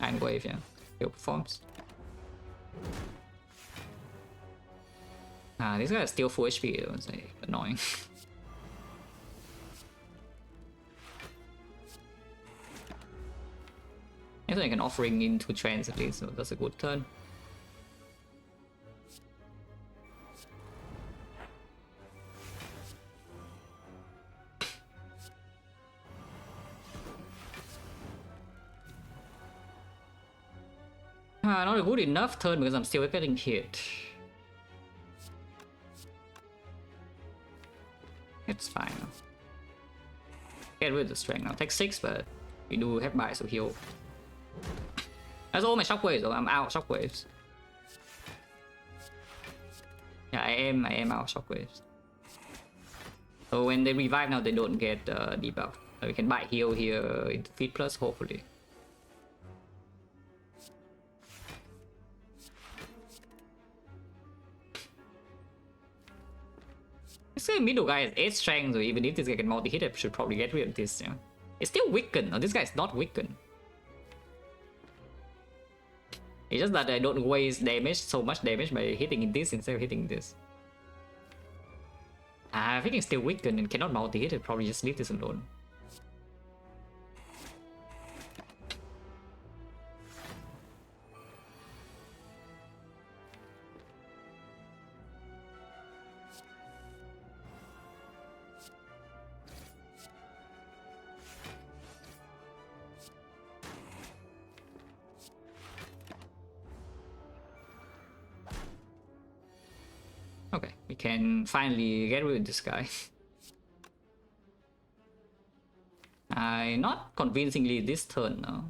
Iron Wave, yeah. Still performs. This guy is still full HP though, it's like annoying. I think I can Offering into Trance at least, so that's a good turn. Not a good enough turn because I'm still getting hit. It's fine. Get rid of the strength now. Take 6, but we do have buy, so heal. That's all my shockwaves though. I'm out shockwaves. Yeah, I am out shockwaves. So when they revive now, they don't get debuff. So we can buy heal here into feed plus, hopefully. This middle guy has 8 strength, so even if this guy can multi-hit, I should probably get rid of this, yeah. It's still weakened. No, this guy is not weakened. It's just that I don't waste damage, so much damage by hitting this instead of hitting this. I think it's still weakened and cannot multi-hit, I'd probably just leave this alone. Okay, we can finally get rid of this guy. Not convincingly this turn now.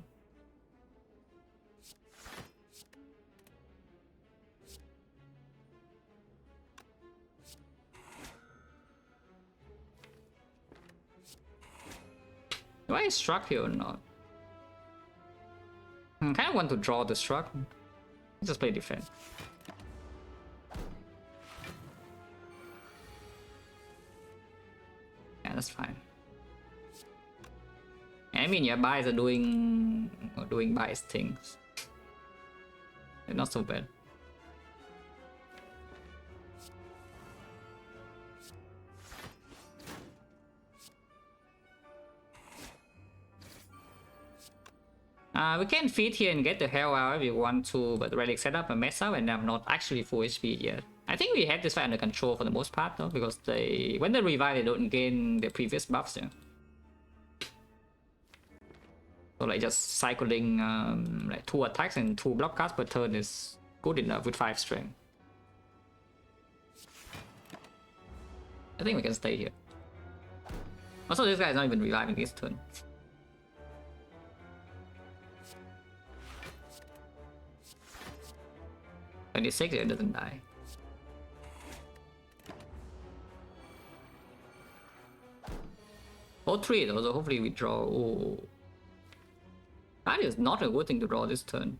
Do I struck here or not? I kind of want to draw the struck. Just play defense. that's fine. I mean, yeah, buys are doing buys things. They're not so bad. We can feed here and get the hell out if we want to, but the relic setup a mess up and I'm not actually full HP yet. I think we have this fight under control for the most part though, because when they revive they don't gain their previous buffs. Yeah. So like just cycling like 2 attacks and 2 block cards per turn is good enough with 5 strength. I think we can stay here. Also, this guy is not even reviving this turn. And 26, it doesn't die. Oh, 3 though, so hopefully we draw. Oh. That is not a good thing to draw this turn.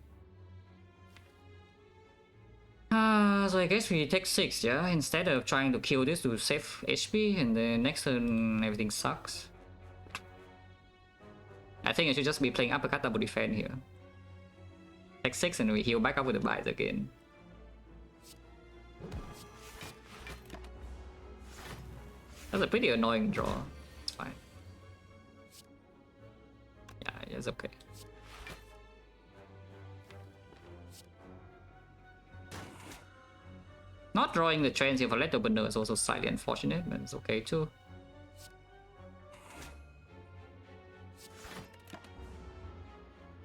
So I guess we take 6, yeah? Instead of trying to kill this to save HP, and then next turn everything sucks. I think I should just be playing uppercut double defense here. Take 6 and we heal back up with the bites again. That's a pretty annoying draw. It's fine. Yeah, it's okay. Not drawing the trends here for letter opener is also slightly unfortunate, but it's okay too.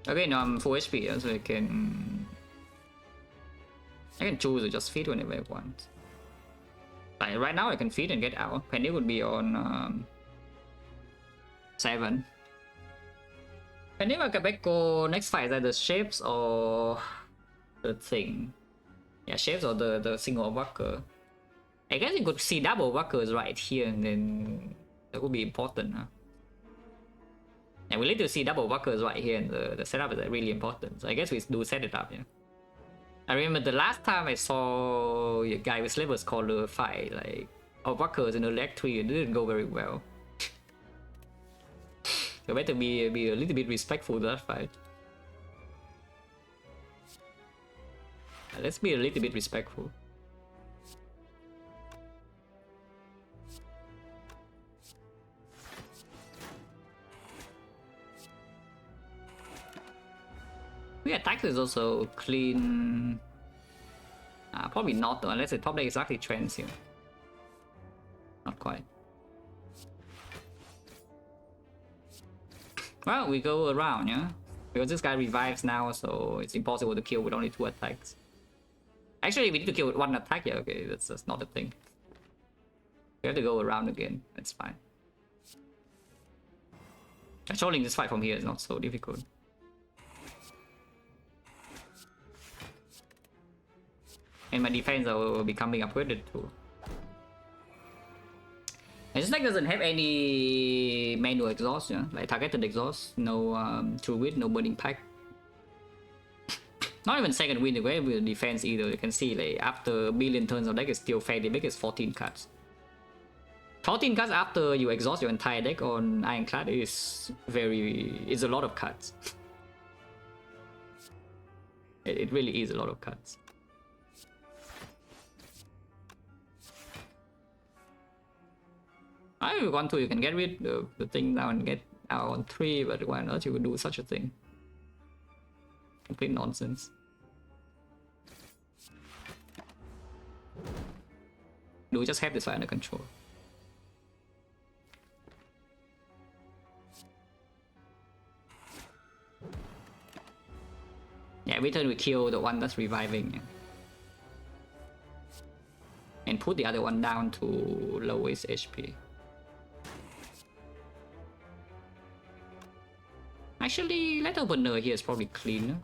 Okay, now I'm full HP, so I can choose to just feed whenever I want. Like right now I can feed and get out. Penny would be on 7. Penny Wakabeko next fight is either shapes or the thing. Yeah, shapes or the single worker. I guess you could see double workers right here, and then that would be important, huh? And we need to see double workers right here, and the setup is really important. So I guess we do set it up, yeah. I remember the last time I saw a guy with Sliver's Collar fight, like, workers in the leg 3, it didn't go very well. So better be a little bit respectful to that fight. Let's be a little bit respectful. We attack is also clean. Probably not though, unless the top deck exactly trends here. Not quite. Well, we go around, yeah? Because this guy revives now, so it's impossible to kill with only 2 attacks. Actually, we need to kill with 1 attack, yeah, okay, that's not a thing. We have to go around again, that's fine. Controlling this fight from here is not so difficult. And my defense are becoming upgraded too. And this deck doesn't have any manual exhaust, yeah? Like targeted exhaust, no true wit, no burning pack. Not even second wind away with defense either. You can see like after a billion turns of deck is still fairly big, it's 14 cards. 14 cards after you exhaust your entire deck on Ironclad is a lot of cards. It really is a lot of cards. If you want to, you can get rid of the thing now and get out on 3, but why not? You would do such a thing. Complete nonsense. Do we just have this fight under control? Yeah, every turn we kill the one that's reviving. Yeah. And put the other one down to lowest HP. Actually, letter opener here is probably cleaner.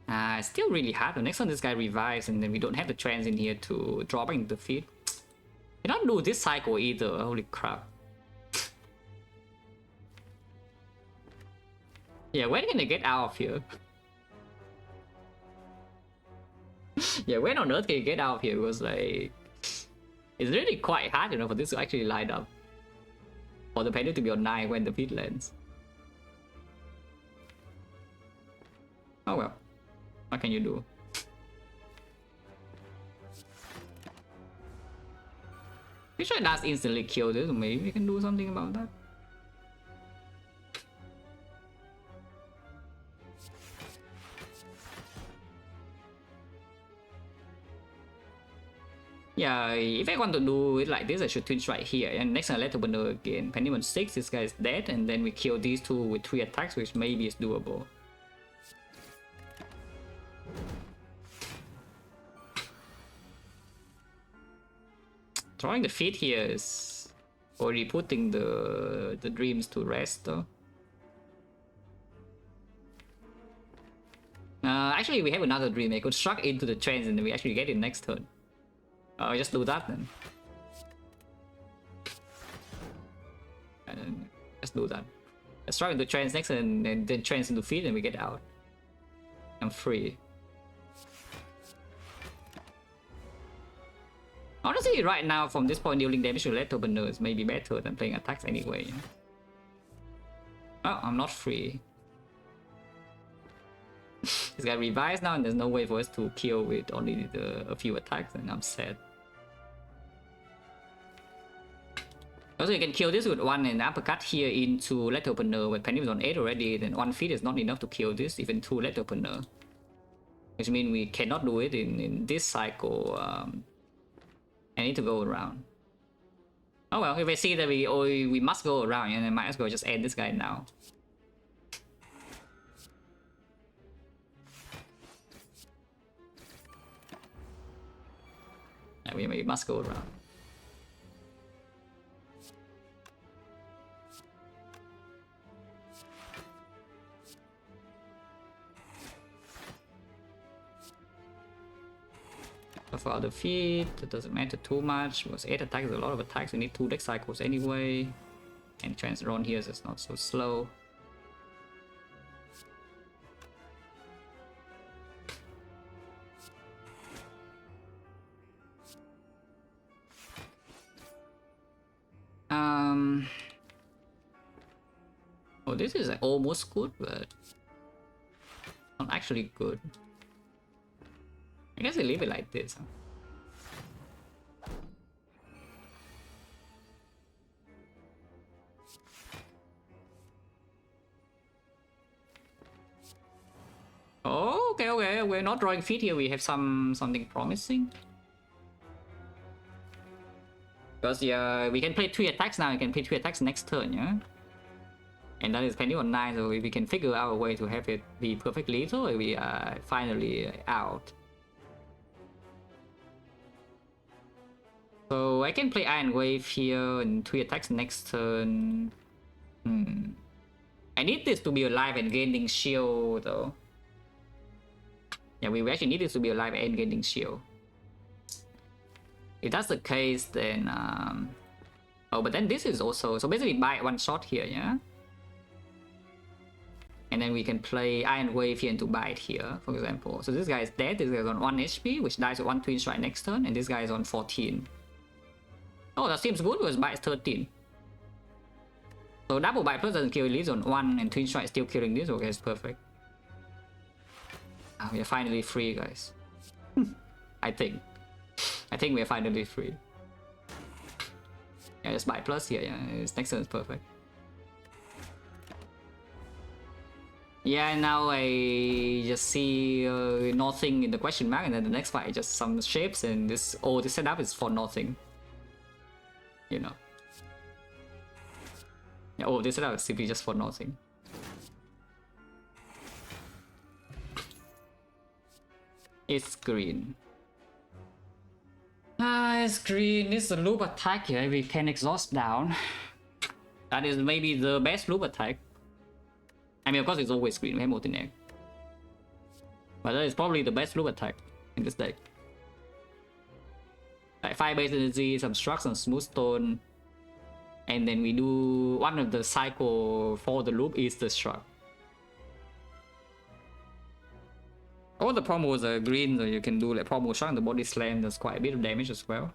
It's still really hard. The next one, this guy revives, and then we don't have the trends in here to drop into the field. Cannot do this cycle either. Holy crap. Yeah, when can I get out of here? Yeah, when on earth can you get out of here? Because like it's really quite hard, you know, for this to actually line up. For the penny to be on 9 when the feed lands. Oh well. What can you do? Pretty sure it does instantly kill this, maybe we can do something about that. Yeah, if I want to do it like this, I should twin strike here, and next turn let opener again. Penny on 6, this guy is dead, and then we kill these two with 3 attacks, which maybe is doable. Drawing the feet here is already putting the dreams to rest though. Actually, we have another dream. I could struck into the trance and then we actually get it next turn. Just do that then. And just do that. Let's struck into trance next and then trance into feet and we get out. I'm free. Honestly, right now, from this point, dealing damage to left opener is maybe better than playing attacks anyway. Oh, I'm not free. This guy revives now, and there's no way for us to kill with only a few attacks, and I'm sad. Also, you can kill this with 1 and uppercut here into left opener. When Penny is on 8 already, then 1 feet is not enough to kill this, even 2 left opener. Which means we cannot do it in this cycle. I need to go around. Oh well, if I see that we must go around, and I might as well just end this guy now. Yeah, we must go around. For other feet, it doesn't matter too much because 8 attacks is a lot of attacks. We need 2 deck cycles anyway, and trans run here is not so slow. Oh, this is almost good, but not actually good. I guess I leave it like this. Huh? Oh, okay. We're not drawing feet here. We have something promising. Because yeah, we can play 3 attacks now. We can play 3 attacks next turn, yeah. And that is pending on 9, so we can figure out a way to have it be perfect lethal, and we are finally out. So I can play Iron Wave here and 3 attacks next turn. I need this to be alive and gaining shield though. Yeah, we actually need this to be alive and gaining shield. If that's the case, then oh, but then this is also so basically buy 1 shot here, yeah. And then we can play Iron Wave here into bite here, for example. So this guy is dead. This guy is on 1 HP, which dies with 1 twin strike next turn, and this guy is on 14. Oh, that seems good because bite is 13. So double bite plus doesn't kill, it leaves on 1, and twin strike still killing this. Okay, it's perfect. We are finally free, guys. I think we are finally free. Yeah, just bite plus here. Yeah, this next turn is perfect. Yeah, now I just see nothing in the question mark, and then the next fight just some shapes, and this this setup is for nothing. You know. Yeah, this setup is simply just for nothing. It's green. It's green. It's a loop attack here. We can exhaust down. That is maybe the best loop attack. I mean, of course, it's always green. We have Molten Egg. But that is probably the best loop attack in this deck. Like 5 base energy, some struck, some smooth stone. And then we do one of the cycle for the loop is the struck. All the promos are green, so you can do like promo shot and the body slam. There's quite a bit of damage as well.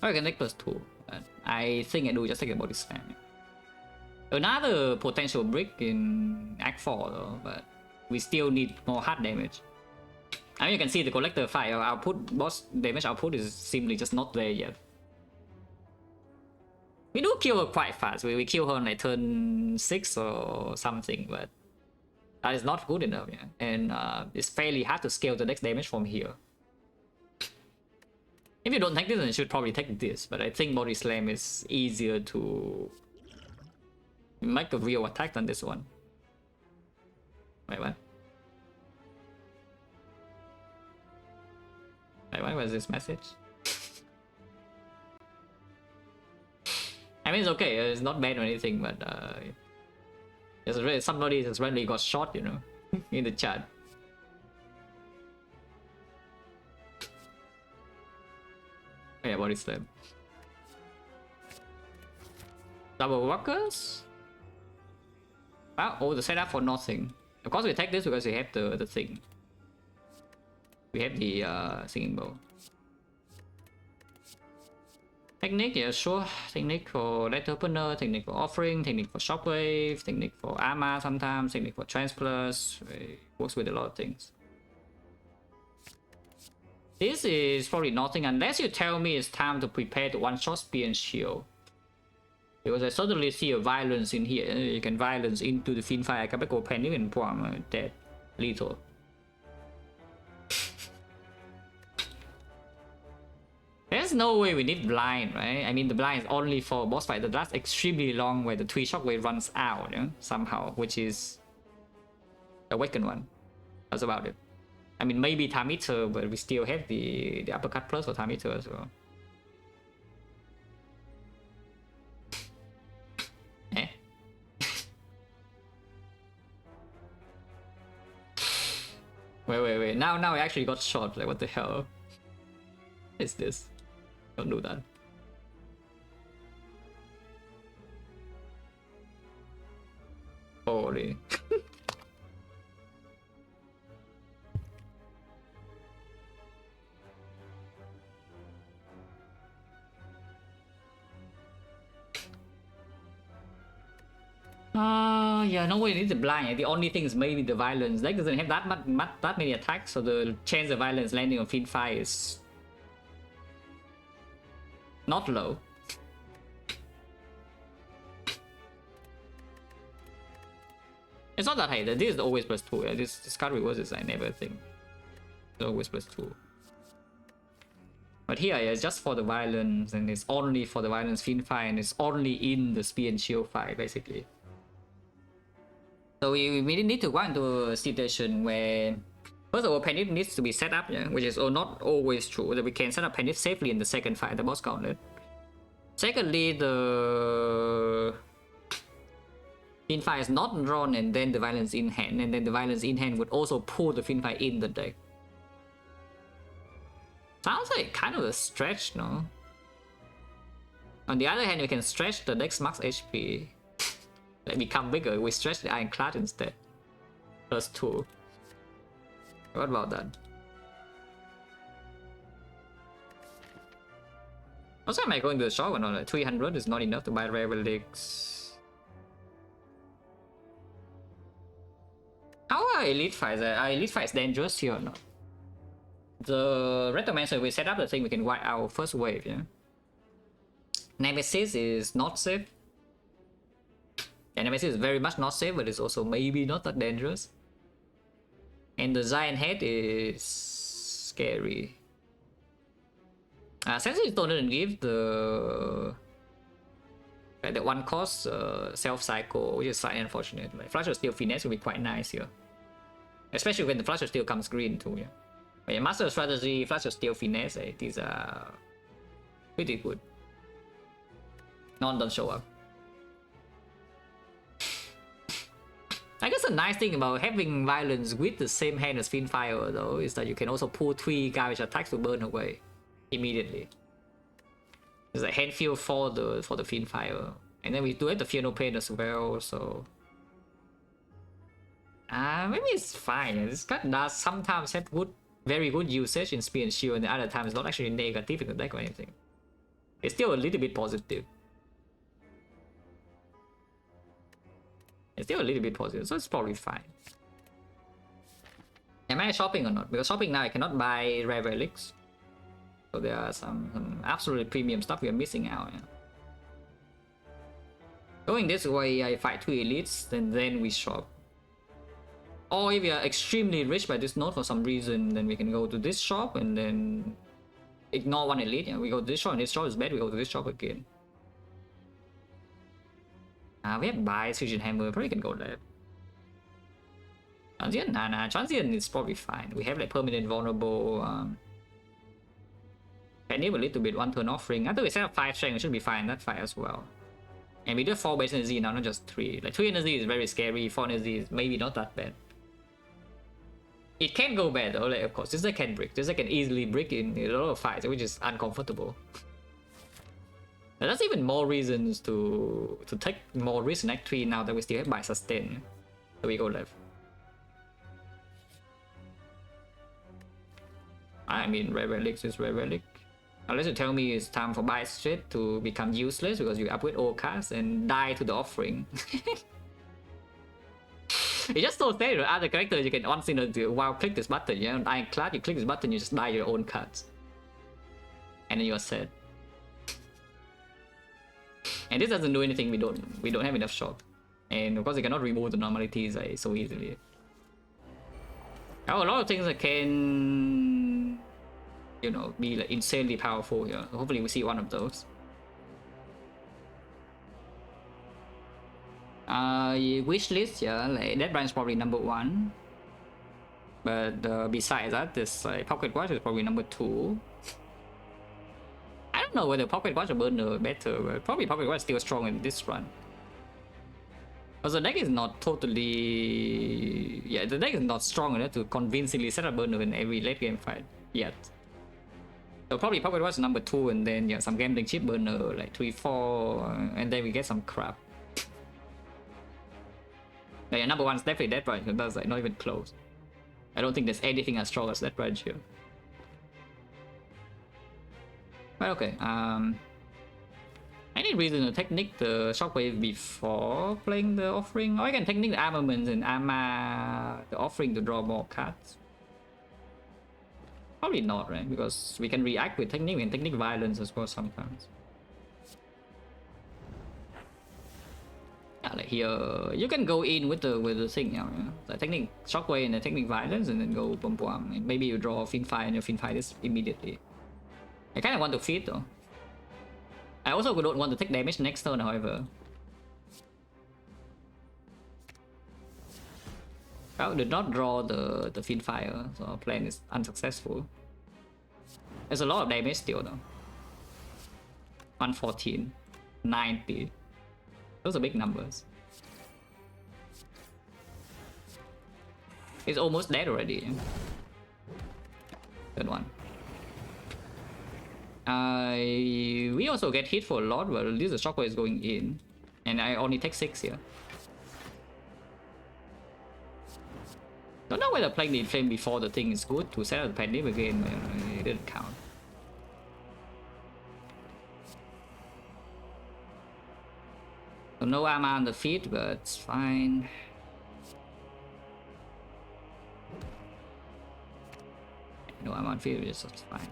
Or you can take +2. But I think I do just take a body slam. Another potential brick in Act 4 though, but we still need more hard damage. I mean, you can see the collector fight output, boss damage output is simply just not there yet. We do kill her quite fast. We kill her on like turn 6 or something, but that is not good enough, yeah. And it's fairly hard to scale the next damage from here. If you don't take this, then you should probably take this, but I think body slam is easier to make a real attack than this one. Wait, what? Wait, what was this message? I mean, it's okay, it's not bad or anything, but somebody just randomly got shot, you know, in the chat. Yeah, body slam. Double walkers? Wow, oh, the setup for nothing. Of course we take this because we have the thing. We have the singing bowl. Technique, yeah, sure. Technique for letter opener, technique for offering, technique for shockwave, technique for armor sometimes, technique for transplus. It works with a lot of things. This is probably nothing unless you tell me it's time to prepare to one-shot spear and shield. Because I suddenly see a violence in here. You can violence into the Fiend Fire. I can go panic and bomb dead. Lethal. There's no way we need blind, right? I mean, the blind is only for boss fight that lasts extremely long where the 3 shockwave runs out, you know, somehow, which is the awakened one. That's about it. I mean, maybe time eater, but we still have the uppercut plus for time eater as well. Eh? wait. Now I actually got shot. Like, what the hell is this? Don't do that. Holy. Yeah, no way, it's a blind. The only thing is maybe the violence. Deck doesn't have that many attacks, so the chance of violence landing on Fiend Fire is not low. It's not that high. This is always +2. Yeah. This card reverses, I never think. It's always +2. But here, yeah, it's just for the violence, and it's only for the violence Fiend Fire, and it's only in the spear and shield fight, basically. So we really need to go into a situation where, first of all, Panic needs to be set up, yeah, which is not always true, that we can set up Panic safely in the second fight, the boss gauntlet. Secondly, the Fiend Fire is not drawn and then the violence in hand, and then the violence in hand would also pull the Fiend Fire in the deck. Sounds like kind of a stretch, no? On the other hand, we can stretch the deck's max HP. Like become bigger, we stretch the Ironclad instead. +2. What about that? Also, am I going to the shop or not? Like 300 is not enough to buy rare relics. How are elite fights? Are elite fights dangerous here or not? The Retromancer, we set up the thing, we can wipe our first wave, yeah? Nemesis is not safe. Yeah, Nemesis is very much not safe, but it's also maybe not that dangerous. And the Giant Head is scary. Sensitive Stone didn't give the one cost self cycle, which is slightly unfortunate. Like Flush of Steel Finesse would be quite nice here, especially when the Flush of Steel comes green too. Yeah, but yeah, Master of Strategy, Flush of Steel Finesse, these are pretty good. None don't show up. I guess the nice thing about having violence with the same hand as Fiend Fire though is that you can also pull 3 garbage attacks to burn away immediately. There's a hand field for the Fiend Fire, and then we do have the Fear No Pain as well. So Maybe it's fine. This card does sometimes have very good usage in speed and shield, and the other times not actually negative in the deck or anything. It's still a little bit positive. It's still a little bit positive, so it's probably fine. Am I shopping or not? Because shopping now I cannot buy rare relics. So there are some absolutely premium stuff we are missing out. Yeah. Going this way, I fight 2 elites, and then we shop. Or if we are extremely rich by this node for some reason, then we can go to this shop and then ignore 1 elite. Yeah, we go to this shop and this shop is bad, we go to this shop again. We have buy Fusion Hammer, probably can go left. Transient? Nah, Transient is probably fine. We have like permanent vulnerable. Can nib a little bit, 1 turn offering. After we set up 5 strength, it should be fine, that fight as well. And we do 4 base energy now, not just 3. Like 3 energy is very scary, 4 energy is maybe not that bad. It can go bad though, like of course, this deck can brick. This deck can easily brick in a lot of fights, which is uncomfortable. That's even more reasons to take more risk in Act 3 now that we still have by sustain. So we go left. I mean, rare relics is rare relic. Unless you tell me it's time for buy straight to become useless because you upgrade all cards and die to the offering. It's just so sad with other characters you can instantly while click this button, you know, Ironclad, you click this button, you just die your own cards. And then you are sad. And this doesn't do anything, we don't have enough shop. And of course you cannot remove the normalities so easily. Oh, a lot of things that can, you know, be like insanely powerful here. Hopefully we see one of those. Wish list, yeah, like that branch is probably number 1. But besides that, this Pocket Watch is probably number 2. I don't know whether Pocket Watch or Burner better, but probably Pocket Watch is still strong in this run. Because the deck is not totally... Yeah, the deck is not strong enough to convincingly set up Burner in every late game fight yet. So probably Pocket Watch is number 2, and then yeah, some gambling chip Burner like 3, 4, and then we get some crap. Yeah, number 1 is definitely that branch, because that's like not even close. I don't think there's anything as strong as that branch here. But okay, any reason to technique the shockwave before playing the offering? Or I can technique the armaments and armor the offering to draw more cards. Probably not, right? Because we can react with technique and technique violence as well sometimes. Yeah, like here you can go in with the thing, you know, the technique shockwave and the technique violence, and then go boom boom. And maybe you draw fin fight and you fin fight this immediately. I kind of want to feed though. I also don't want to take damage next turn, however. I did not draw the fin fire, so our plan is unsuccessful. There's a lot of damage still though. 114, 90. Those are big numbers. It's almost dead already. Good one. We also get hit for a lot, but at least the shockwave is going in. And I only take 6 here. Don't know whether playing the Inflame before the thing is good to set up the Pandemic again, but it didn't count. So no armor on the feet, but it's fine. No armor on feet, it's fine.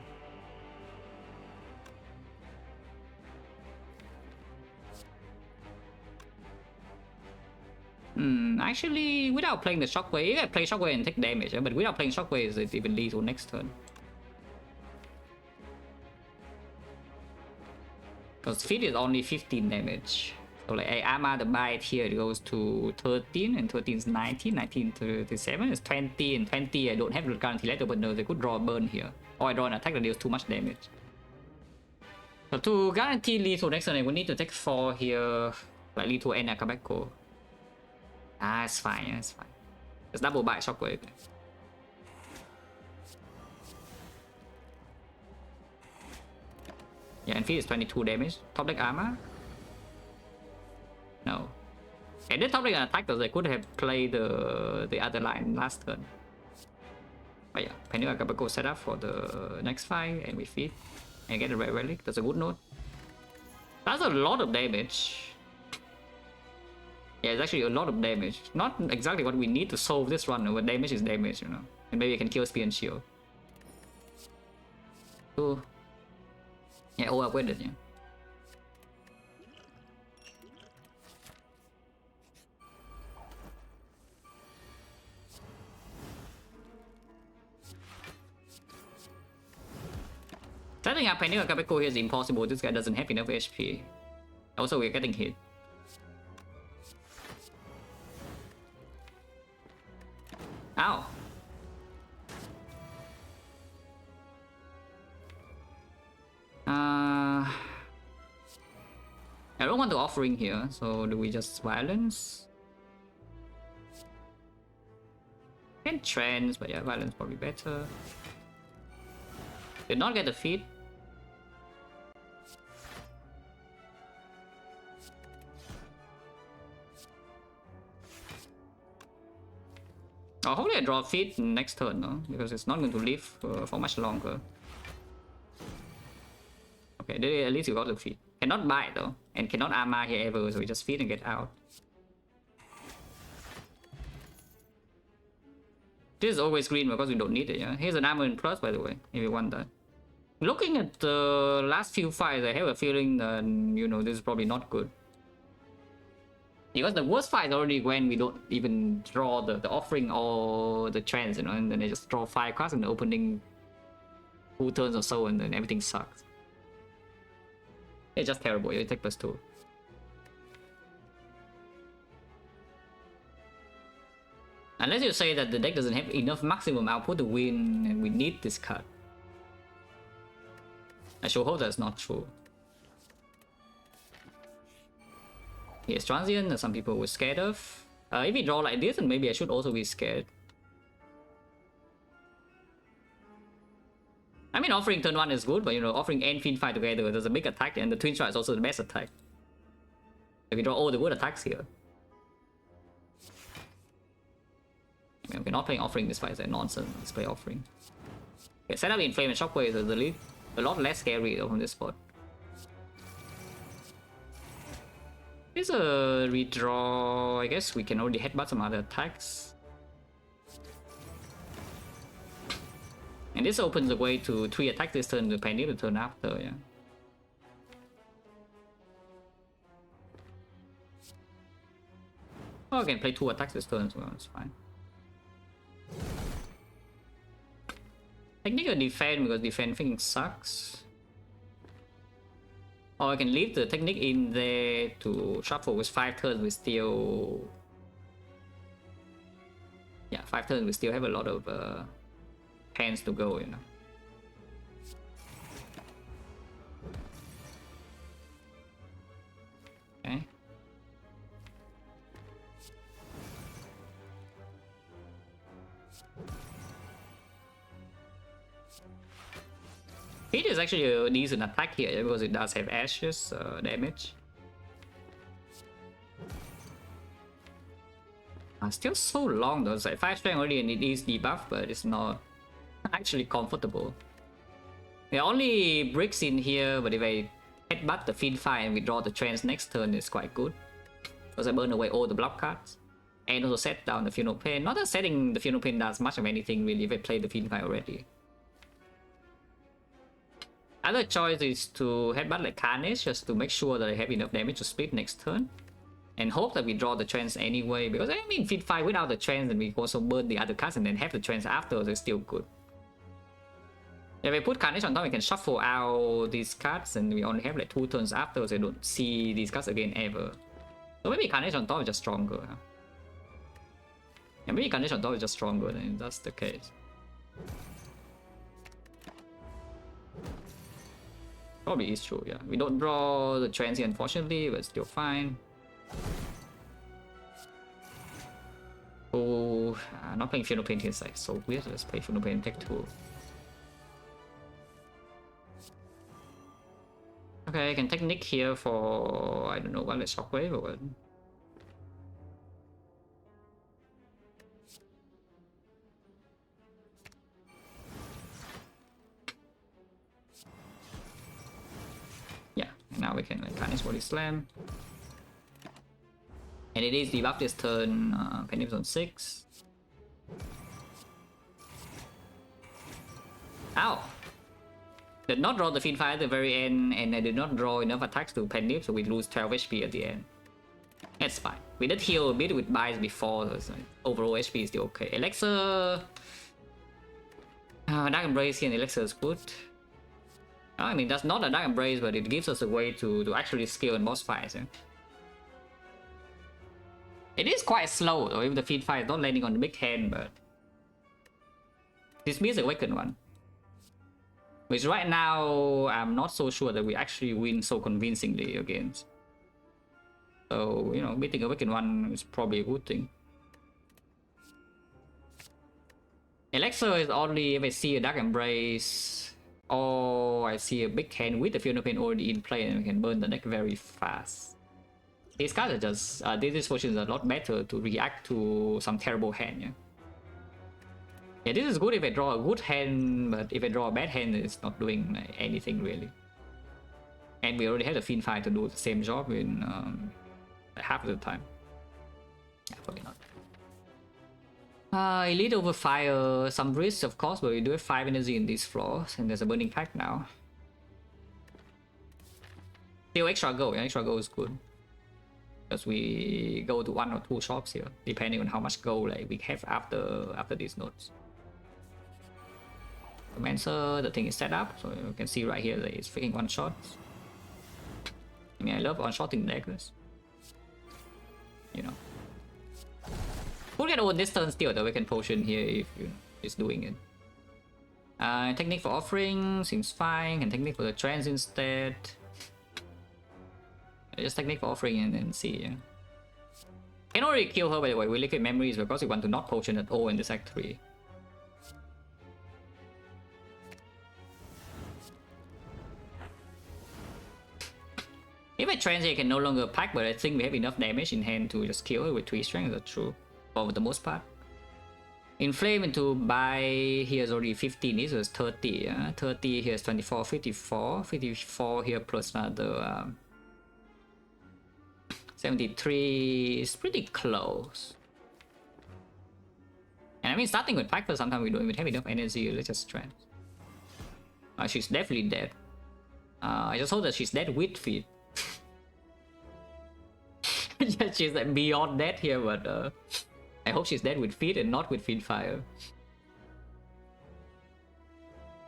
Actually, without playing the shockwave, you can play shockwave and take damage, but without playing shockwave, it's even lethal next turn. Because feet is only 15 damage. So like I armor the bite here, it goes to 13, and 13 is 19, 19 to 37 is 20, and 20 I don't have the guarantee letter, but no, they could draw a burn here. Or I draw an attack that deals too much damage. So to guarantee lethal next turn, I would need to take 4 here, like lethal and Akabeko. It's fine, it's fine. It's double bite shockwave. Yeah, and feet is 22 damage. Top deck armor? No. And they top deck an attack, though they could have played the other line last turn. But yeah, Penny Akabako set up for the next fight, and we feed and get a red relic. That's a good note. That's a lot of damage. Yeah, it's actually a lot of damage. Not exactly what we need to solve this run, but damage is damage, you know. And maybe I can kill Spear and Shield. Ooh. Yeah, all upgraded, yeah. Setting up Penny Akabeko here is impossible. This guy doesn't have enough HP. Also, we're getting hit. Ow. I don't want the offering here, so do we just violence? Can trance, but yeah, violence probably better. Did not get the feed. Oh, hopefully I draw feed next turn, no? Because it's not going to live for much longer. Okay, at least you got the feed. Cannot buy though, and cannot armor here ever, so we just feed and get out. This is always green because we don't need it, yeah? Here's an armor in plus, by the way, if you want that. Looking at the last few fights, I have a feeling that, you know, this is probably not good. Because the worst fight is already when we don't even draw the offering or the trance, you know, and then they just draw 5 cards in the opening 2 turns or so, and then everything sucks. It's just terrible. You take +2. Unless you say that the deck doesn't have enough maximum output to win, and we need this card. I sure hope that's not true. Here's Transient that some people were scared of. If we draw like this, then maybe I should also be scared. I mean, offering turn 1 is good, but you know, offering and Fiend fight together, there's a big attack, and the Twin Strike is also the best attack. If we draw all the good attacks here. I mean, we're not playing offering this fight, it's nonsense. Let's play offering. Okay, set up Inflame and Shockwave is a lot less scary though from this spot. Here's a redraw. I guess we can already headbutt some other attacks. And this opens the way to 3 attacks this turn, to Penny the turn after, yeah. Oh, I can play 2 attacks this turn as well, that's fine. Technical defend, because defend thing sucks. Or I can leave the technique in there to shuffle with 5 turns, we still... Yeah, 5 turns, we still have a lot of hands to go, you know. Okay. It is actually a decent attack here because it does have ashes damage. Still so long though. It's like 5 strength already and it is debuff, but it's not actually comfortable. There are only bricks in here, but if I headbutt the Fiend Fire and withdraw the trance next turn, it's quite good. Because I burn away all the block cards. And also set down the Funeral Pain. Not that setting the Funeral Pain does much of anything really if I play the Fiend Fire already. Other choice is to headbutt like Carnage just to make sure that I have enough damage to split next turn. And hope that we draw the trance anyway, because I mean Fiend Fire without the trance and we also burn the other cards and then have the trance after, so it's still good. If I put Carnage on top, we can shuffle out these cards and we only have like 2 turns after, so I don't see these cards again ever. So maybe Carnage on top is just stronger. Huh? Yeah, maybe Carnage on top is just stronger, then that's the case. Probably is true, yeah. We don't draw the trance here, unfortunately, but still fine. Oh, not playing Funeral Pain here is like so weird. Let's play Funeral Pain Tech 2. Okay, I can take Nick here for, I don't know, what, let's Shockwave or what? Now we can like Carnage Body Slam. And it is debuff this turn, Pendips on 6. Ow! Did not draw the Fiend Fire at the very end, and I did not draw enough attacks to Pendip, so we lose 12 HP at the end. That's fine. We did heal a bit with buys before, so like, overall HP is still okay. Elixir... Dark Embrace here in Elixir is good. I mean, that's not a Dark Embrace, but it gives us a way to actually scale in boss fights. Yeah? It is quite slow though, if the Fiend Fire is not landing on the big hand, but... This means a Awakened one. Which right now, I'm not so sure that we actually win so convincingly against. So, you know, beating a Awakened one is probably a good thing. Elixir is only if I see a Dark Embrace, or I see a big hand with the Field of Pain already in play, and we can burn the deck very fast. These cards are just, these potions are a lot better to react to some terrible hand, yeah? Yeah, this is good if I draw a good hand, but if I draw a bad hand, it's not doing like, anything really. And we already have the Fiend Fire to do the same job in half of the time. Yeah, probably not. Elite over Fire, some risks of course, but we do have 5 energy in these floors, and there's a Burning Pact now. Still extra go, yeah, extra go is good. Because we go to 1 or 2 shops here, depending on how much gold like, we have after these nodes. Romancer, the thing is set up, so you can see right here that it's freaking one shot. I mean, I love one-shotting necklace. You know. We'll get over this turn still, the Awakened Potion here if you know, it's doing it. Technique for Offering seems fine, and technique for the Trance instead. Just technique for Offering and then see, yeah. Can already kill her by the way with Liquid Memories because we want to not potion at all in this Act 3. If I Trance, I can no longer pack, but I think we have enough damage in hand to just kill her with 3 strength, that's true. For the most part. Inflame into buy, here's already 15, this was 30, yeah? 30, here's 24, 54, 54 here plus another 73 is pretty close. And I mean, starting with Pack, sometimes we don't even have enough energy, let's just Trance. She's definitely dead. I just hope that she's dead with feet. Yeah, she's like beyond dead here, but I hope she's dead with feet and not with Fiend Fire.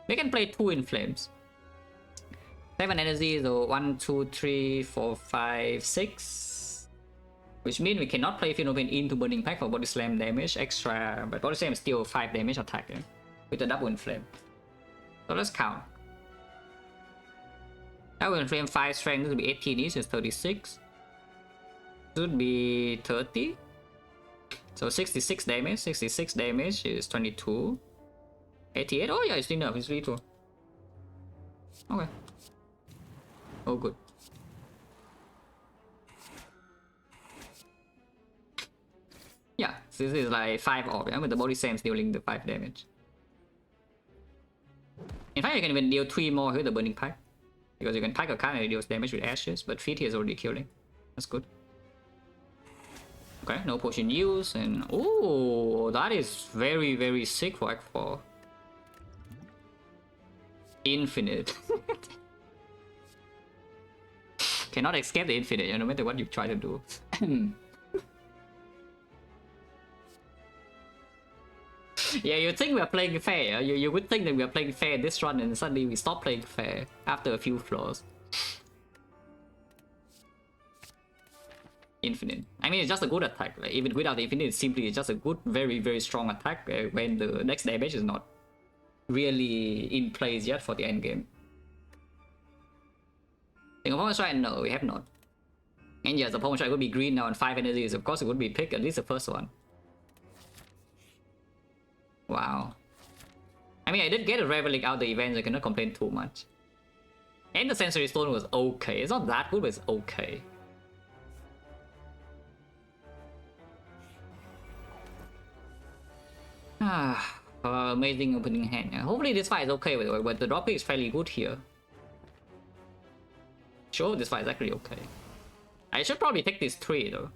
We can play 2 Inflames. 7 energy, so 1, 2, 3, 4, 5, 6. Which means we cannot play Field of Pain into Burning Pact for Body Slam damage extra, but Body Slam is still 5 damage attack, yeah? With the double Inflame. So let's count. Double Inflame 5 strength, this will be 18 each, is 36. Should be 30. So 66 damage, 66 damage is 22. 88, oh yeah, it's enough, it's lethal. Okay. Oh good. Yeah, so this is like 5 off, yeah, with the Body Slam dealing the 5 damage. In fact, you can even deal 3 more with the Burning Pact. Because you can pack a card and it deals damage with Ashes, but Feet here is already killing. That's good. Okay, no potion use, and oh, that is very, very sick for Act 4. Infinite. Cannot escape the infinite, no matter what you try to do. Yeah, you think we are playing fair. You would think that we are playing fair this run, and suddenly we stop playing fair after a few floors. Infinite. I mean, it's just a good attack. Like, even without the infinite, it's simply just a good, very, very strong attack when the next damage is not really in place yet for the end game. The opponent strike? No, we have not. And yes, the opponent strike would be green now and 5 energies. Of course, it would be picked, at least the first one. Wow. I mean, I did get a Reveling out the event, so I cannot complain too much. And the Sensory Stone was okay. It's not that good, but it's okay. Amazing opening hand. Hopefully this fight is okay with it, but the drop is fairly good here. sure this fight is actually okay. I should probably take this 3 though.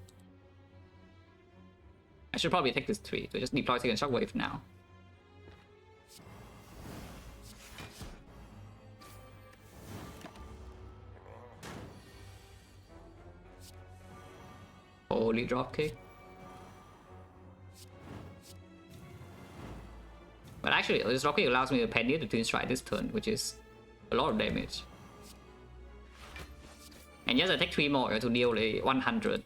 I should probably take this 3 to just deploy second shockwave now. Holy dropkick. But actually, this dropkick allows me to penny to twin strike this turn, which is a lot of damage. And yes, I take 3 more to deal 100.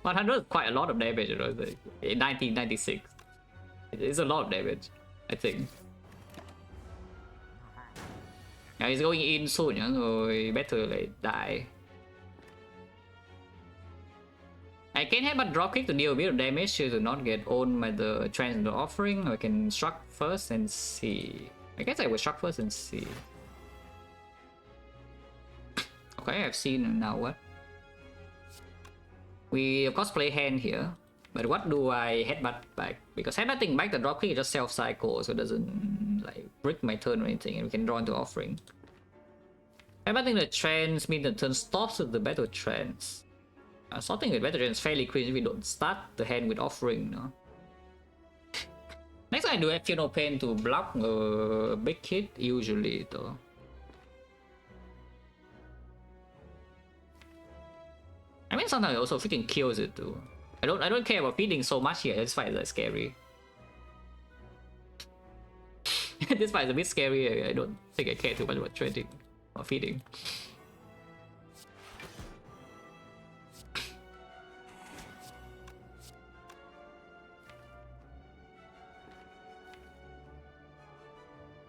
100 is quite a lot of damage, you know, 1996. It's a lot of damage, I think. Now he's going in soon, so better like die. I can have a dropkick to deal a bit of damage to not get owned by the Transcendent Offering. I can struck first and see. I guess I will struck first and see. Okay, I've seen now what. We of course play hand here, but what do I headbutt back? Because headbutting back the dropkick is just self-cycle, so it doesn't like break my turn or anything, and we can draw into offering. Headbutting the trance means the turn stops with the battle trance. Sorting with battle trance fairly quick if we don't start the hand with offering, no? Next I do have Feel No Pain to block a big hit, usually though. I mean sometimes it also freaking kills it too. I don't care about feeding so much here. This fight is like scary. This fight is a bit scary. I don't think I care too much about trading or feeding.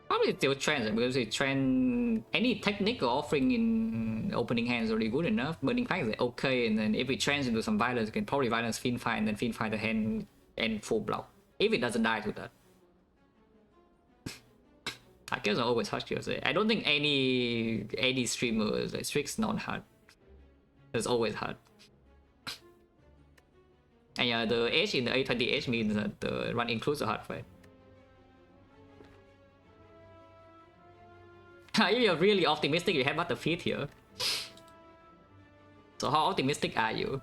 Probably still trends because it trend any technique or offering in opening hands is already good enough. Burning Pact is okay, and then if it trends into some violence, you can probably violence Fiend Fight and then Fiend Fight the hand and full block. If it doesn't die to that. I guess I always harsh kills it. I don't think any streamer is like Strix non-hard. It's always hard. And yeah, the edge in the A20 edge means that the run includes a hard fight. If you're really optimistic, you have not the feet here. So how optimistic are you?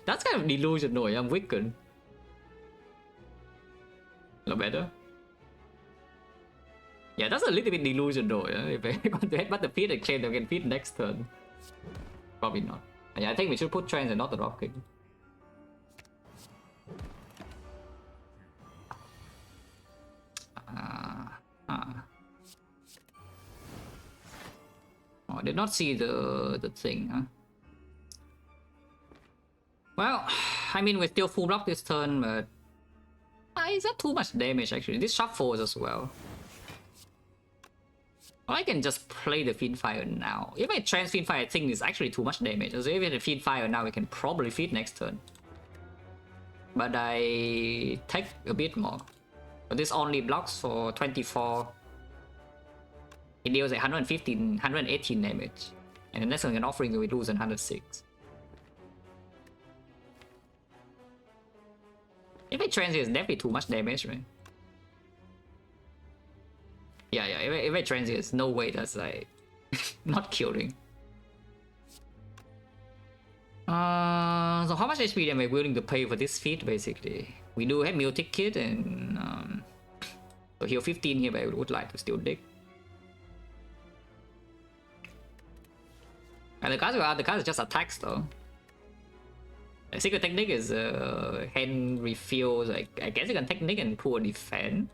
That's kind of delusional. I'm wicked. No better. Yeah, that's a little bit delusional. Yeah? If I want to headbutt the feet and claim they can feed next turn. Probably not. Yeah, I think we should put trance and not the dropkick. Oh, I did not see the thing, huh? Well, I mean, we still full block this turn, but is that too much damage actually? This shuffles as well. I can just play the Fiend Fire now. If I trans Fiend Fire, I think it's actually too much damage. So if I Fiend Fire now, we can probably feed next turn. But I take a bit more. But this only blocks for 24. It deals like 115, 118 damage. And the next one can offering we lose 106. If I trans it's definitely too much damage, right? Yeah, if I trans it's no way that's like not killing. So how much HP am I willing to pay for this feat basically? We do have meal ticket and so heal 15 here, but I would like to still dig. And the cards is just attacks though. The secret technique is hand refill. Like I guess you can technique and poor defense.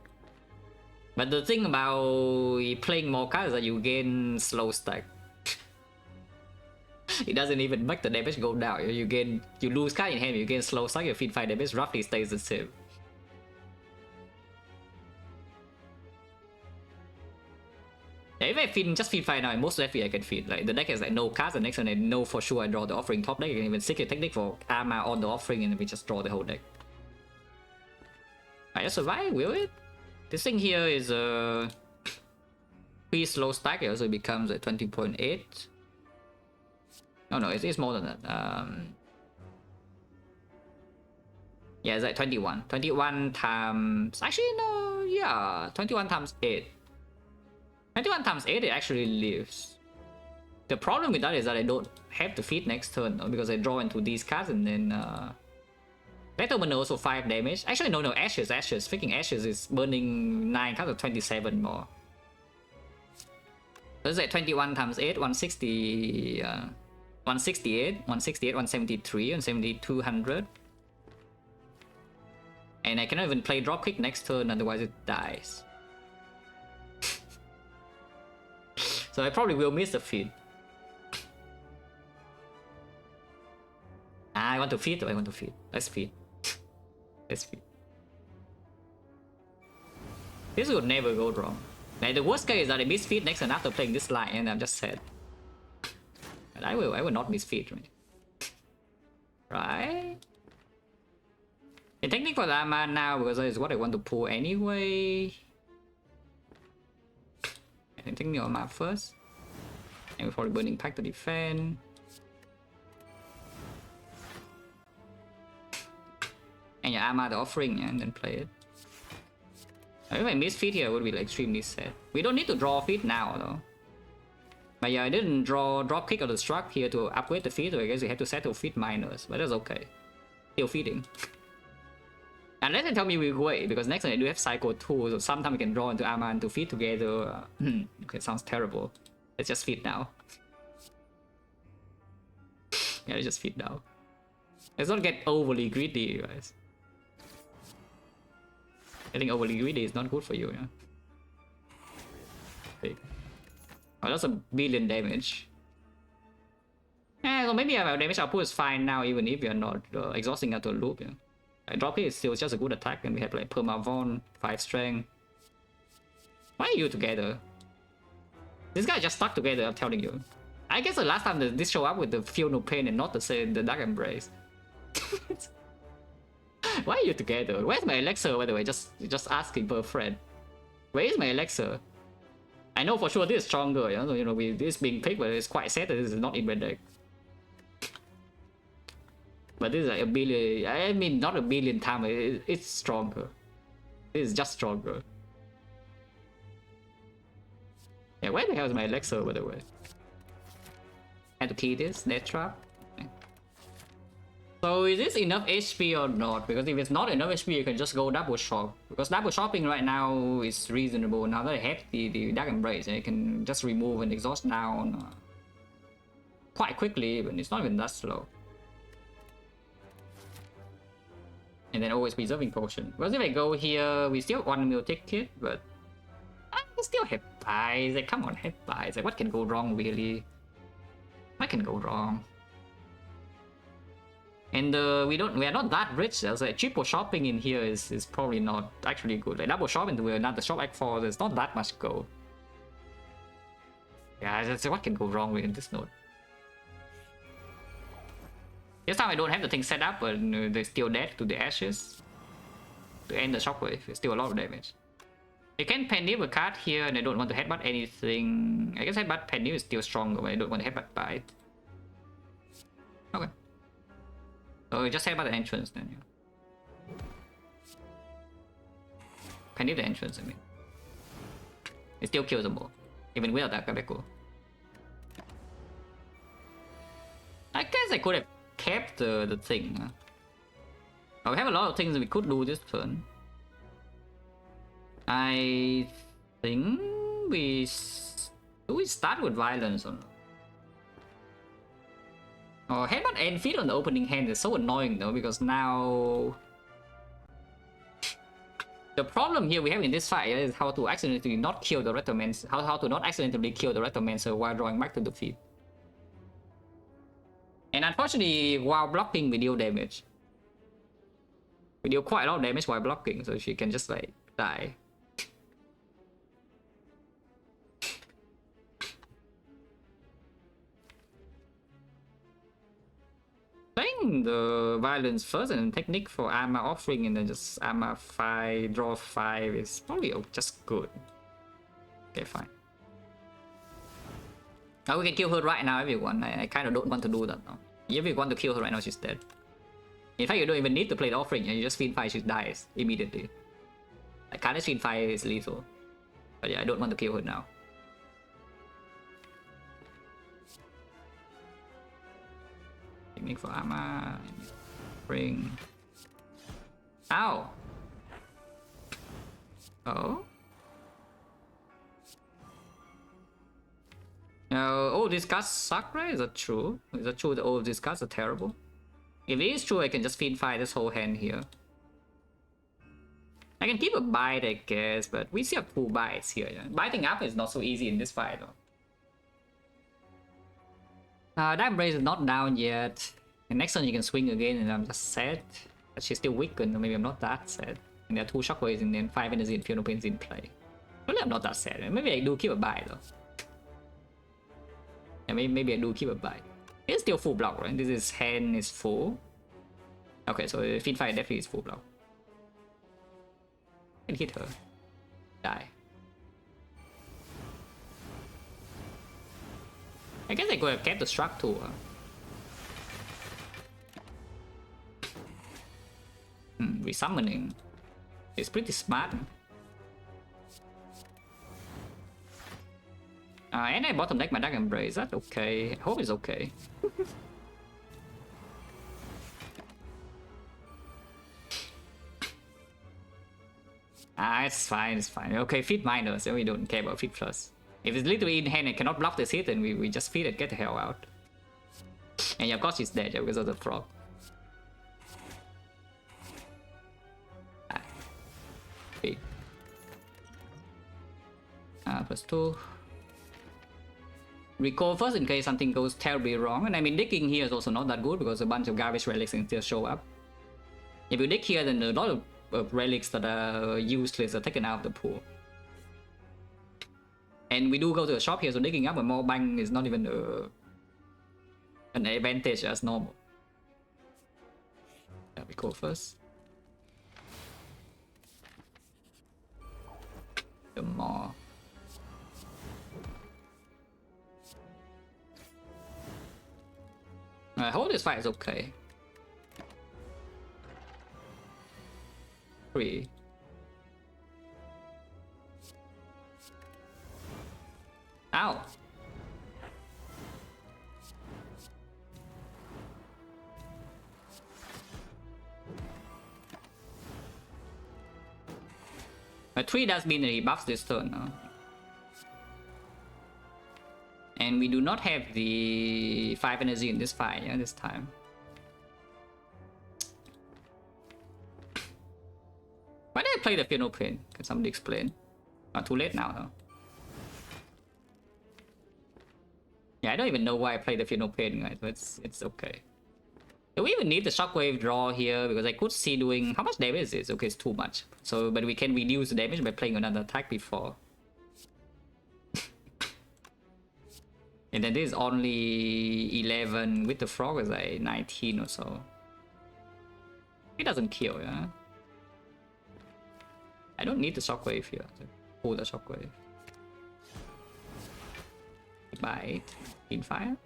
But the thing about playing more cards is that you gain slow stack. It doesn't even make the damage go down. You lose card in hand, you gain slow stack. Your Fiend Fight damage roughly stays the same. Yeah, if I just Fiend Fight now, most likely I can feed. Like the deck has like no cards, the next one I know for sure I draw the offering top deck. I can even secret technique for Arma on the offering and we just draw the whole deck. I just survive, will it? This thing here is pretty slow stack, so it becomes like 20.8. No, it's more than that. Yeah, it's like 21. 21 times... Actually, no, yeah, 21 times 8. 21 times 8 it actually lives. The problem with that is that I don't have to feed next turn though, because I draw into these cards and then Lethal also 5 damage. Actually no, Ashes. Freaking Ashes is burning 9 cards of 27 more. So it's like 21 times 8, 160, 168, 173, 200. And I cannot even play dropkick next turn, otherwise it dies. So I probably will miss the feed. I want to feed, I want to feed. Let's feed. Let's feed. This would never go wrong. Like the worst case is that I miss feed next turn after playing this line, and I'm just sad. But I will not miss feed, right? Right? The technique for that man now, because that is what I want to pull anyway. I can take me on map first. And we're probably burning pack to defend. And your Arma the offering, yeah, and then play it. If I miss feed here, I would be like extremely sad. We don't need to draw feed now though. But yeah, I didn't draw drop kick or the struck here to upgrade the feed, so I guess we have to settle feed minus, but that's okay. Still feeding. Unless they tell me we wait, because next time I do have Psycho 2, so sometimes we can draw into Arma and to feed together. Okay, sounds terrible. Let's just feed now. Yeah, let's just feed now. Let's not get overly greedy, guys. Getting overly greedy is not good for you, yeah? Okay. Oh, that's a billion damage. So maybe our damage output is fine now, even if you're not exhausting out to a loop, yeah? Drop kick is still just a good attack, and we have like Permavon, 5 strength. Why are you together? This guy just stuck together, I'm telling you. I guess the last time this show up with the Feel No Pain and not the Dark Embrace. Why are you together? Where's my elixir, by the way? Just asking for a friend. Where is my elixir? I know for sure this is stronger, you know, with this being picked, but it's quite sad that this is not in my deck. But this is like a billion, I mean not a billion times, it's stronger. This is just stronger. Yeah, where the hell is my elixir, by the way? I had to key this, death trap. Okay. So is this enough HP or not? Because if it's not enough HP, you can just go double shop. Because double shopping right now is reasonable. Now that I have the Dark Embrace, I can just remove and exhaust down quite quickly, even. It's not even that slow. And then always preserving potion. Because if I go here, we still have 1 mil ticket, but I still have buys. Like, come on, have buys. Like, what can go wrong, really? What can go wrong? And we are not that rich. So like, triple shopping in here is probably not actually good. Like double shop into another shop act 4, there's not that much gold. Yeah, that's what can go wrong with this node. This time I don't have the thing set up, but they're still dead to the ashes. To end the shockwave, it's still a lot of damage. You can Penny a card here, and I don't want to headbutt anything. I guess headbutt Penny is still stronger, but I don't want to headbutt Bite. Okay. So just headbutt the entrance then, yeah. Penny the entrance, I mean. It still kills them all, even without that Kabeko. I guess I could have kept the thing. We have a lot of things we could do this turn. I think do we start with violence or not? Oh, headbutt and feed on the opening hand is so annoying though, because now the problem here we have in this fight is how to accidentally not kill the Retromancer, how to not accidentally kill the Retromancer while drawing back to the field. And unfortunately, while blocking, we deal damage. We deal quite a lot of damage while blocking, so she can just like die. Playing the violence first and technique for Arma offering and then just Arma 5, draw 5 is probably just good. Okay, fine. Oh, we can kill her right now, everyone. I kind of don't want to do that now. If you want to kill her right now, she's dead. In fact, you don't even need to play the offering. You just feed 5, she dies immediately. Like, kind of feed 5 is lethal. But yeah, I don't want to kill her now. Technique for armor. Bring. Ow! Oh? Oh, these cards suck, right? Is that true? Is that true that all of these cards are terrible? If it is true, I can just feed fire this whole hand here. I can keep a bite, I guess, but we still have 2 bites here. Yeah? Biting up is not so easy in this fight, though. That Brace is not down yet. And next turn you can swing again, and I'm just sad that she's still weakened, or maybe I'm not that sad. And there are 2 shockwaves and then 5 energy and Funeral Pains in play. Really, I'm not that sad. Maybe I do keep a bite, though. Yeah, maybe I do keep a bite. It's still full block, right? This is hand is full. Okay, so feed fire definitely is full block. And hit her. Die. I guess I could have kept the struck too. Resummoning. It's pretty smart. And I bottom deck my Dark Embrace. That's okay. I hope it's okay. It's fine, it's fine. Okay, feed minus, then we don't care about feed plus. If it's literally in hand and cannot block this hit, then we just feed it, get the hell out. And yeah, of course she's dead, yeah, because of the frog. Feed. +2. Recall first in case something goes terribly wrong. And I mean, digging here is also not that good because a bunch of garbage relics can still show up. If you dig here, then a lot of relics that are useless are taken out of the pool. And we do go to the shop here, so digging up a more bang is not even an advantage as normal. Yeah, we go first. The more. I hope this fight is okay. 3. Ow! A 3 does mean that he buffs this turn, no? And we do not have the 5 energy in this fight, yeah, this time. Why did I play the Funeral Pain? Can somebody explain? Not too late now, though. Yeah, I don't even know why I played the Funeral Pain, guys, but it's okay. Do we even need the Shockwave draw here? Because I could see doing... How much damage is this? Okay, it's too much. So, but we can reduce the damage by playing another attack before. And then this is only 11 with the frog is like 19 or so. It doesn't kill, yeah? I don't need the shockwave here to pull the shockwave. Bite. In fire.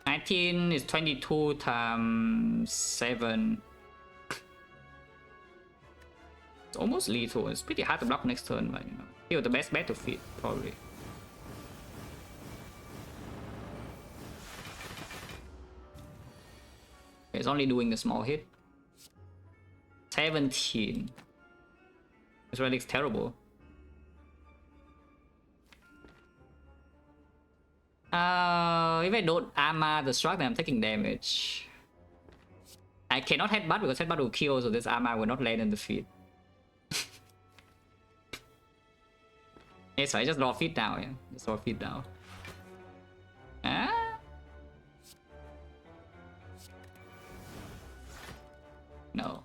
19 is 22 times 7. It's almost lethal. It's pretty hard to block next turn, but you know. Still the best bet to feed, probably. It's only doing the small hit. 17. This relic's terrible. If I don't armor the struck, then I'm taking damage. I cannot headbutt because headbutt will kill, so this armor will not land in the feet. Yes, I just draw feet down, yeah. Just draw feet down. No.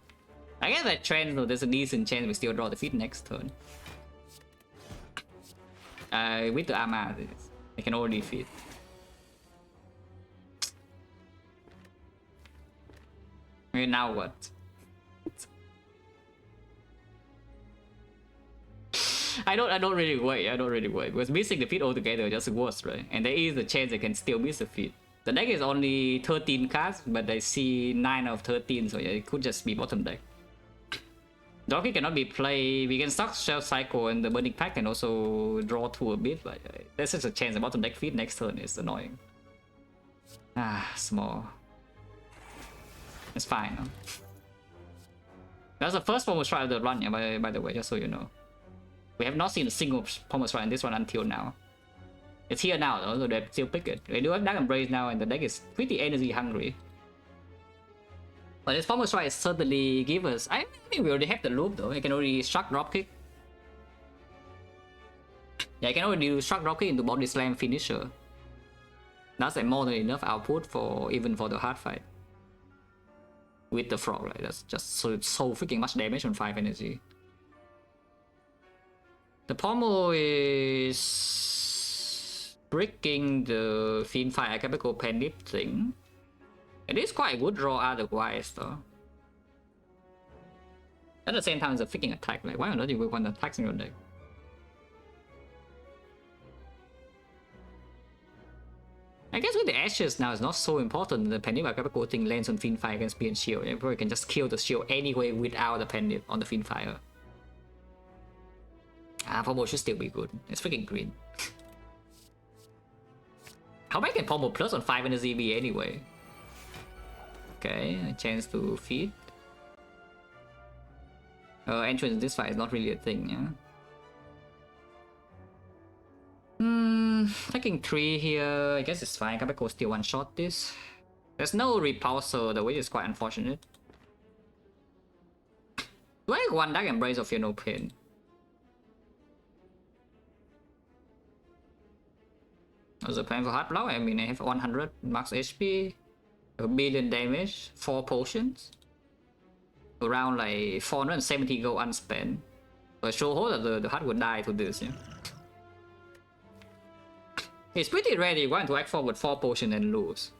I guess that trend, so there's a decent chance we still draw the feet next turn. With the armor, I can already feed. Okay, now what? I don't really worry because missing the feet altogether just worse, right? And there is a chance I can still miss the feet. The deck is only 13 cards, but I see 9 of 13, so yeah, it could just be bottom deck. Donkey cannot be played. We can stock Shell Cycle and the Burning Pack can also draw 2 a bit, but there's just a chance the bottom deck feed next turn is annoying. Ah, small. It's fine. Huh? That's the first Pomo Strike of the run, yeah, by the way, just so you know. We have not seen a single Pomo Strike in this one until now. It's here now though, so they still pick it. They do have Dark Embrace now, and the deck is pretty energy hungry. But this Pomo Strike certainly give us... I think we already have the loop though. I can already Struck Dropkick. Yeah, I can already do Struck Dropkick into Body Slam finisher. That's like more than enough output for even for the hard fight. With the frog, right? That's just so freaking much damage on 5 energy. The Pommel is breaking the Fiend Fire Capital Penip thing. It is quite a good draw otherwise though. At the same time, it's a freaking attack. Like, why on earth you would want attacks in your deck? I guess with the Ashes now, it's not so important. The Penip Capital thing lands on Fiend Fire against Spear and Shield. You probably can just kill the shield anyway without the Penip on the Fiend Fire. Ah, Pommel should still be good. It's freaking green. How bad can Pommel plus on 5 energy be anyway? Okay, a chance to feed. Entrance in this fight is not really a thing, yeah? Taking 3 here, I guess it's fine. Kabeko still one-shot this. There's no repulsor, the way is quite unfortunate. Do I have one Dark Embrace or Fear No Pain? As a plan for hard block, I mean I have 100 max HP, a billion damage, 4 potions, around like 470 gold unspent. So I sure hope that the hard would die to this, yeah. It's pretty rare you want to act forward 4 potions and lose.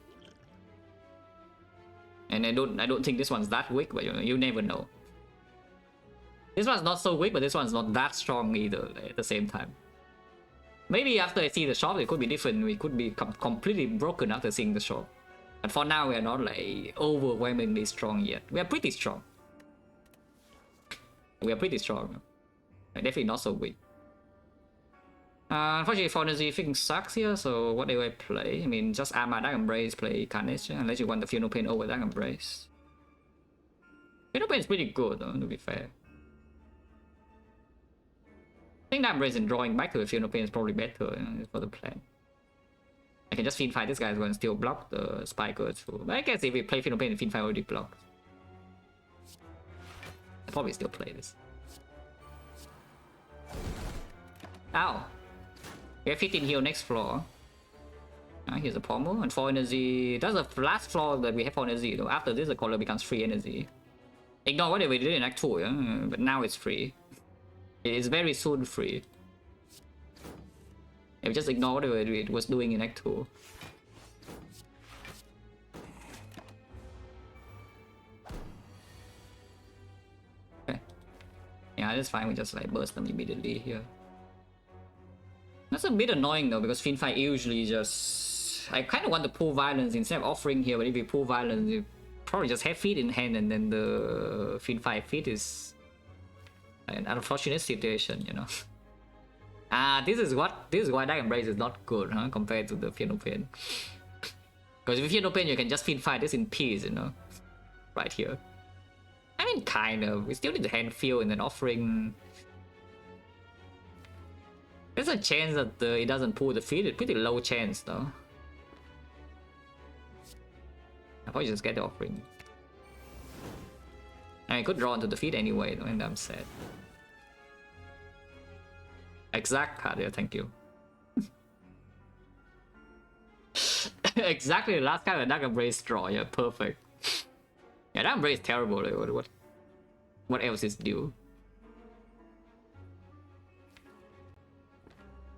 And I don't think this one's that weak, but you never know. This one's not so weak, but this one's not that strong either at the same time. Maybe after I see the shop, it could be different. We could be completely broken after seeing the shop. But for now, we are not like overwhelmingly strong yet. We are pretty strong. We are pretty strong. Definitely not so weak. Unfortunately, for energy freaking sucks here. So what do I play? I mean, just Armor Dark Embrace, play Carnage, unless you want the Fear No Pain over Dark Embrace. Fear No Pain is pretty good, though, to be fair. I think Dark Embrace and drawing back to the Fear No Pain is probably better for the plan. I can just Fiend Fight this guy is going to still block the Spiker too. But I guess if we play Fear No Pain and Fiend Fight already blocked, I'll probably still play this. Ow! We have 15 heal next floor. Here's a Pommel and 4 energy. That's the last floor that we have 4 energy though. After this, the color becomes free energy. Ignore whatever we did in Act 2, yeah? But now it's free. It is very soon free. Yeah, we just ignore whatever it was doing in Act 2. Okay. Yeah, that's fine. We just like burst them immediately here. That's a bit annoying though, because Fiend Fight usually just... I kind of want to pull Violence instead of offering here, but if you pull Violence, you probably just have Feed in hand, and then the Fiend Fight Feed is an unfortunate situation, you know. This is why Dark Embrace is not good, huh, compared to the Fear No Pain. Because with Fear No Pain, you can just Fiend Fight this in peace, you know, right here. I mean, kind of. We still need the hand feel and then offering. There's a chance that it doesn't pull the feed. It's pretty low chance though. I probably just get the offering. I could draw into the feed anyway though, and I'm sad. Exact card, yeah, thank you. Exactly the last card of Dark Embrace draw, yeah, perfect. Yeah, Dark Embrace is terrible, like, what else is due?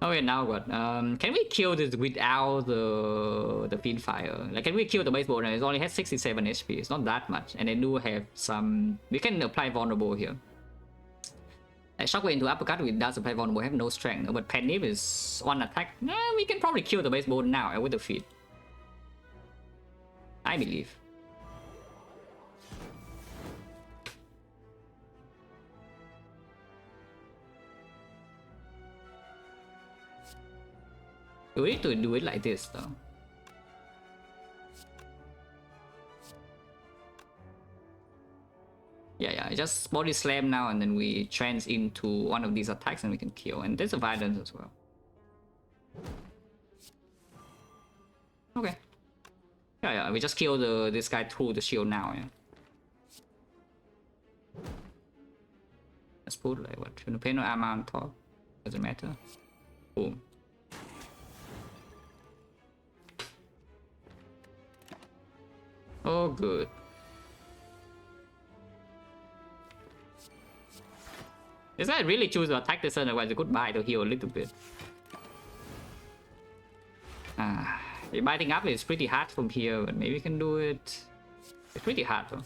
Oh wait, now what? Can we kill this without the Fiend Fire? Like, can we kill the baseball? It only has 67 HP. It's not that much, and they do have some. We can apply vulnerable here. Like Shockwave into uppercut, we does apply vulnerable. Have no strength, but Penip is one attack. We can probably kill the baseball now with the feed. I believe. We need to do it like this though. Yeah. Just body slam now, and then we trans into one of these attacks, and we can kill. And there's a violence as well. Okay. Yeah. We just kill this guy through the shield now. Yeah. Let's put like what? Pay no armor on top. Doesn't matter. Boom. Oh, good. This guy really choose to attack the sun, otherwise it's goodbye to heal a little bit. Biting up is pretty hard from here, but maybe we can do it. It's pretty hard though.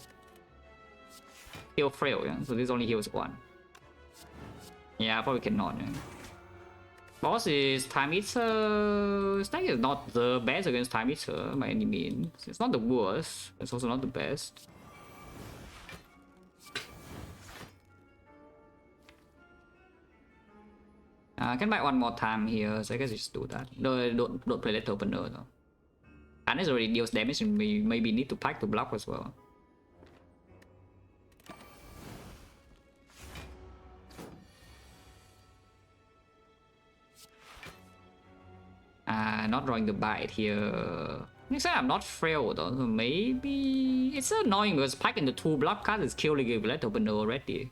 Heal frail, yeah? So this only heals one. Yeah, probably cannot. Yeah. Boss is Time Eater. Stack is not the best against Time Eater by any means. It's not the worst. It's also not the best. I can buy one more time here, so I guess you just do that. No, don't play Lethal Opener though. And this already deals damage, and we maybe need to pack to block as well. Not drawing the bite here. Next time I'm not frail though, so maybe it's so annoying because pack in the 2 block card is killing it with Lethal Opener already.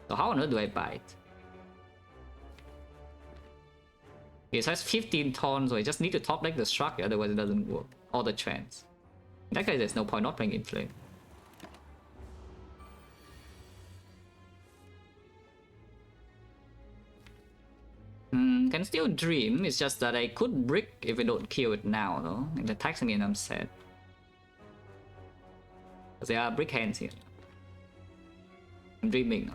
So how on earth do I bite? It has 15 tons, so I just need to top deck the structure, otherwise it doesn't work. Or the trance. In that case, there's no point not playing Inflame. Can still dream, it's just that I could brick if I don't kill it now though. It attacks me and I'm sad. Because there are brick hands here. I'm dreaming.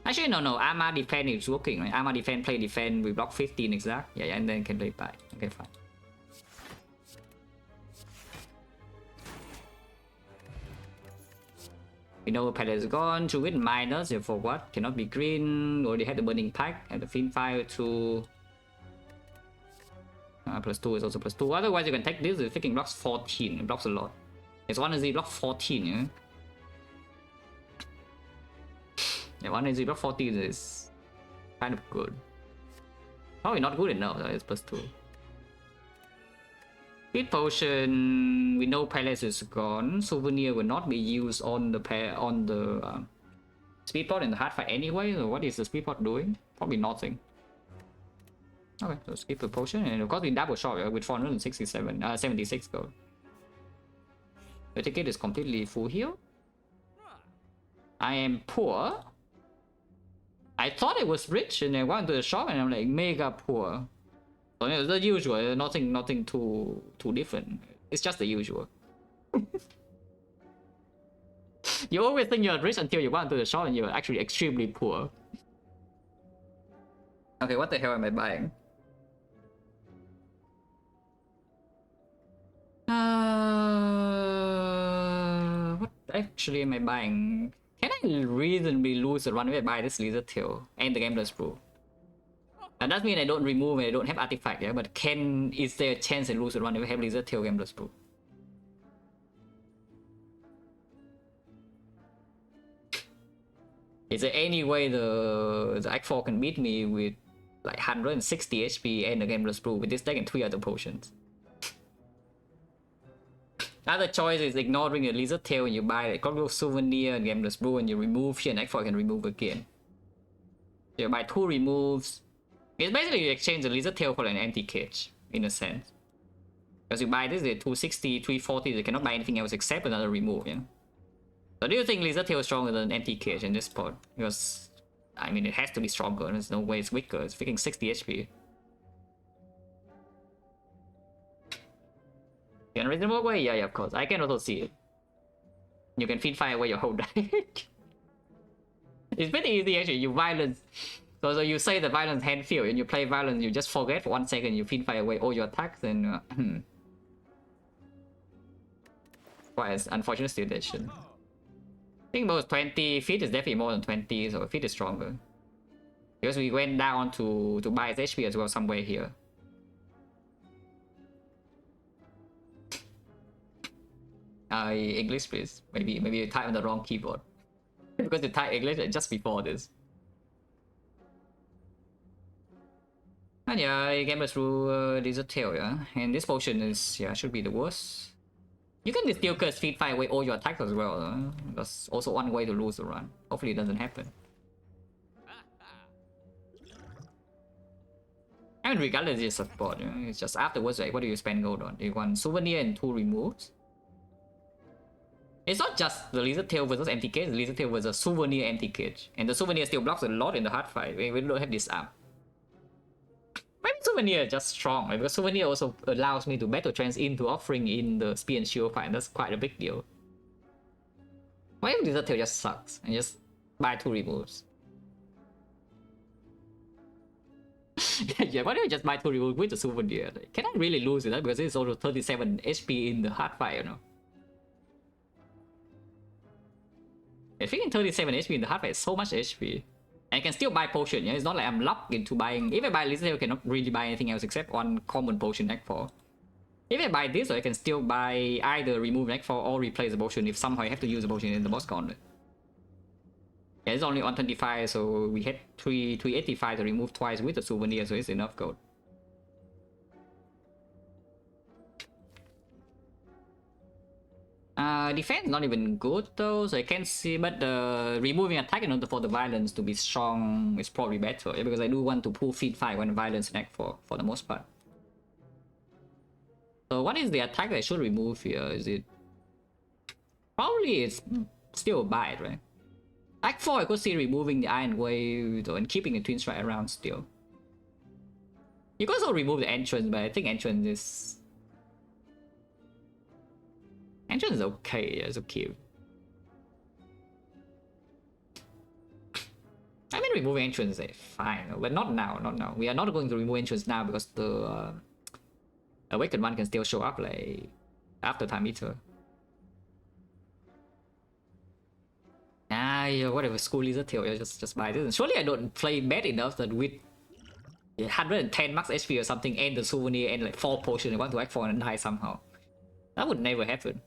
Actually, no. Armor defense is working, right? Armor defense, play defense, we block 15 exact. Yeah, and then can play bite. Okay, fine. We know Palace is gone. To win minus, for what? Cannot be green. Already had the burning pack and the fin fire to. +2 is also +2. Otherwise, you can take this. It freaking blocks 14. It blocks a lot. It's 1 block 14, yeah? Yeah, 1 block 14 is kind of good. Probably not good enough, though. It's +2. Speed Potion, we know Palace is gone. Souvenir will not be used on the Speed Pot in the hard fight anyway. So what is the Speed Pot doing? Probably nothing. Okay, so skip the potion, and of course we double shot with 76 gold. The ticket is completely full here. I am poor. I thought it was rich, and I went to the shop, and I'm like mega poor. So it's the usual, nothing too different. It's just the usual. You always think you're rich until you went to the shop and you're actually extremely poor. Okay, what the hell am I buying? What actually am I buying? Can I reasonably lose a run if I buy this Lizard Tail and the Gambler's Brew? And that means I don't remove and I don't have artifact, yeah? But is there a chance I lose a run if I have Lizard Tail Gambler's Brew? Is there any way the X4 can beat me with like 160 HP and the Gambler's Brew with this deck and 3 other potions? Other choice is ignoring the Lizard Tail and you buy like Crocodile Souvenir and Gambler's Brew and you remove here and X4 can remove again. You buy 2 removes. It's basically you exchange the Lizard Tail for an empty cage, in a sense. Because you buy this at 260, 340, you cannot buy anything else except another remove, yeah? So do you think Lizard Tail is stronger than empty cage in this spot? Because, I mean, it has to be stronger, there's no way it's weaker, it's freaking 60 HP. In a reasonable way? Yeah, of course. I can also see it. You can feed fire away your whole deck. It's pretty easy actually, you violence. So you say the violence hand field and you play violence, you just forget for 1 second, you feed fire away all your attacks and quite an unfortunate situation. I think most 20 feet is definitely more than 20, so feet is stronger. Because we went down to buy his HP as well somewhere here. English, please. Maybe you type on the wrong keyboard. Because you type English just before this. And yeah, I came through Desert Tail, yeah. And this potion is, yeah, should be the worst. You can still curse feed fire away all your attacks as well. That's also one way to lose the run. Hopefully it doesn't happen. I mean, regardless of support, it's just afterwards, like, what do you spend gold on? Do you want souvenir and 2 removes? It's not just the Lizard Tail versus empty cage, the Lizard Tail versus souvenir empty cage. And the souvenir still blocks a lot in the hard fight. We don't have this up. Maybe souvenir is just strong, right? Because souvenir also allows me to battle trance into offering in the spear and shield fight, and that's quite a big deal. Why if Lizard Tail just sucks and just buy 2 removes? Yeah, why don't you just buy 2 removes with the souvenir? Like, can I really lose it? Because it's also 37 HP in the hard fight, you know. I think in 37 HP in the hard fight is so much HP. And I can still buy potion, yeah? It's not like I'm locked into buying. If I buy Lizard Tail, I cannot really buy anything else except one common potion neck 4. If I buy this, I can still buy either remove neck 4 or replace the potion if somehow I have to use the potion in the boss gauntlet. Yeah, it's only 125, so we had 385 to remove twice with the souvenir, so it's enough gold. Defense not even good though, so I can see, but removing attack in order for the violence to be strong is probably better, yeah, because I do want to pull feed 5 when violence neck for the most part. So what is the attack I should remove here? Is it... Probably it's still bite, right? Act 4 I could see removing the Iron Wave though, and keeping the Twin Strike around still. You could also remove the entrance, but I think entrance is... Entrance is okay, yeah, it's okay. I mean, removing entrance is fine, but not now, not now. We are not going to remove entrance now because the Awakened one can still show up like after Time Eater. Yeah, whatever, school Lizard Tail, yeah, just buy this. And surely I don't play bad enough that with 110 max HP or something and the souvenir and like 4 potions I want to act for and die somehow. That would never happen.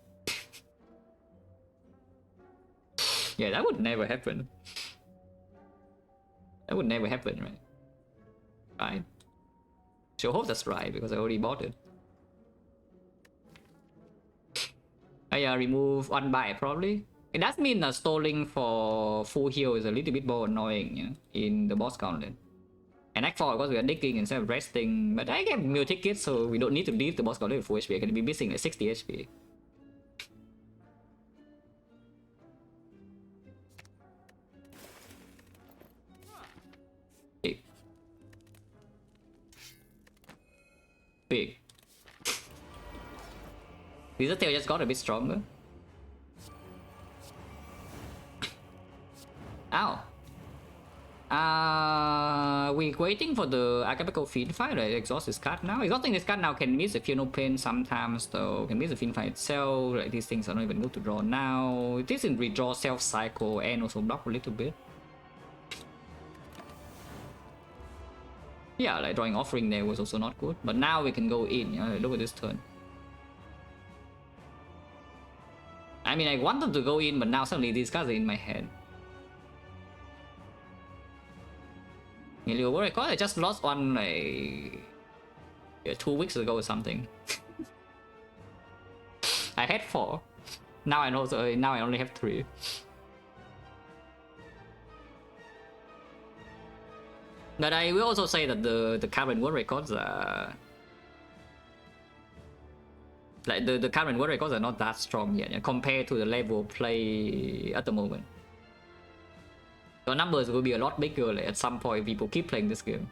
Yeah, that would never happen. That would never happen, right? Right. Sure hope that's right, because I already bought it. I remove 1 buy probably. It does mean that stalling for full heal is a little bit more annoying, yeah, in the boss gauntlet. And Act 4 because we are digging instead of resting, but I get meal tickets so we don't need to leave the boss gauntlet with full HP. I can be missing like 60 HP. Big. Lizard Tail just got a bit stronger. Ow. We're waiting for the Alchemical Fiend Fight to exhaust this card now. Exhausting this card now can miss the Funeral Pain sometimes though. Can miss the Fiend Fight itself. Like, these things are not even good to draw now. It isn't redraw self cycle and also block a little bit. Yeah, like drawing Offering there was also not good. But now we can go in, yeah, look at this turn. I mean, I wanted to go in, but now suddenly these cards are in my head. Illegal record, I just lost one like 2 weeks ago or something. I had 4. Now I only have 3. But I will also say that the current world records are like the current world records are not that strong yet, yeah, compared to the level of play at the moment. Your numbers will be a lot bigger like, at some point if people keep playing this game.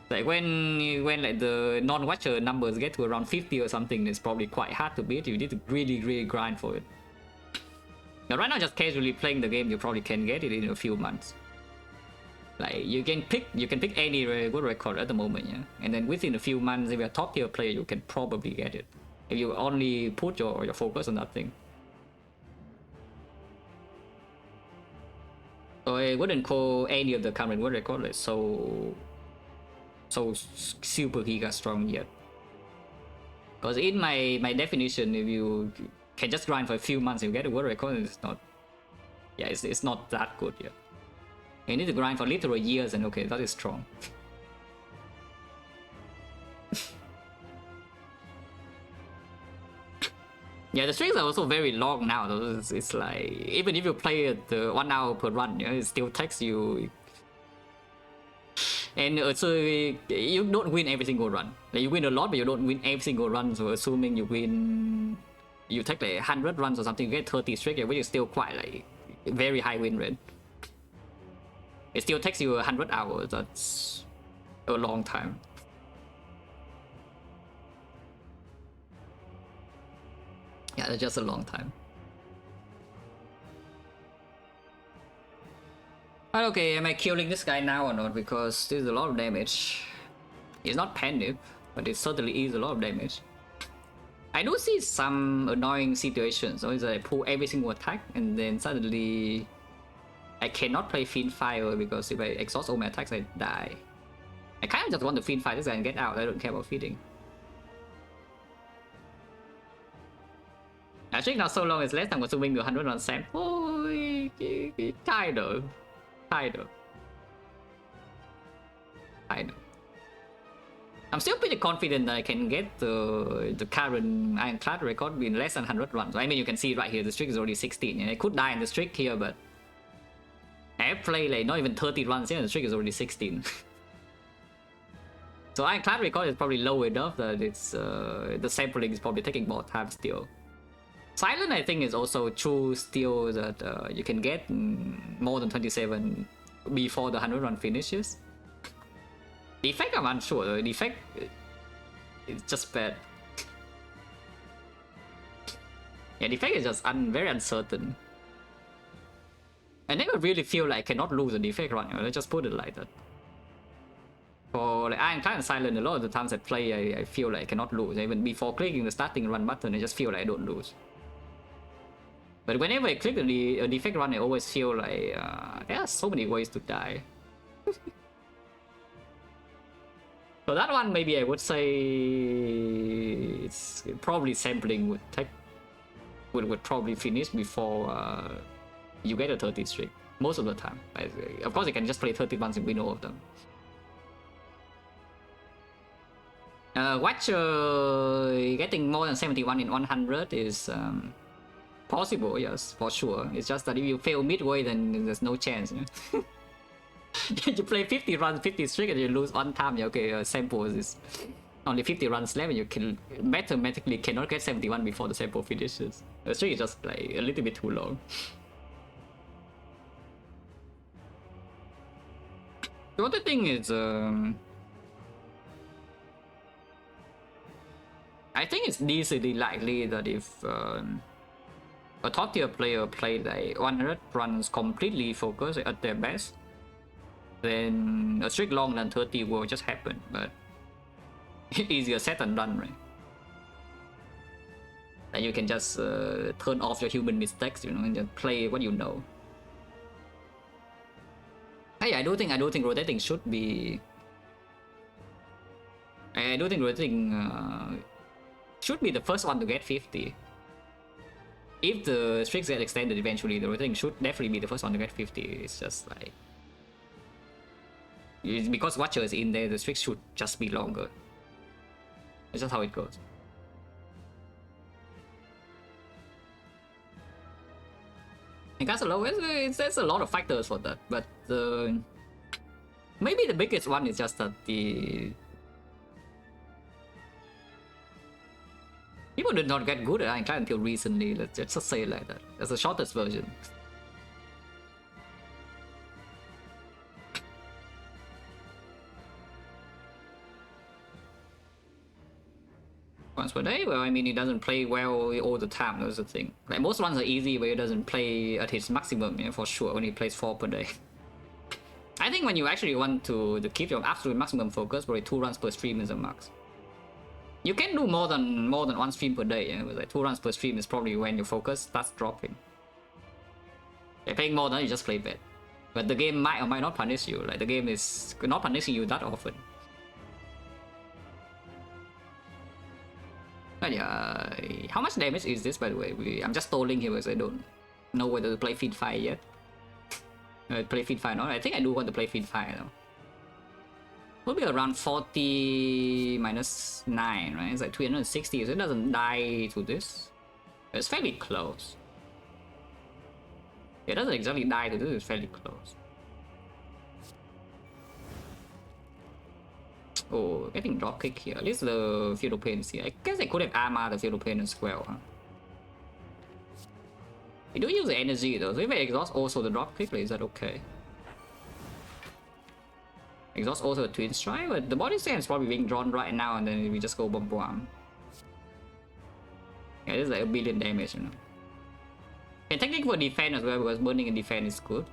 Like when like the non-watcher numbers get to around 50 or something, it's probably quite hard to beat. You need to really grind for it. Now right now, just casually playing the game, you probably can get it in a few months. Like you can pick any good record at the moment, yeah. And then within a few months, if you're a top tier player, you can probably get it. If you only put your focus on that thing. So I wouldn't call any of the current world record like so super giga strong yet. Because in my definition, if you can just grind for a few months, you get a world record, it's not... Yeah, it's not that good yet. You need to grind for literal years, and okay, that is strong. Yeah, the streaks are also very long now. Though. It's like, even if you play it 1 hour per run, you know, it still takes you... And also, you don't win every single run. Like, you win a lot, but you don't win every single run. So assuming you win... You take like 100 runs or something, you get 30 streak, which is still quite like very high win rate. It still takes you 100 hours. That's a long time. Yeah, that's just a long time. But okay, am I killing this guy now or not? Because there's a lot of damage. It's not panic, but it certainly is a lot of damage. I do see some annoying situations. So it's like I pull every single attack and then suddenly I cannot play Fiend Fire because if I exhaust all my attacks, I die. I kind of just want to Fiend Fire this guy and get out. I don't care about feeding. I think not so long, it's less time consuming to 100 on sample. Kind of. I'm still pretty confident that I can get the current Ironclad record in less than 100 runs. I mean, you can see right here, the streak is already 16. And I could die in the streak here, but I have played like not even 30 runs here, and the streak is already 16. So Ironclad record is probably low enough that it's the sampling is probably taking more time still. Silent, I think, is also true still that you can get more than 27 before the 100 run finishes. The effect, I'm unsure. The effect is just bad. Yeah, the effect is just very uncertain. I never really feel like I cannot lose a defect run. Let's just put it like that. For like Ironclad and Silent, a lot of the times I play, I feel like I cannot lose. Even before clicking the starting run button, I just feel like I don't lose. But whenever I click a defect run, I always feel like there are so many ways to die. So that one, maybe I would say it's probably sampling would probably finish before you get a 30 streak most of the time. Of course, you can just play 30 runs and win all of them. Watcher getting more than 71 in 100 is possible, yes, for sure. It's just that if you fail midway, then there's no chance. You know? You play 50 runs, 50 streak, and you lose one time. Okay, samples is only 50 runs left, and you can mathematically cannot get 71 before the sample finishes. The streak is just like a little bit too long. The other thing is, I think it's decently likely that if a top tier player played like 100 runs completely focused at their best, then a streak longer than 30 will just happen, but easier said than done, right? And you can just turn off your human mistakes, you know, and just play what you know. Hey, I do think rotating should be. I do think rotating should be the first one to get 50. If the streaks get extended eventually, the rotating should definitely be the first one to get 50. It's just like, because Watcher is in there, the streaks should just be longer. It's just how it goes. And Castle Low, there's a lot of factors for that, but maybe the biggest one is just that the people did not get good at Ironclad until recently. Let's just say it like that. That's the shortest version. Once per day? Well, I mean, he doesn't play well all the time, that's the thing. Like, most runs are easy, but he doesn't play at his maximum, yeah, for sure, when he plays 4 per day. I think when you actually want to keep your absolute maximum focus, probably 2 runs per stream is a max. You can do more than 1 stream per day, yeah? Like 2 runs per stream is probably when your focus starts dropping. If playing more than you just play bad. But the game might or might not punish you, like the game is not punishing you that often. But yeah, how much damage is this, by the way? I'm just stalling here because I don't know whether to play feed fire yet. Play feed fire, no? I think I do want to play feed fire though. Will be around 40 minus 9, right? It's like 360, so it doesn't die to this. It's fairly close. It doesn't exactly die to this, it's fairly close. Oh, getting dropkick here. At least the Feudal Pains here. I guess I could have armored the Feudal Pain as well, huh? I do use the energy though, so if I exhaust also the dropkick, is that okay? Exhaust also a twin strike, but the body slam is probably being drawn right now, and then we just go bomb bomb. Yeah, this is like 1 billion damage, you know. And technically for defense as well, because burning and defense is good.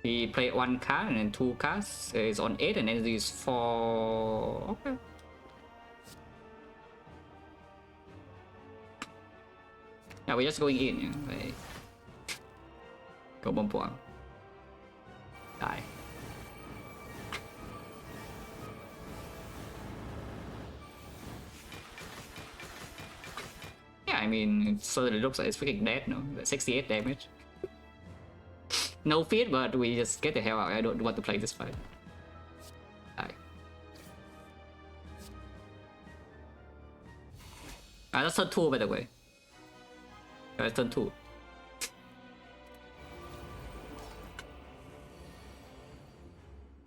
We play 1 card and then 2 cards. It's on 8 and energy is 4. Okay. Yeah, we're just going in, you know. Like, go bomb bomb. Die. Yeah, I mean, it certainly looks like it's freaking dead, no? 68 damage. No fear, but we just get the hell out. I don't want to play this fight. Die. That's turn 2, by the way. That's turn 2.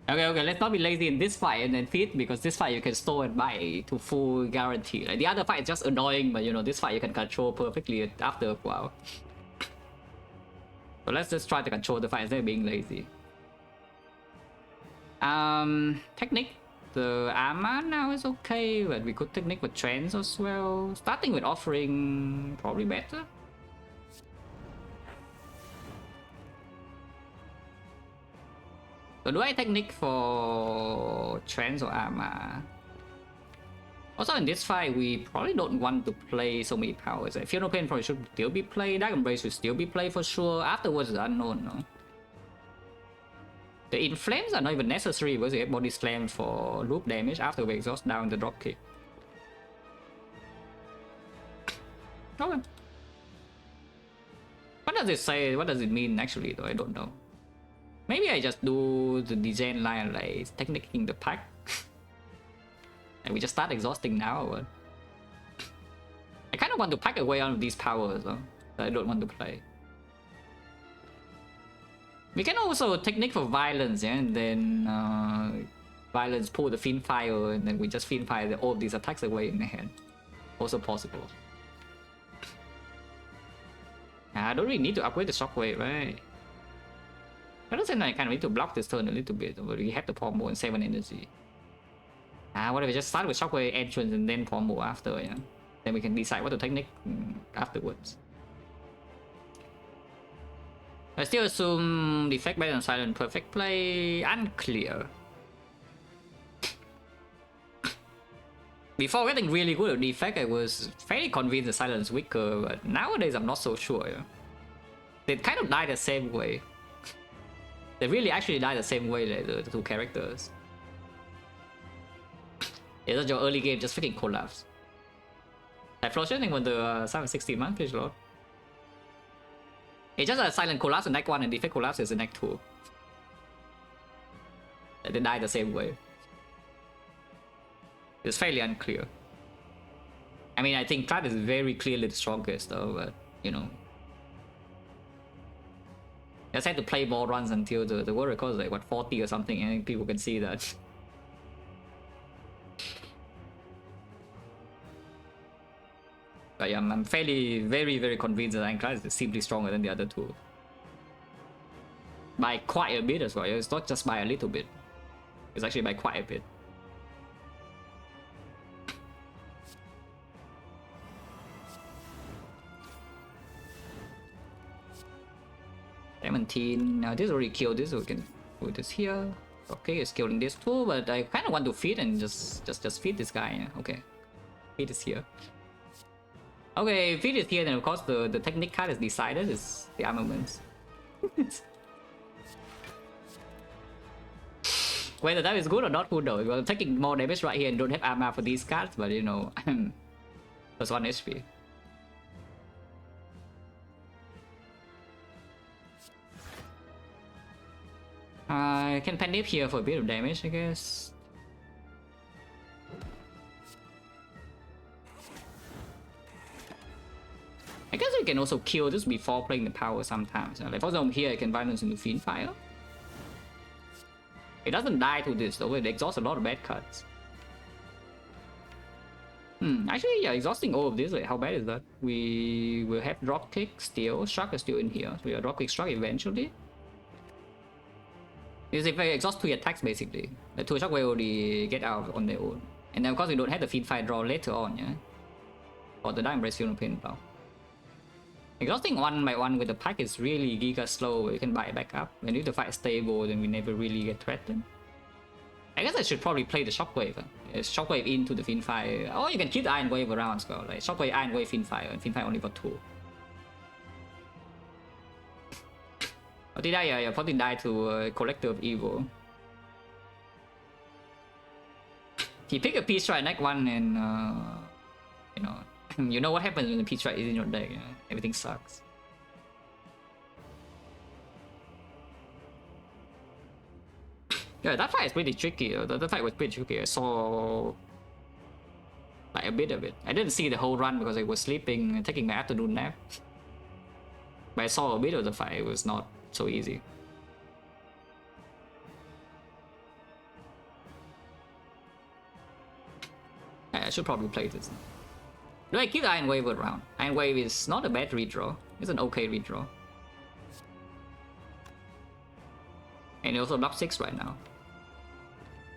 Okay, let's not be lazy in this fight and then feed, because this fight you can store and buy to full guarantee. Like the other fight is just annoying, but you know, this fight you can control perfectly after a while. So let's just try to control the fight instead of being lazy. Technique. The armor now is okay, but we could technique with trends as well. Starting with offering, probably better. So do I technique for trends or armor? Also in this fight, we probably don't want to play so many powers. Like, Feudal Pain probably should still be played. Dark Embrace should still be played for sure. Afterwards, it's unknown, no? The Inflames are not even necessary because we have Body Slam for loop damage after we exhaust down the dropkick. Okay. What does it say? What does it mean actually though? I don't know. Maybe I just do the design line like technicking the pack. And we just start exhausting now or what? I kind of want to pack away all of these powers though, that I don't want to play. We can also technique for violence, yeah, and then violence pull the Fiend Fire, and then we just Fiend Fire all of these attacks away in the hand. Also possible. I don't really need to upgrade the Shockwave, right? I don't think I kind of need to block this turn a little bit, but we have the Pombo and 7 energy. What if we just start with Shockwave entrance and then Pombo after, yeah? Then we can decide what to technique afterwards. I still assume Defect better than Silent Perfect Play. Unclear. Before getting really good at Defect, I was fairly convinced the Silence weaker, but nowadays I'm not so sure. Yeah? They kind of die the same way. They really actually die the same way, like the two characters. It's just your early game just freaking collapse. Like Flourishing when the 760 monthly Lord. It's just a Silent collapse in Act 1 and Defect collapse is in Act 2. They die the same way. It's fairly unclear. I mean, I think Clad is very clearly the strongest though, but you know. I just had to play more runs until the world record is like what 40 or something, and people can see that. But yeah, I'm fairly very convinced that Ironclad is simply stronger than the other two. By quite a bit as well. It's not just by a little bit. It's actually by quite a bit. Now this already killed this, so we can put this here. Okay, it's killing this too, but I kind of want to feed and just feed this guy. Yeah? Okay, feed is here. Okay, feed is here, then of course the technique card is decided, is the armaments. Whether that is good or not, who knows? Well, taking more damage right here and don't have armor for these cards, but you know, plus 1 HP. I can panic here for a bit of damage, I guess. I guess you can also kill this before playing the power sometimes. Like for example here I can violence into Fiend Fire. It doesn't die to this though, it exhausts a lot of bad cards. Actually yeah, exhausting all of this, like how bad is that? We will have Dropkick, Steel, Shark is still in here. So we have Dropkick, Shark eventually. Because if I exhaust 2 attacks basically, the 2 Shark will already get out on their own. And then of course we don't have the Fiend Fire draw later on, yeah? Or the Dark Embrace Funeral Pain now. Exhausting 1 by 1 with the pack is really giga slow, you can buy it back up. And if the fight is stable, then we never really get threatened. I guess I should probably play the Shockwave. Shockwave into the Fiend Fire. Or you can keep the Iron Wave around as well. Like Shockwave, Iron Wave, Fiend Fire, and Fiend Fire only for 2. Or did I? Yeah, probably die to Collector of Evil. He pick a Peace Strike next one and you know. You know what happens when the Peace Strike is in your deck, everything sucks. Yeah, that fight is pretty tricky. That fight was pretty tricky. I saw like a bit of it. I didn't see the whole run because I was sleeping and taking my afternoon nap. But I saw a bit of the fight, it was not so easy. Yeah, I should probably play this. Do I keep the Iron Wave around? Iron Wave is not a bad redraw. It's an okay redraw. And it also block 6 right now.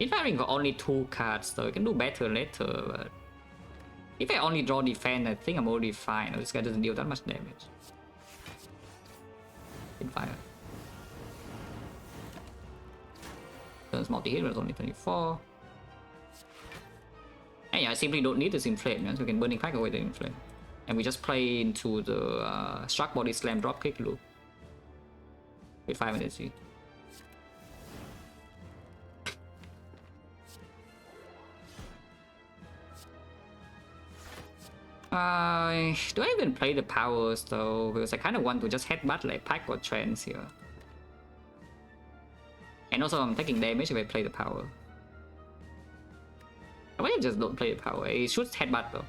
If I got only 2 cards though, I can do better later, but if I only draw defense, I think I'm already fine. This guy doesn't deal that much damage. In fire. Turns multi-hit was only 24. And yeah, I simply don't need this Inflame, so we can Burning Pack away the Inflame. And we just play into the Struck Body Slam Dropkick loop. With 5 minutes. Do I even play the powers though? Because I kind of want to just headbutt like Pack or Trance here. And also I'm taking damage if I play the power. Why I just don't play the power? It should headbutt though.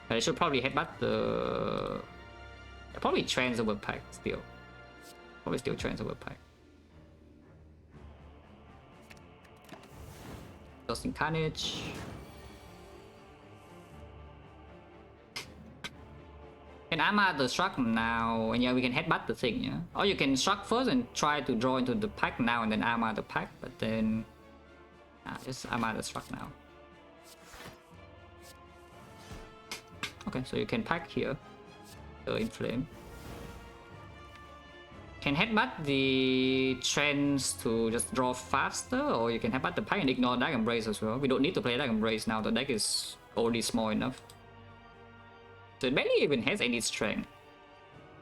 I should probably headbutt the... Probably Trance over Pack still. Probably still Trance over Pack. Exhausting Carnage. Can armor the Struck now, and yeah, we can headbutt the thing, yeah? Or you can Struck first and try to draw into the Pack now and then armor the Pack, but then... just armor the Struck now. Okay, so you can Pack here. The Inflame. Can headbutt the Trance to just draw faster, or you can headbutt the Pack and ignore Dark Embrace as well. We don't need to play Dark Embrace now, the deck is already small enough. So it barely even has any strength.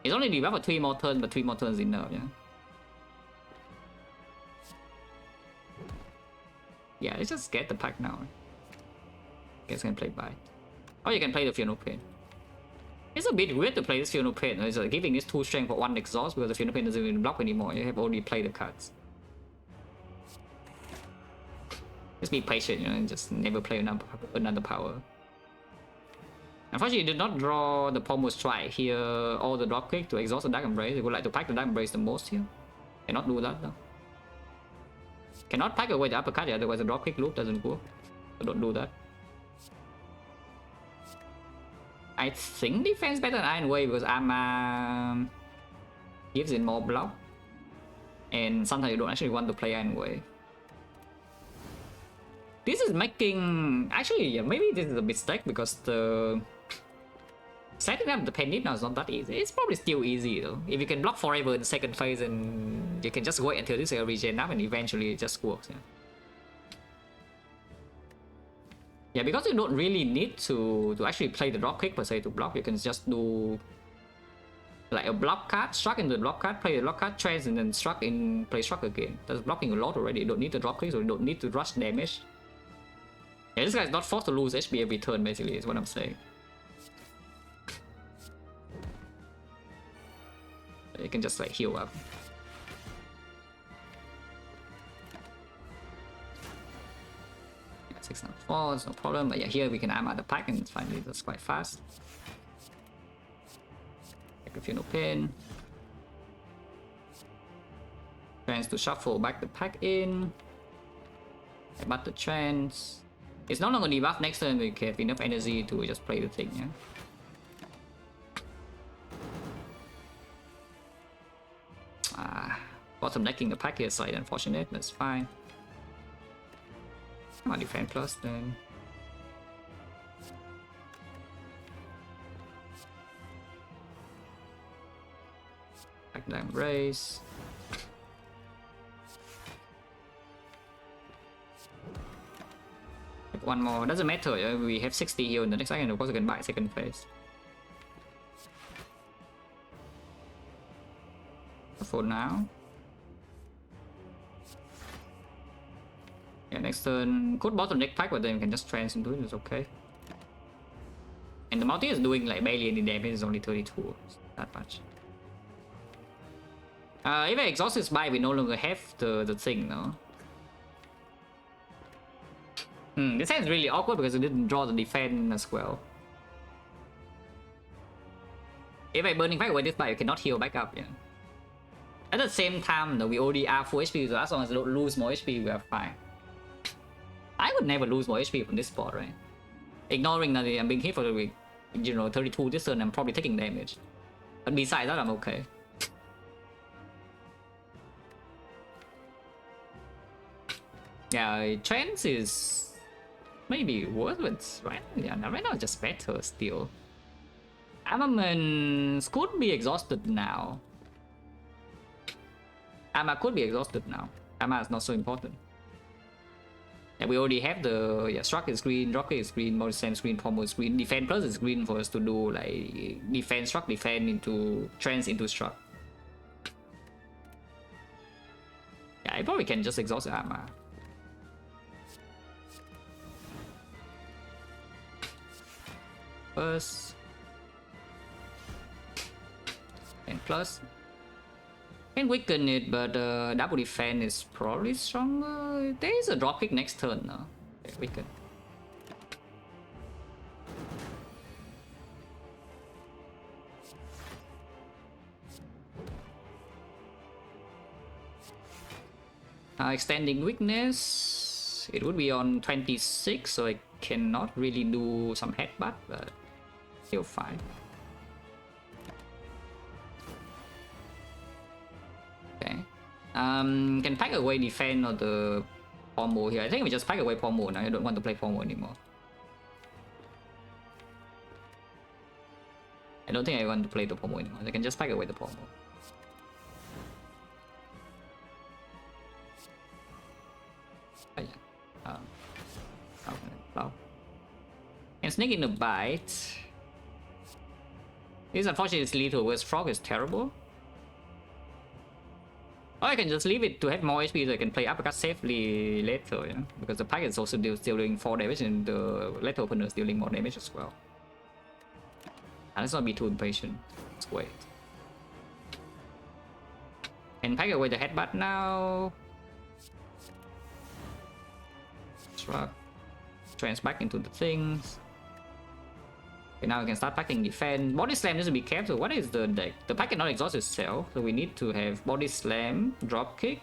It's only debuffed for 3 more turns, but 3 more turns enough, yeah? Yeah, let's just get the Pack now. Guess I can play by. Or you can play the Funeral Pain. It's a bit weird to play this Funeral Pain. It's like giving this 2 strength for 1 exhaust because the Funeral Pain doesn't even block anymore. You have already played the cards. Just be patient, you know, and just never play another power. Unfortunately, you did not draw the Pommel Strike here or the Dropkick to exhaust the Dark Embrace. You would like to pack the Dark Embrace the most here. Cannot do that though. Cannot pack away the uppercut, otherwise the Dropkick loop doesn't work. So don't do that. I think defense better than Iron Wave because armor gives it more block. And sometimes you don't actually want to play Iron Wave. This is making... Actually, yeah, maybe this is a mistake because the... Setting up the Penit now is not that easy. It's probably still easy though. If you can block forever in the second phase and you can just wait until this regen up and eventually it just works. Yeah. Yeah, because you don't really need to actually play the Dropkick per se to block. You can just do like a block card, struck into the block card, play the block card, trans, and then struck in, play struck again. That's blocking a lot already. You don't need to drop clicks, or you don't need to rush damage. Yeah, this guy's not forced to lose HP every turn, basically, is what I'm saying. You can just like heal up. Yeah, 604, it's no problem. But yeah, here we can arm out the pack and finally that's quite fast. Take a few no pin. Trans to shuffle back the pack in. But the trans. It's no longer debuff next turn, we have enough energy to just play the thing, yeah. Bottom decking the pack here is slightly unfortunate, that's fine. I'll defend plus then. Back down raise. One more, doesn't matter, yeah? We have 60 here in the next second, of course we can buy second phase. For now. Yeah, next turn, could bottom deck pack, but then we can just trans into it, it's okay. And the multi is doing like barely any damage, it's only 32, it's not much. If I exhaust this buy, we no longer have the thing, no? This hand is really awkward because it didn't draw the defense as well. If I burning fight away this buy, you cannot heal back up, yeah. At the same time, though, we already are full HP, so as long as we don't lose more HP, we are fine. I would never lose more HP from this spot, right? Ignoring that I'm being hit for the week, you know, 32 this turn, I'm probably taking damage. But besides that, I'm okay. Yeah, trans is maybe worse, but right, yeah, right now it's just better still. Armaments could be exhausted now. Armor could be exhausted now. Armor is not so important. Yeah, we already have the struck is green, rocket is green, more sand is green, pommel is green, defense plus is green for us to do like defense struck, defense into trans into struck. Yeah, I probably can just exhaust the armor. First and plus. Can weaken it, but double defense is probably stronger. There is a dropkick next turn now. Okay, weaken. Extending weakness. It would be on 26, so I cannot really do some headbutt, but still fine. Okay. Can pack away defense or the pommel here. I think we just pack away pommel now. I don't want to play pommel anymore. I don't think I want to play the pommel anymore. I can just pack away the pommel. Oh, yeah. Plow. And sneak in a bite. This unfortunately is lethal, whereas frog is terrible. Or I can just leave it to have more HP so I can play uppercut safely later, you know? Because the pack is also still doing 4 damage and the later opener is dealing more damage as well. And let's not be too impatient. Let's wait. And pack away the headbutt now. Shrug. Trans back into the things. Okay, now we can start packing defense. Body slam needs to be careful. What is the deck? The pack cannot exhaust itself, so we need to have body slam, drop kick.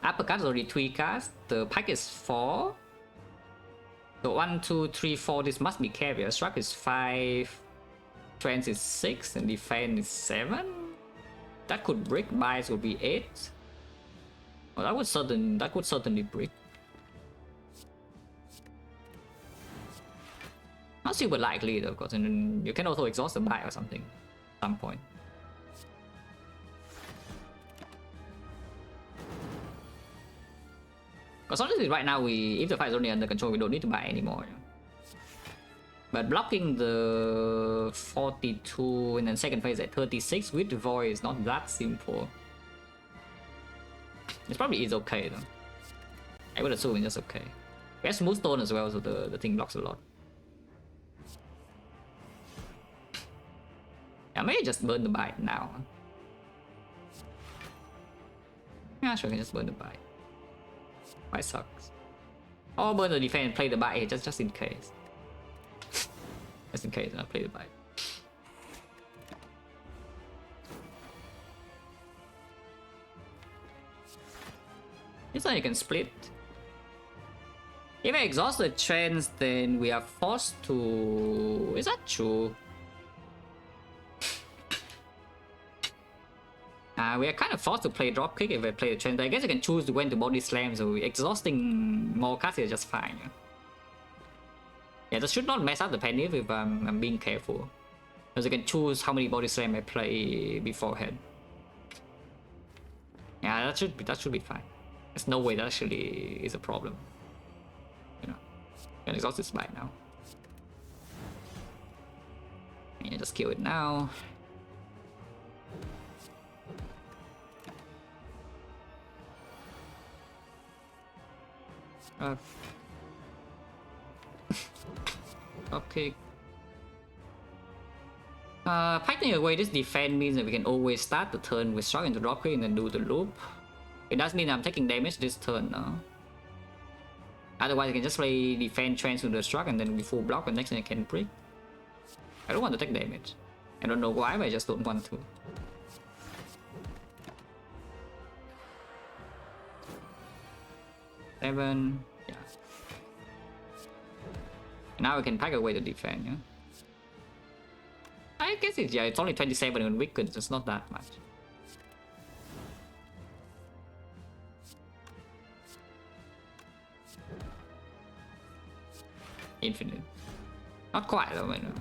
Uppercut is already 3 cast. The pack is 4. So 1, 2, 3, 4. This must be carrier. Struck is 5. Trans is 6, and defense is 7. That could brick. Bias would be 8. Well, that would certainly brick. Not super likely though, because you can also exhaust the buy or something at some point. Because honestly, right now if the fight is only under control, we don't need to buy anymore. You know? But blocking the 42 and then second phase at 36 with the void is not that simple. It probably is okay though. I would assume it's just okay. We have smooth stone as well, so the thing blocks a lot. I may just burn the bite now. Yeah, sure, I can just burn the bite. Bite sucks. Or burn the defense and play the bite just in case. Just in case, I'll play the bite. This one you can split. If I exhaust the trends, then we are forced to... Is that true? We are kind of forced to play dropkick if I play the trend. I guess I can choose when to body slam, so exhausting more cards is just fine. Yeah, that should not mess up the penny if I'm being careful. Because I can choose how many body slam I play beforehand. Yeah, that should be fine. There's no way that actually is a problem. You know, I can exhaust this bite now. Yeah, just kill it now. Okay. Packing away this defense means that we can always start the turn with shock into dropkick and then do the loop. It does mean I'm taking damage this turn now. Otherwise I can just play defense trans to the struck and then we full block and next thing I can break. I don't want to take damage. I don't know why, but I just don't want to. Seven. Yeah. Now we can pack away the defense, yeah? I guess it's only 27 and weakened, it's not that much. Infinite. Not quite though, you know.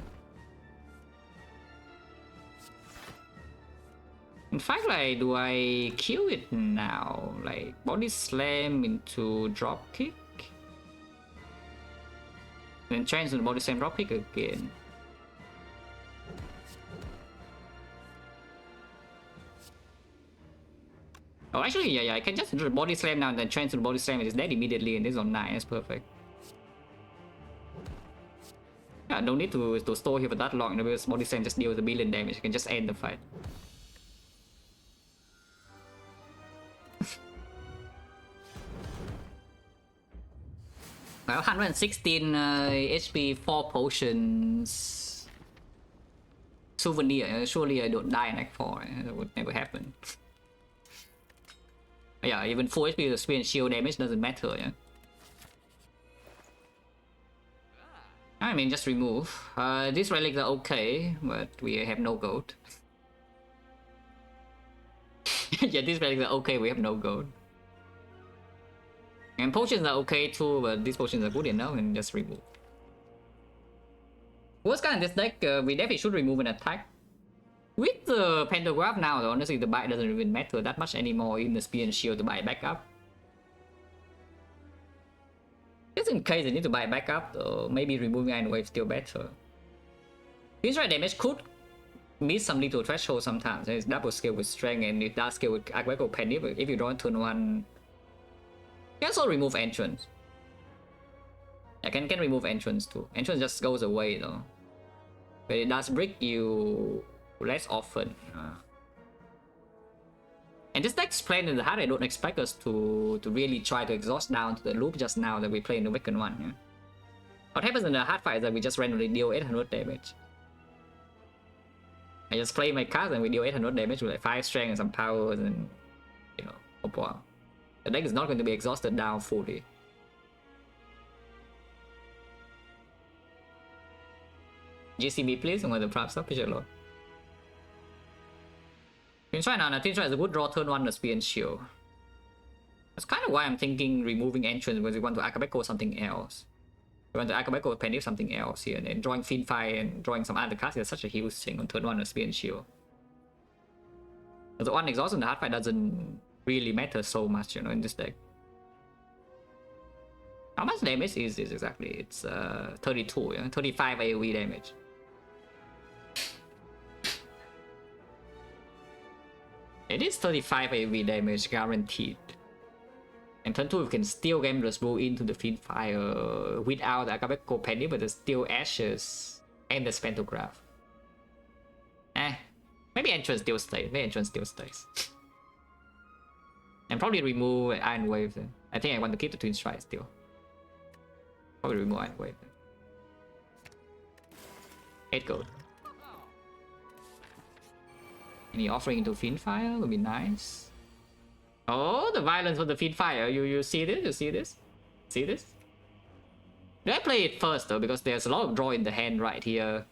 In fact, like, do I kill it now? Like, body slam into drop kick? Then change to the body slam drop kick again. Oh, actually, yeah, I can just do the body slam now and then change to the body slam and it's dead immediately and this is on 9, that's perfect. Yeah, no need to store here for that long because body slam just deals a billion damage, you can just end the fight. Well, 116 HP, 4 potions. Souvenir, surely I don't die in Act 4, that would never happen. Yeah, even 4 HP, the spear and shield damage doesn't matter, yeah. I mean, just remove. These relics are okay, but we have no gold. Yeah, these relics are okay, we have no gold. And potions are okay too, but these potions are good enough and just remove. Worst card in this deck, we definitely should remove an attack. With the pentagraph now, though, honestly, the bite doesn't even matter that much anymore in the spear and shield to buy back up. Just in case I need to buy back up, maybe removing Iron Wave still better. This right damage could miss some little threshold sometimes. It's double scale with strength and it does scale with Aquaco Penny. If you draw turn 1, you can also remove entrance. I can remove entrance too. Entrance just goes away though. But it does break you less often. And this deck's playing in the hard, I don't expect us to really try to exhaust down to the loop just now that we play in the weakened one. Yeah? What happens in the hard fight is that we just randomly deal 800 damage. I just play my cards and we deal 800 damage with like 5 strength and some powers and, you know, hope wow. The deck is not going to be exhausted down fully. GCB please, I'm going to prop up, a lot. Twin Strike now, Twin Strike is a good draw turn 1 the spear and shield. That's kind of why I'm thinking removing entrance because we want to Akabeko something else. We want to Akabeko Penny something else here, and then drawing Fiend Fire and drawing some other cards is such a huge thing on turn 1 the spear and shield. But the one exhaust in the hard fight doesn't really matter so much, you know, in this deck. How much damage is this exactly? It's 32, yeah? 35 AoE damage. It is 35 AoE damage guaranteed. And turn 2 we can still Gamblers Blow into the Fiend Fire without the Akabeko Penny, but there's still Ashes and the Spectrograph. Maybe Entrance still stays. Maybe Entrance still stays. And probably remove Iron Wave. I think I want to keep the Twin Strike still. Probably remove Iron Wave. 8 gold. Any offering into Fiend Fire would be nice. Oh, the violence of the Fiend Fire. You see this? You see this? See this? Do I play it first though? Because there's a lot of draw in the hand right here.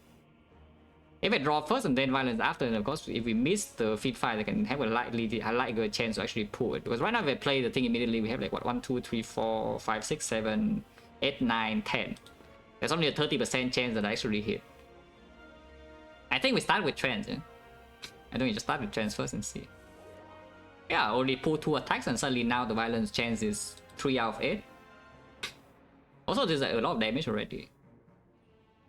If I draw first and then violence after, and of course if we miss the Fiend Fire, they can have a likely chance to actually pull it. Because right now if I play the thing immediately, we have like what 1, 2, 3, 4, 5, 6, 7, 8, 9, 10. There's only a 30% chance that I actually hit. I think we start with trends, yeah? I think we just start with trends first and see. Yeah, only pull 2 attacks and suddenly now the violence chance is 3 out of 8. Also, there's like a lot of damage already.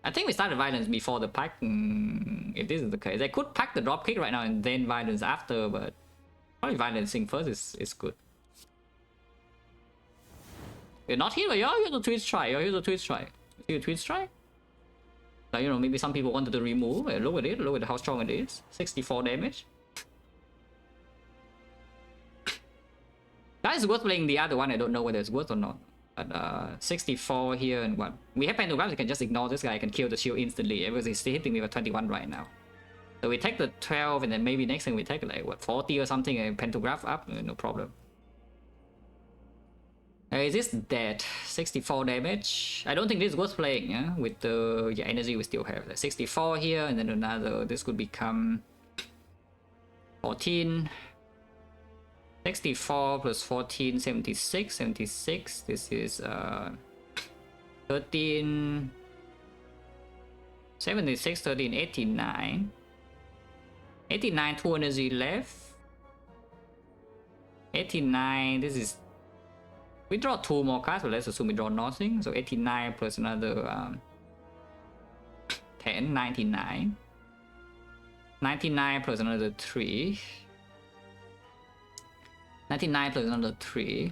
I think we started violence before the pack. If this is the case, I could pack the drop kick right now and then violence after, but probably violencing first is good. You're not here, but you're use the Twin Strike. You're use the Twin Strike. See the Twin Strike? Like, you know, maybe some people wanted to remove. Look at it. Look at how strong it is. 64 damage. That is worth playing the other one. I don't know whether it's worth or not. But 64 here and what? We have Pentagrams, we can just ignore this guy. I can kill the shield instantly because he's still hitting me with 21 right now. So we take the 12 and then maybe next thing we take like what 40 or something and Pentagraph up, no problem. Is this dead? 64 damage. I don't think this is worth playing, yeah? With the energy we still have. Like 64 here and then another. This could become 14. 64 plus 14, 76, 76. This is 13, 76, 13, 89. 89, 2 energy left. 89, this is... We draw 2 more cards, so let's assume we draw nothing. So 89 plus another 10, 99. 99 plus another 3. 99 plus another 3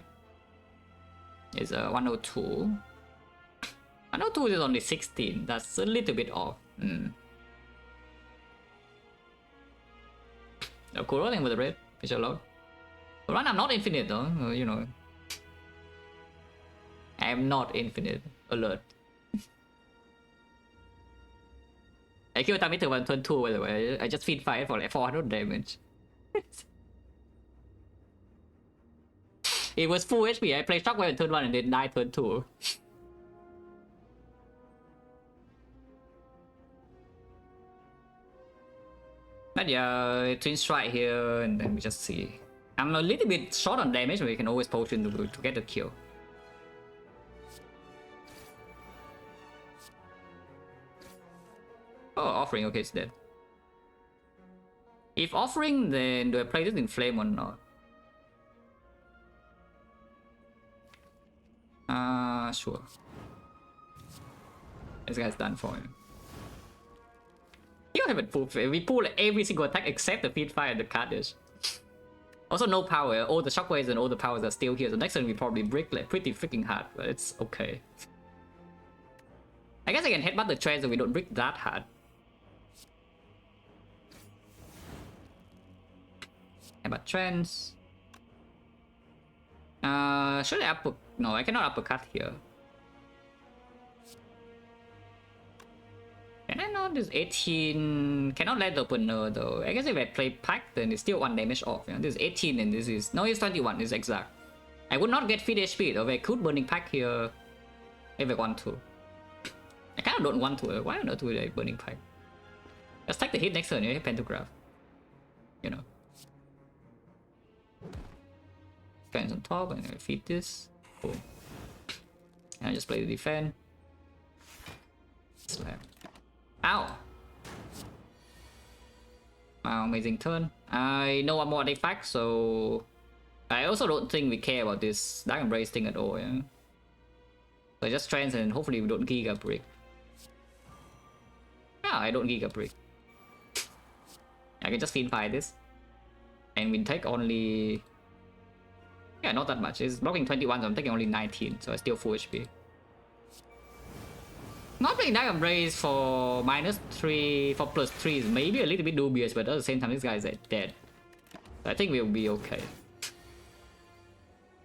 is 102. 102 is only 16. That's a little bit off. Oh, cool rolling with the red. Fish alone. But right now I'm not infinite though. You know. I am not infinite. Alert. I killed Tamito on turn 2 by the way. I just feed fire for like 400 damage. It was full HP. I played Shockwave in turn 1 and then died turn 2. But yeah, Twin Strike here and then we just see. I'm a little bit short on damage, but we can always potion to get the kill. Oh, offering, okay, it's dead. If offering, then do I play this in flame or not? Sure. This guy's done for him. You don't have it full. We pull every single attack except the Fiend Fire and the Carnage. Also no power. All the shockwaves and all the powers are still here. So next time we probably break like pretty freaking hard, but it's okay. I guess I can headbutt the trend so we don't break that hard. Headbutt trends. Should I uppercut? No, I cannot uppercut here. Can I not? This 18. Cannot let the opener though. I guess if I play pack, then it's still 1 damage off. Yeah? This is 18 and this is. No, it's 21. It's exact. I would not get feed HP though. I could burning pack here if I want to. I kind of don't want to. Why on earth would I burning pack? Let's take the hit next turn. You have Pentagraph. You know. Fans on top and I feed this. Cool. And I just play the defend. Slap. Ow! Wow, amazing turn. I know one more artifact, so I also don't think we care about this Dark Embrace thing at all. Yeah? So just trans and hopefully we don't Giga Brick. Ah, I don't Giga Brick. I can just Fiendfire this. And we take only... Yeah, not that much. It's blocking 21, so I'm taking only 19, so I still full HP. Not playing Dark Embrace for -3, for +3 is maybe a little bit dubious, but at the same time this guy is dead. So I think we'll be okay.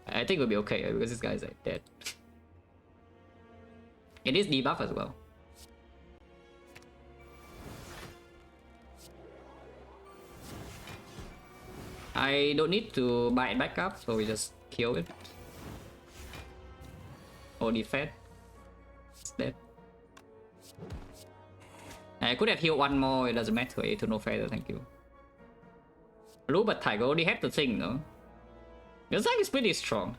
I think we'll be okay because this guy is dead. It is debuff as well. I don't need to buy it back up, so we just kill it. Or defend. It's dead. I could have healed one more, it doesn't matter. Eternal Feather, thank you. Blue but Tiger already have the thing though. This deck is pretty strong.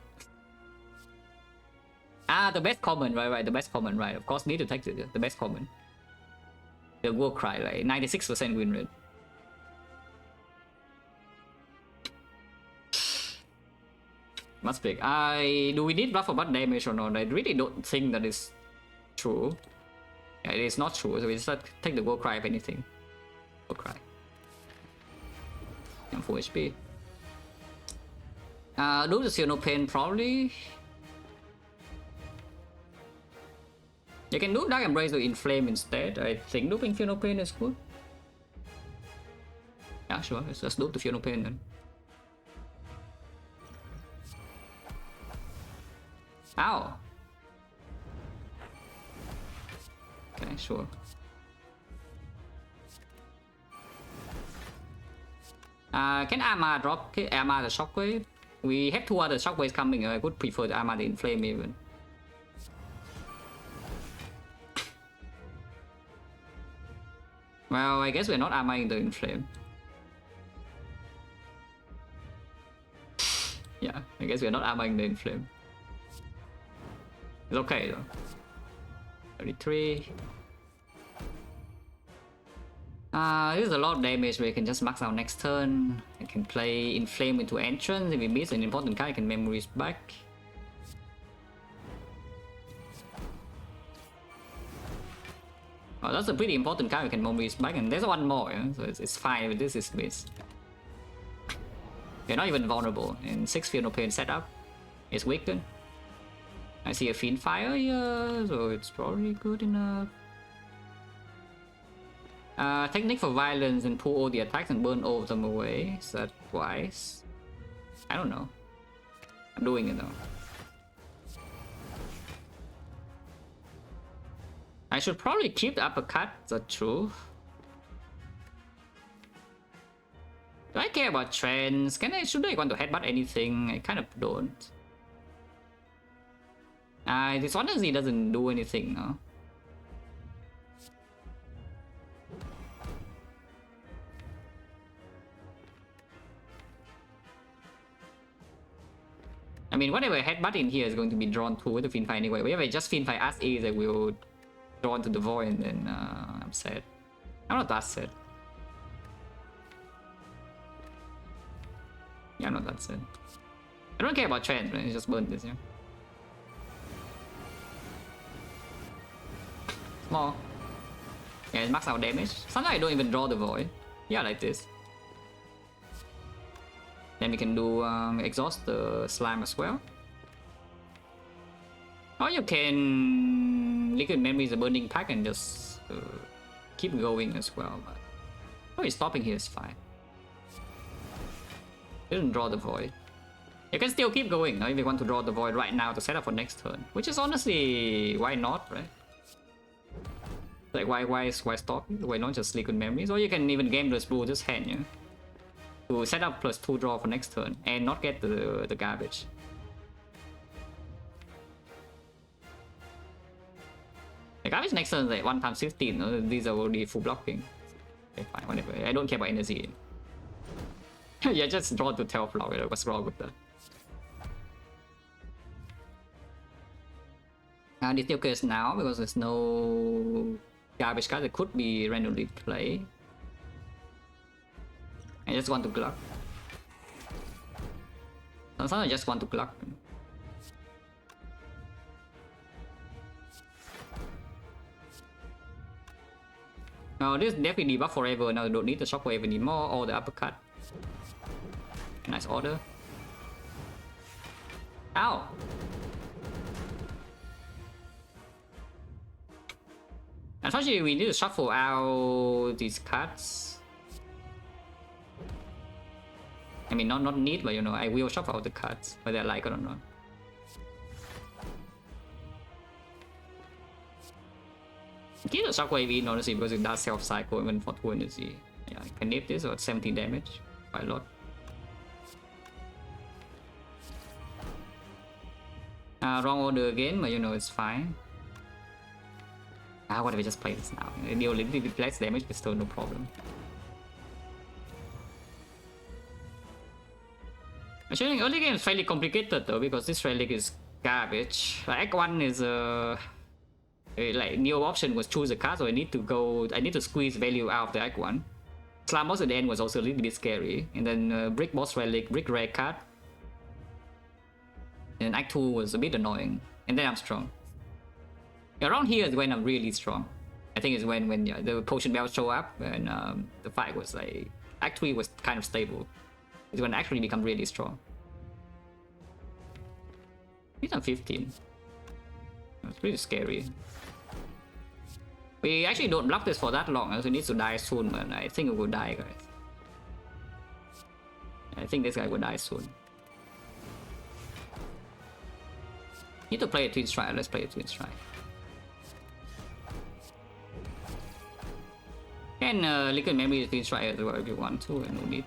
Ah, the best common, right, the best common, right. Of course, need to take the best common. The War Cry, like 96% win rate. Must pick. Do we need buff or butt damage or not? I really don't think that is true. Yeah, it is not true, so we just take the War Cry if anything. War Cry. And full HP. Do the Seal No Pain probably. You can do Dark Embrace to Inflame instead. I think duping Feel No Pain is good. Yeah, sure. Let's just dupe the Feel No Pain then. Ow. Okay, sure. Can Arma drop Arma the Shockwave? We have two other Shockwaves coming. I would prefer the Arma the Inflame even. Well, I guess we're not Armaing the Inflame. Yeah, I guess we're not Armaing the Inflame. It's okay though. 33. This is a lot of damage where you can just max out next turn. I can play Inflame into Entrance. If we miss an important card, I can Memories back. Oh, that's a pretty important card we can Memories back, and there's one more, yeah? So it's fine if this is missed. You're not even vulnerable. In 6 Feel No Pain setup, it's weakened. I see a Fiendfire here, so it's probably good enough. Technique for Violence and pull all the attacks and burn all of them away. Is that wise? I don't know. I'm doing it though. I should probably keep the uppercut, that's true. Do I care about trends? Should I want to headbutt anything? I kind of don't. This honestly doesn't do anything, no? I mean, whatever headbutt in here is going to be drawn to with the Fiendfire anyway. Whenever I just Fiendfire as is, I will draw into the void and then I'm sad. I'm not that sad. Yeah, I'm not that sad. I don't care about trends, man. Just burn this, yeah. Small. Yeah, it max out damage. Sometimes I don't even draw the void. Yeah, like this. Then we can do exhaust the slime as well. Or you can Liquid Memory is a burning pack and just keep going as well. But probably stopping here is fine. Didn't draw the void. You can still keep going if you want to draw the void right now to set up for next turn. Which is honestly, why not, right? Like why stop? Why not just Liquid Memories? Or you can even game this blue just hand, yeah? To set up +2 draw for next turn and not get the garbage. The garbage next turn is like 1 times 15. No? These are already full blocking. Okay, fine, whatever. I don't care about energy. Yeah, just draw to 12 block. What's wrong with that? This still cares now because there's no garbage card that could be randomly played. I just want to Gluck. Sometimes I just want to Gluck. Oh, this definitely debuff forever. Now I don't need the shockwave anymore or the uppercut. Nice order. Ow! Unfortunately, we need to shuffle out these cards. I mean, not need, but you know, I will shuffle out the cards, whether I like it or not. Keep the shockwave in, honestly, because it does self-cycle even for 2 energy. Yeah, I can nip this or 17 damage. Quite a lot. Wrong order again, but you know, it's fine. What if I just play this now? It deal a little bit less damage, but still no problem. Actually, early game is fairly complicated though, because this relic is garbage. Act 1 is like new option was choose a card, so I need to squeeze value out of the Act 1. Slam boss at the end was also a little bit scary, and then brick boss relic, brick rare card. And Act 2 was a bit annoying, and then I'm strong. Around here is when I'm really strong. I think it's when the potion bells show up, and the fight was like... Act 3 was kind of stable. It's when I actually become really strong. He's on 15. That's pretty scary. We actually don't block this for that long, so it needs to die soon, man. I think it will die, guys. I think this guy will die soon. Need to play a Twin Strike. Let's play a Twin Strike. And Liquid Memory Twin Strike as well if you want to, and no need.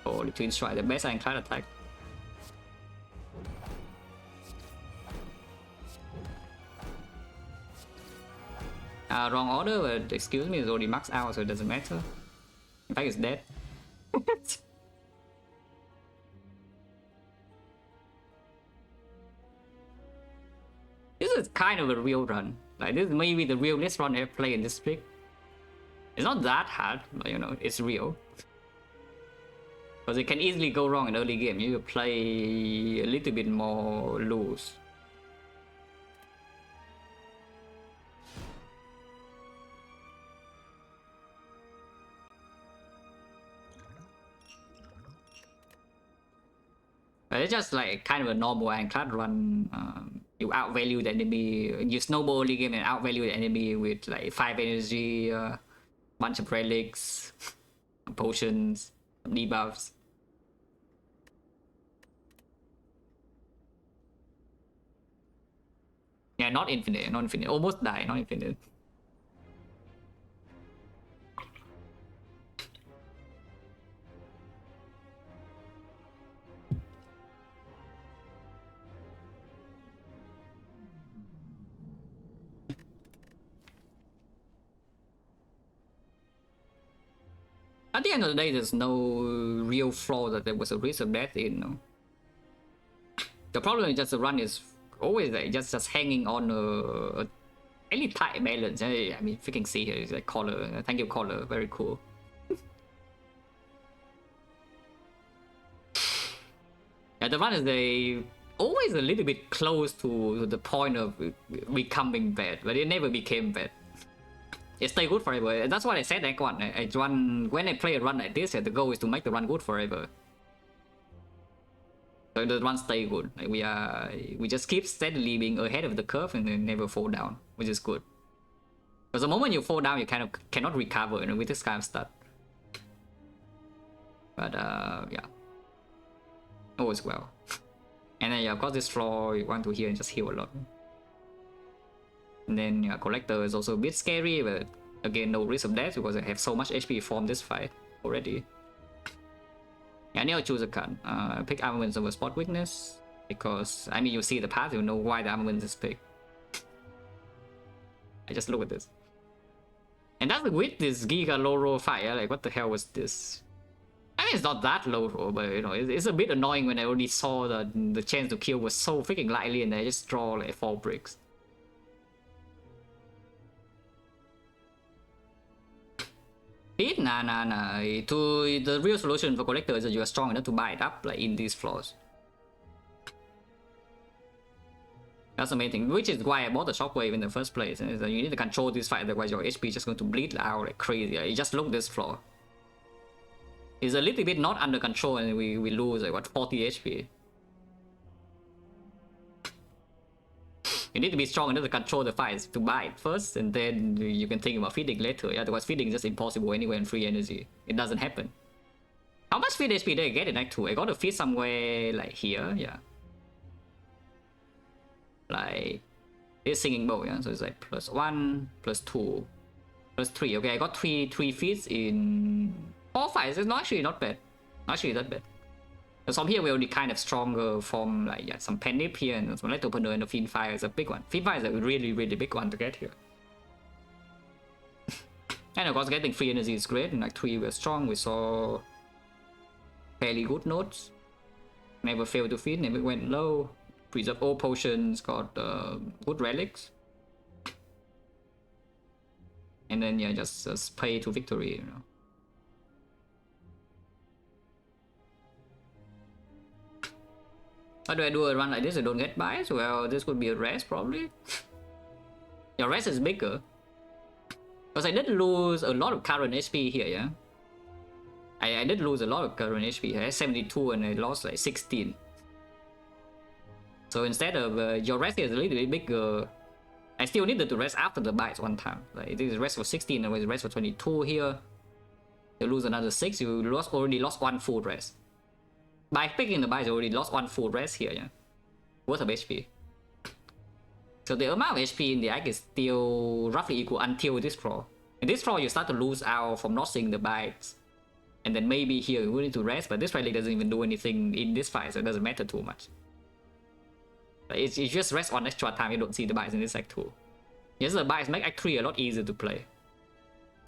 Oh, the Twin Strike, the best Ironclad attack. Wrong order, but excuse me, it's already maxed out, so it doesn't matter. In fact, it's dead. This is kind of a real run. Like, this is maybe the realest run I've played in this streak. It's not that hard, but you know, it's real. Because it can easily go wrong in early game. You play a little bit more loose. But it's just like kind of a normal Ironclad run. You outvalue the enemy, you snowball early game and outvalue the enemy with like 5 energy, bunch of relics, potions, debuffs. Yeah, not infinite, not infinite. Almost die, not infinite. At the end of the day, there's no real flaw that there was a risk of death in. No? The problem is just the run is always like just hanging on a really tight balance. I mean, freaking see here, it's like collar. Thank you, collar. Very cool. Yeah, the run is always a little bit close to the point of becoming bad, but it never became bad. It stayed good forever. And that's what I said Act 1. When I play a run like this, the goal is to make the run good forever. So the run stay good. Like we just keep steadily being ahead of the curve and then never fall down, which is good. Because the moment you fall down, you kind of cannot recover, you know, with this kind of stuff. But yeah, always well. And then yeah, of course this floor you want to heal and just heal a lot. And then yeah, Collector is also a bit scary, but again, no risk of death because I have so much HP from this fight already. Yeah, I need to choose a card. Pick Armaments over Spot Weakness, because, I mean, you see the path, you know why the Armaments is picked. I just look at this. And that's with this Giga low roll fight, like what the hell was this? I mean, it's not that low roll, but you know, it's a bit annoying when I already saw the chance to kill was so freaking lightly and I just draw like 4 bricks. Nah. The real solution for Collector is that you are strong enough to buy it up like in these floors. That's the main thing, which is why I bought the shockwave in the first place. And you need to control this fight, otherwise your HP is just going to bleed out like crazy. You just look this floor. It's a little bit not under control, and we lose like what 40 HP. You need to be strong enough to control the fights, to buy it first, and then you can think about feeding later. Yeah, otherwise feeding is just impossible anyway in free energy. It doesn't happen. How much feed HP did I get in Act 2? I got to feed somewhere like here, yeah. Like this singing bowl, yeah. So it's like +1, +2, +3. Okay, I got three feeds in 4 fights. It's actually not bad. Actually not bad. So from here we're already kind of stronger from like some Penip here and some Light Opener, and the Fiend Fire is a big one. Fiend Fire is a really big one to get here. And of course getting free energy is great. In Act 3 we're strong. We saw fairly good notes. Never failed to feed, never went low. Preserve all potions, got good relics. And then yeah, just pray to victory, you know. How do I do a run like this? I don't get buys? Well, this could be a rest probably. Your rest is bigger. Because I did lose a lot of current HP here, yeah? I did lose a lot of current HP. I had 72 and I lost like 16. So instead of your rest is a little bit bigger, I still needed to rest after the bites one time. Like this is rest for 16 and rest for 22 here. You lose another 6, you already lost 1 full rest. By picking the bites, you already lost 1 full rest here, yeah. Worth of HP. So the amount of HP in the act is still roughly equal until this draw. In this draw, you start to lose out from not seeing the bites. And then maybe here you need to rest, but this rally doesn't even do anything in this fight, so it doesn't matter too much. It's just rest on extra time, you don't see the bites in this act 2. Yes, the bites make act 3 a lot easier to play.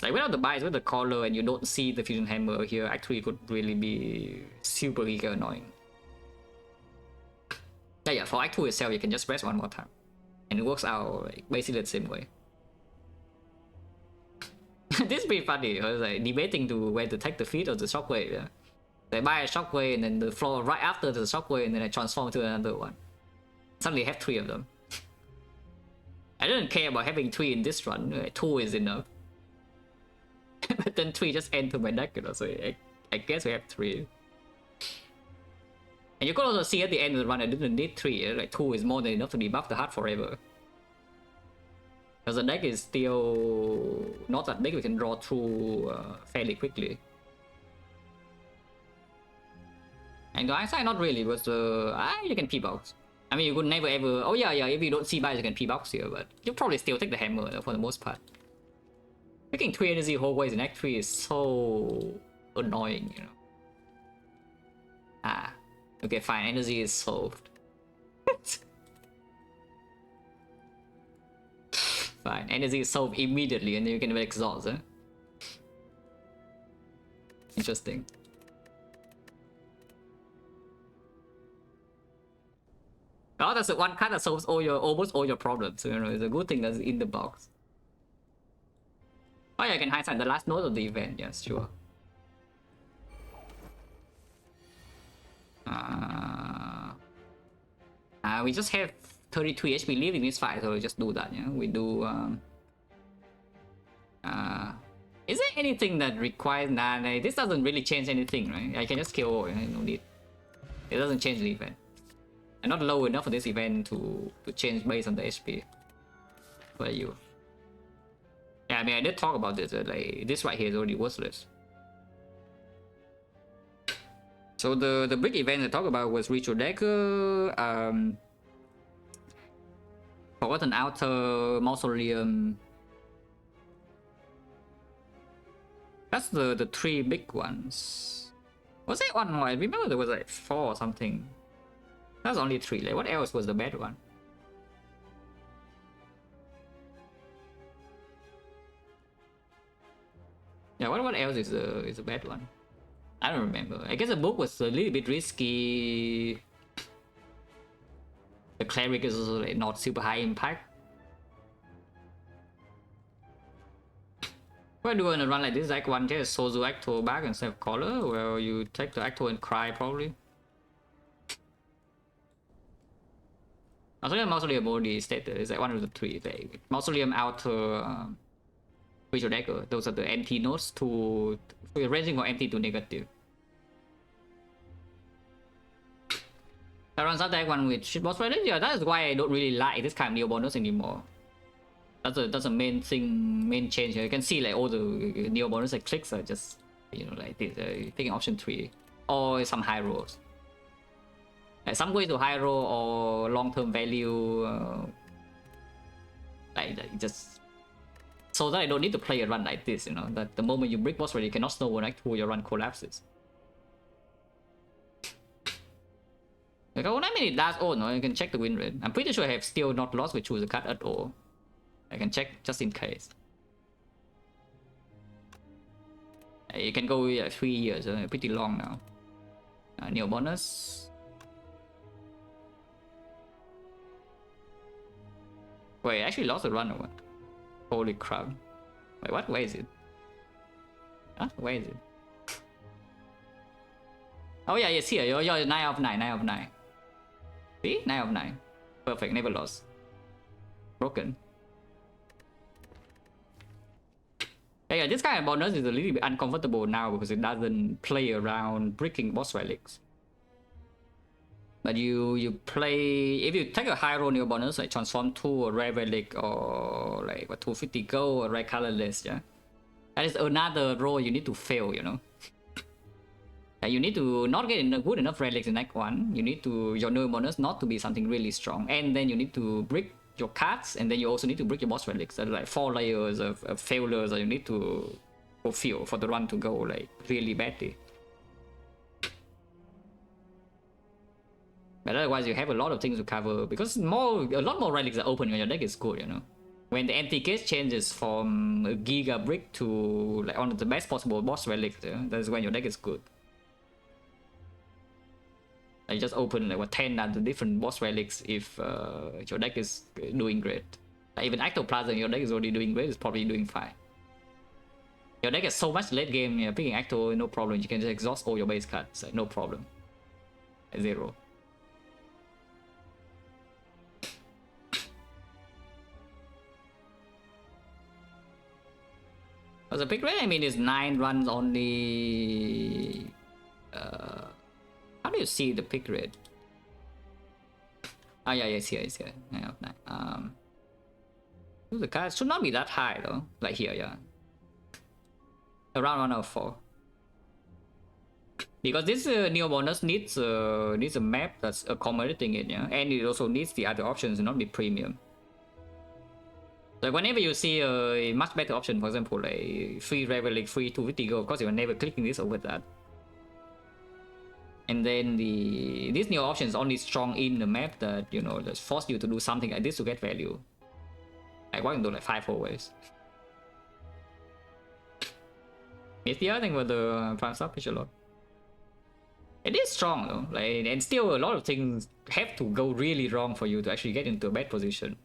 Like without the bites, with the collar, and you don't see the fusion hammer here, act 3 could really be super annoying. Yeah, for act 2 itself, you can just rest one more time. And it works out like, basically the same way. This is pretty funny. I was like debating to where to take the feed or the shockwave, yeah. So I buy a shockwave and then the floor right after the shockwave, and then I transform to another one. Suddenly I have 3 of them. I didn't care about having 3 in this run, 2 is enough. But then 3 just enter my deck, you know, so I guess we have 3. And you can also see at the end of the run I didn't need 3, like 2 is more than enough to debuff the heart forever. Because the deck is still not that big, we can draw through fairly quickly. And the outside not really, because you can P-box. I mean, you could never ever... Oh yeah, if you don't see buys, you can P-box here, but you'll probably still take the hammer for the most part. Making 3 energy hallways in Act 3 is so annoying, you know. Ah, okay, fine, energy is solved. Fine, energy is solved immediately and then you can exhaust, huh? Interesting. Oh, that's the one card that solves almost all your problems, you know, it's a good thing that's in the box. Oh yeah, I can hindsight the last note of the event, yes, sure. We just have 33 HP left in this fight, so we just do that, yeah? We do, is there anything that requires... Nah, this doesn't really change anything, right? I can just kill all, no need. It doesn't change the event. I'm not low enough for this event to change based on the HP. What are you? Yeah, I mean, I did talk about this, like, this right here is already worthless. So the big event I talked about was Ritual Dagger, Forgotten Outer, Mausoleum. That's the 3 big ones. Was there one more? I remember there was like 4 or something. That's only 3. Like, what else was the bad one? Yeah, what else is a bad one? I don't remember. I guess the book was a little bit risky. The cleric is also like not super high impact. Why do you want to run like this? Act 1 just Sozu Acto back instead of Collar? Well, you take the Acto and cry probably. Mausoleum already stated. It's like one of the three. Like Mausoleum, Outer, Visual Dagger. Those are the empty nodes to ranging from empty to negative. I run that one with shitbox relic. Yeah, that is why I don't really like this kind of neo bonus anymore. That's a main thing, main change. You can see like all the neo bonus like clicks are just, you know, like this. Taking option 3 or some high rolls. Like some way to high roll or long-term value, like just so that I don't need to play a run like this. You know, that the moment you break boss relic, you cannot snowball act 2, your run collapses. Like, oh, I mean, it does. Oh no, you can check the win rate. I'm pretty sure I have still not lost with choose a card at all. I can check just in case. You can go like 3 years, pretty long now. Neo bonus. Wait, I actually lost a run or what? Holy crap. Wait, what? Where is it? Huh? Where is it? Oh yeah, it's here. You're 9 of 9, 9 of 9. See? 9 of 9. Perfect, never lost. Broken. Yeah, this kind of bonus is a little bit uncomfortable now because it doesn't play around bricking boss relics. But you play, if you take a high roll neo bonus like transform 2 or rare relic or like what 250 gold or rare colorless, yeah, that is another roll you need to fail, you know. You need to not get good enough relics in Act 1. You need to your neo bonus not to be something really strong, and then you need to brick your cards, and then you also need to break your boss relics. So like 4 layers of failures that you need to fulfill for the run to go like really badly. But otherwise, you have a lot of things to cover because a lot more relics are open when your deck is good, you know. When the empty case changes from a giga brick to like one of the best possible boss relics, that's when your deck is good. You just open like what 10 other different boss relics if your deck is doing great. Like even Ectoplasm, your deck is already doing great, it's probably doing fine. Your deck has so much late game, you know, picking Ecto, no problem. You can just exhaust all your base cards, like, no problem. 0. As a pick rate, I mean, it's 9 runs only. How do you see the pick rate? Oh yeah, it's here, it's here. 9 of 9. The card should not be that high though. Like here, yeah. Around 104. Because this neo bonus needs a map that's accommodating it, yeah, and it also needs the other options to not be premium. Like whenever you see a much better option, for example, like free relic, free 250 gold, of course you are never clicking this over that. And then this new option is only strong in the map that, you know, that force you to do something like this to get value. Like why can do like 5 ways. It's the other thing with the prime sub is a lot. It is strong though, like, and still a lot of things have to go really wrong for you to actually get into a bad position.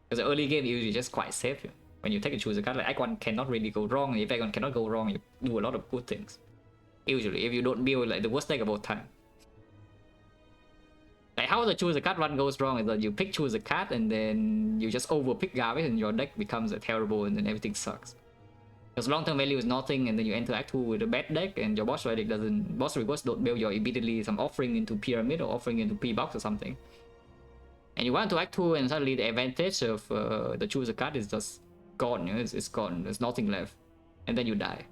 Because the early game is usually just quite safe. Yeah? When you take a choose a card, like Act 1 cannot really go wrong. If Act 1 cannot go wrong, you do a lot of good things. Usually, if you don't build like the worst deck of all time. Like how the choose a card run goes wrong is that you pick choose a card and then you just over pick garbage and your deck becomes terrible and then everything sucks. Because long-term value is nothing, and then you enter Act 2 with a bad deck, and your boss relic doesn't, boss rewards don't build your immediately some offering into pyramid or offering into P-box or something. And you want to Act 2 and suddenly the advantage of the choose a card is just gone, you know? It's gone, there's nothing left. And then you die.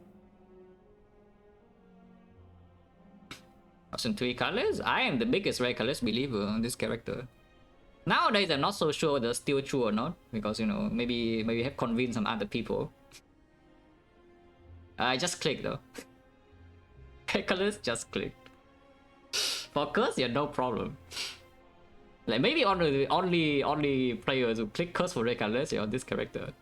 Option 3 colors? I am the biggest rare colors believer on this character. Nowadays I'm not so sure that's still true or not, because you know, maybe have convinced some other people. I just clicked though. Colors just clicked. For curse, yeah, no problem. Like maybe only players who click curse for red colors on this character.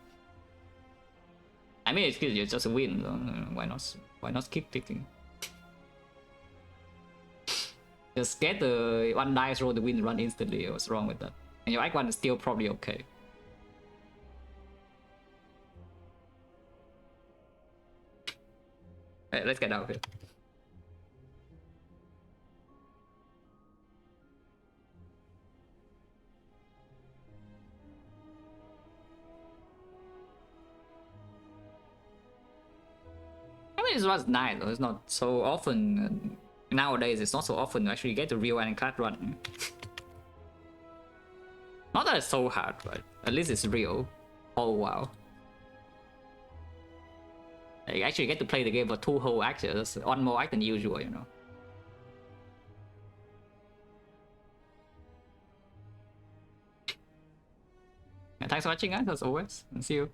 I mean, it's good, you just win. So why not keep clicking? Just get the 1 dice roll the win run instantly. What's wrong with that? And your Act 1 is still probably okay. Right, let's get out of here. it was nice. It's not so often nowadays. It's not so often to actually get the real Ironclad run. Not that it's so hard, but at least it's real. Oh wow! You actually get to play the game for 2 whole acts. That's 1 more act than usual, you know. And thanks for watching, guys. As always, and see you.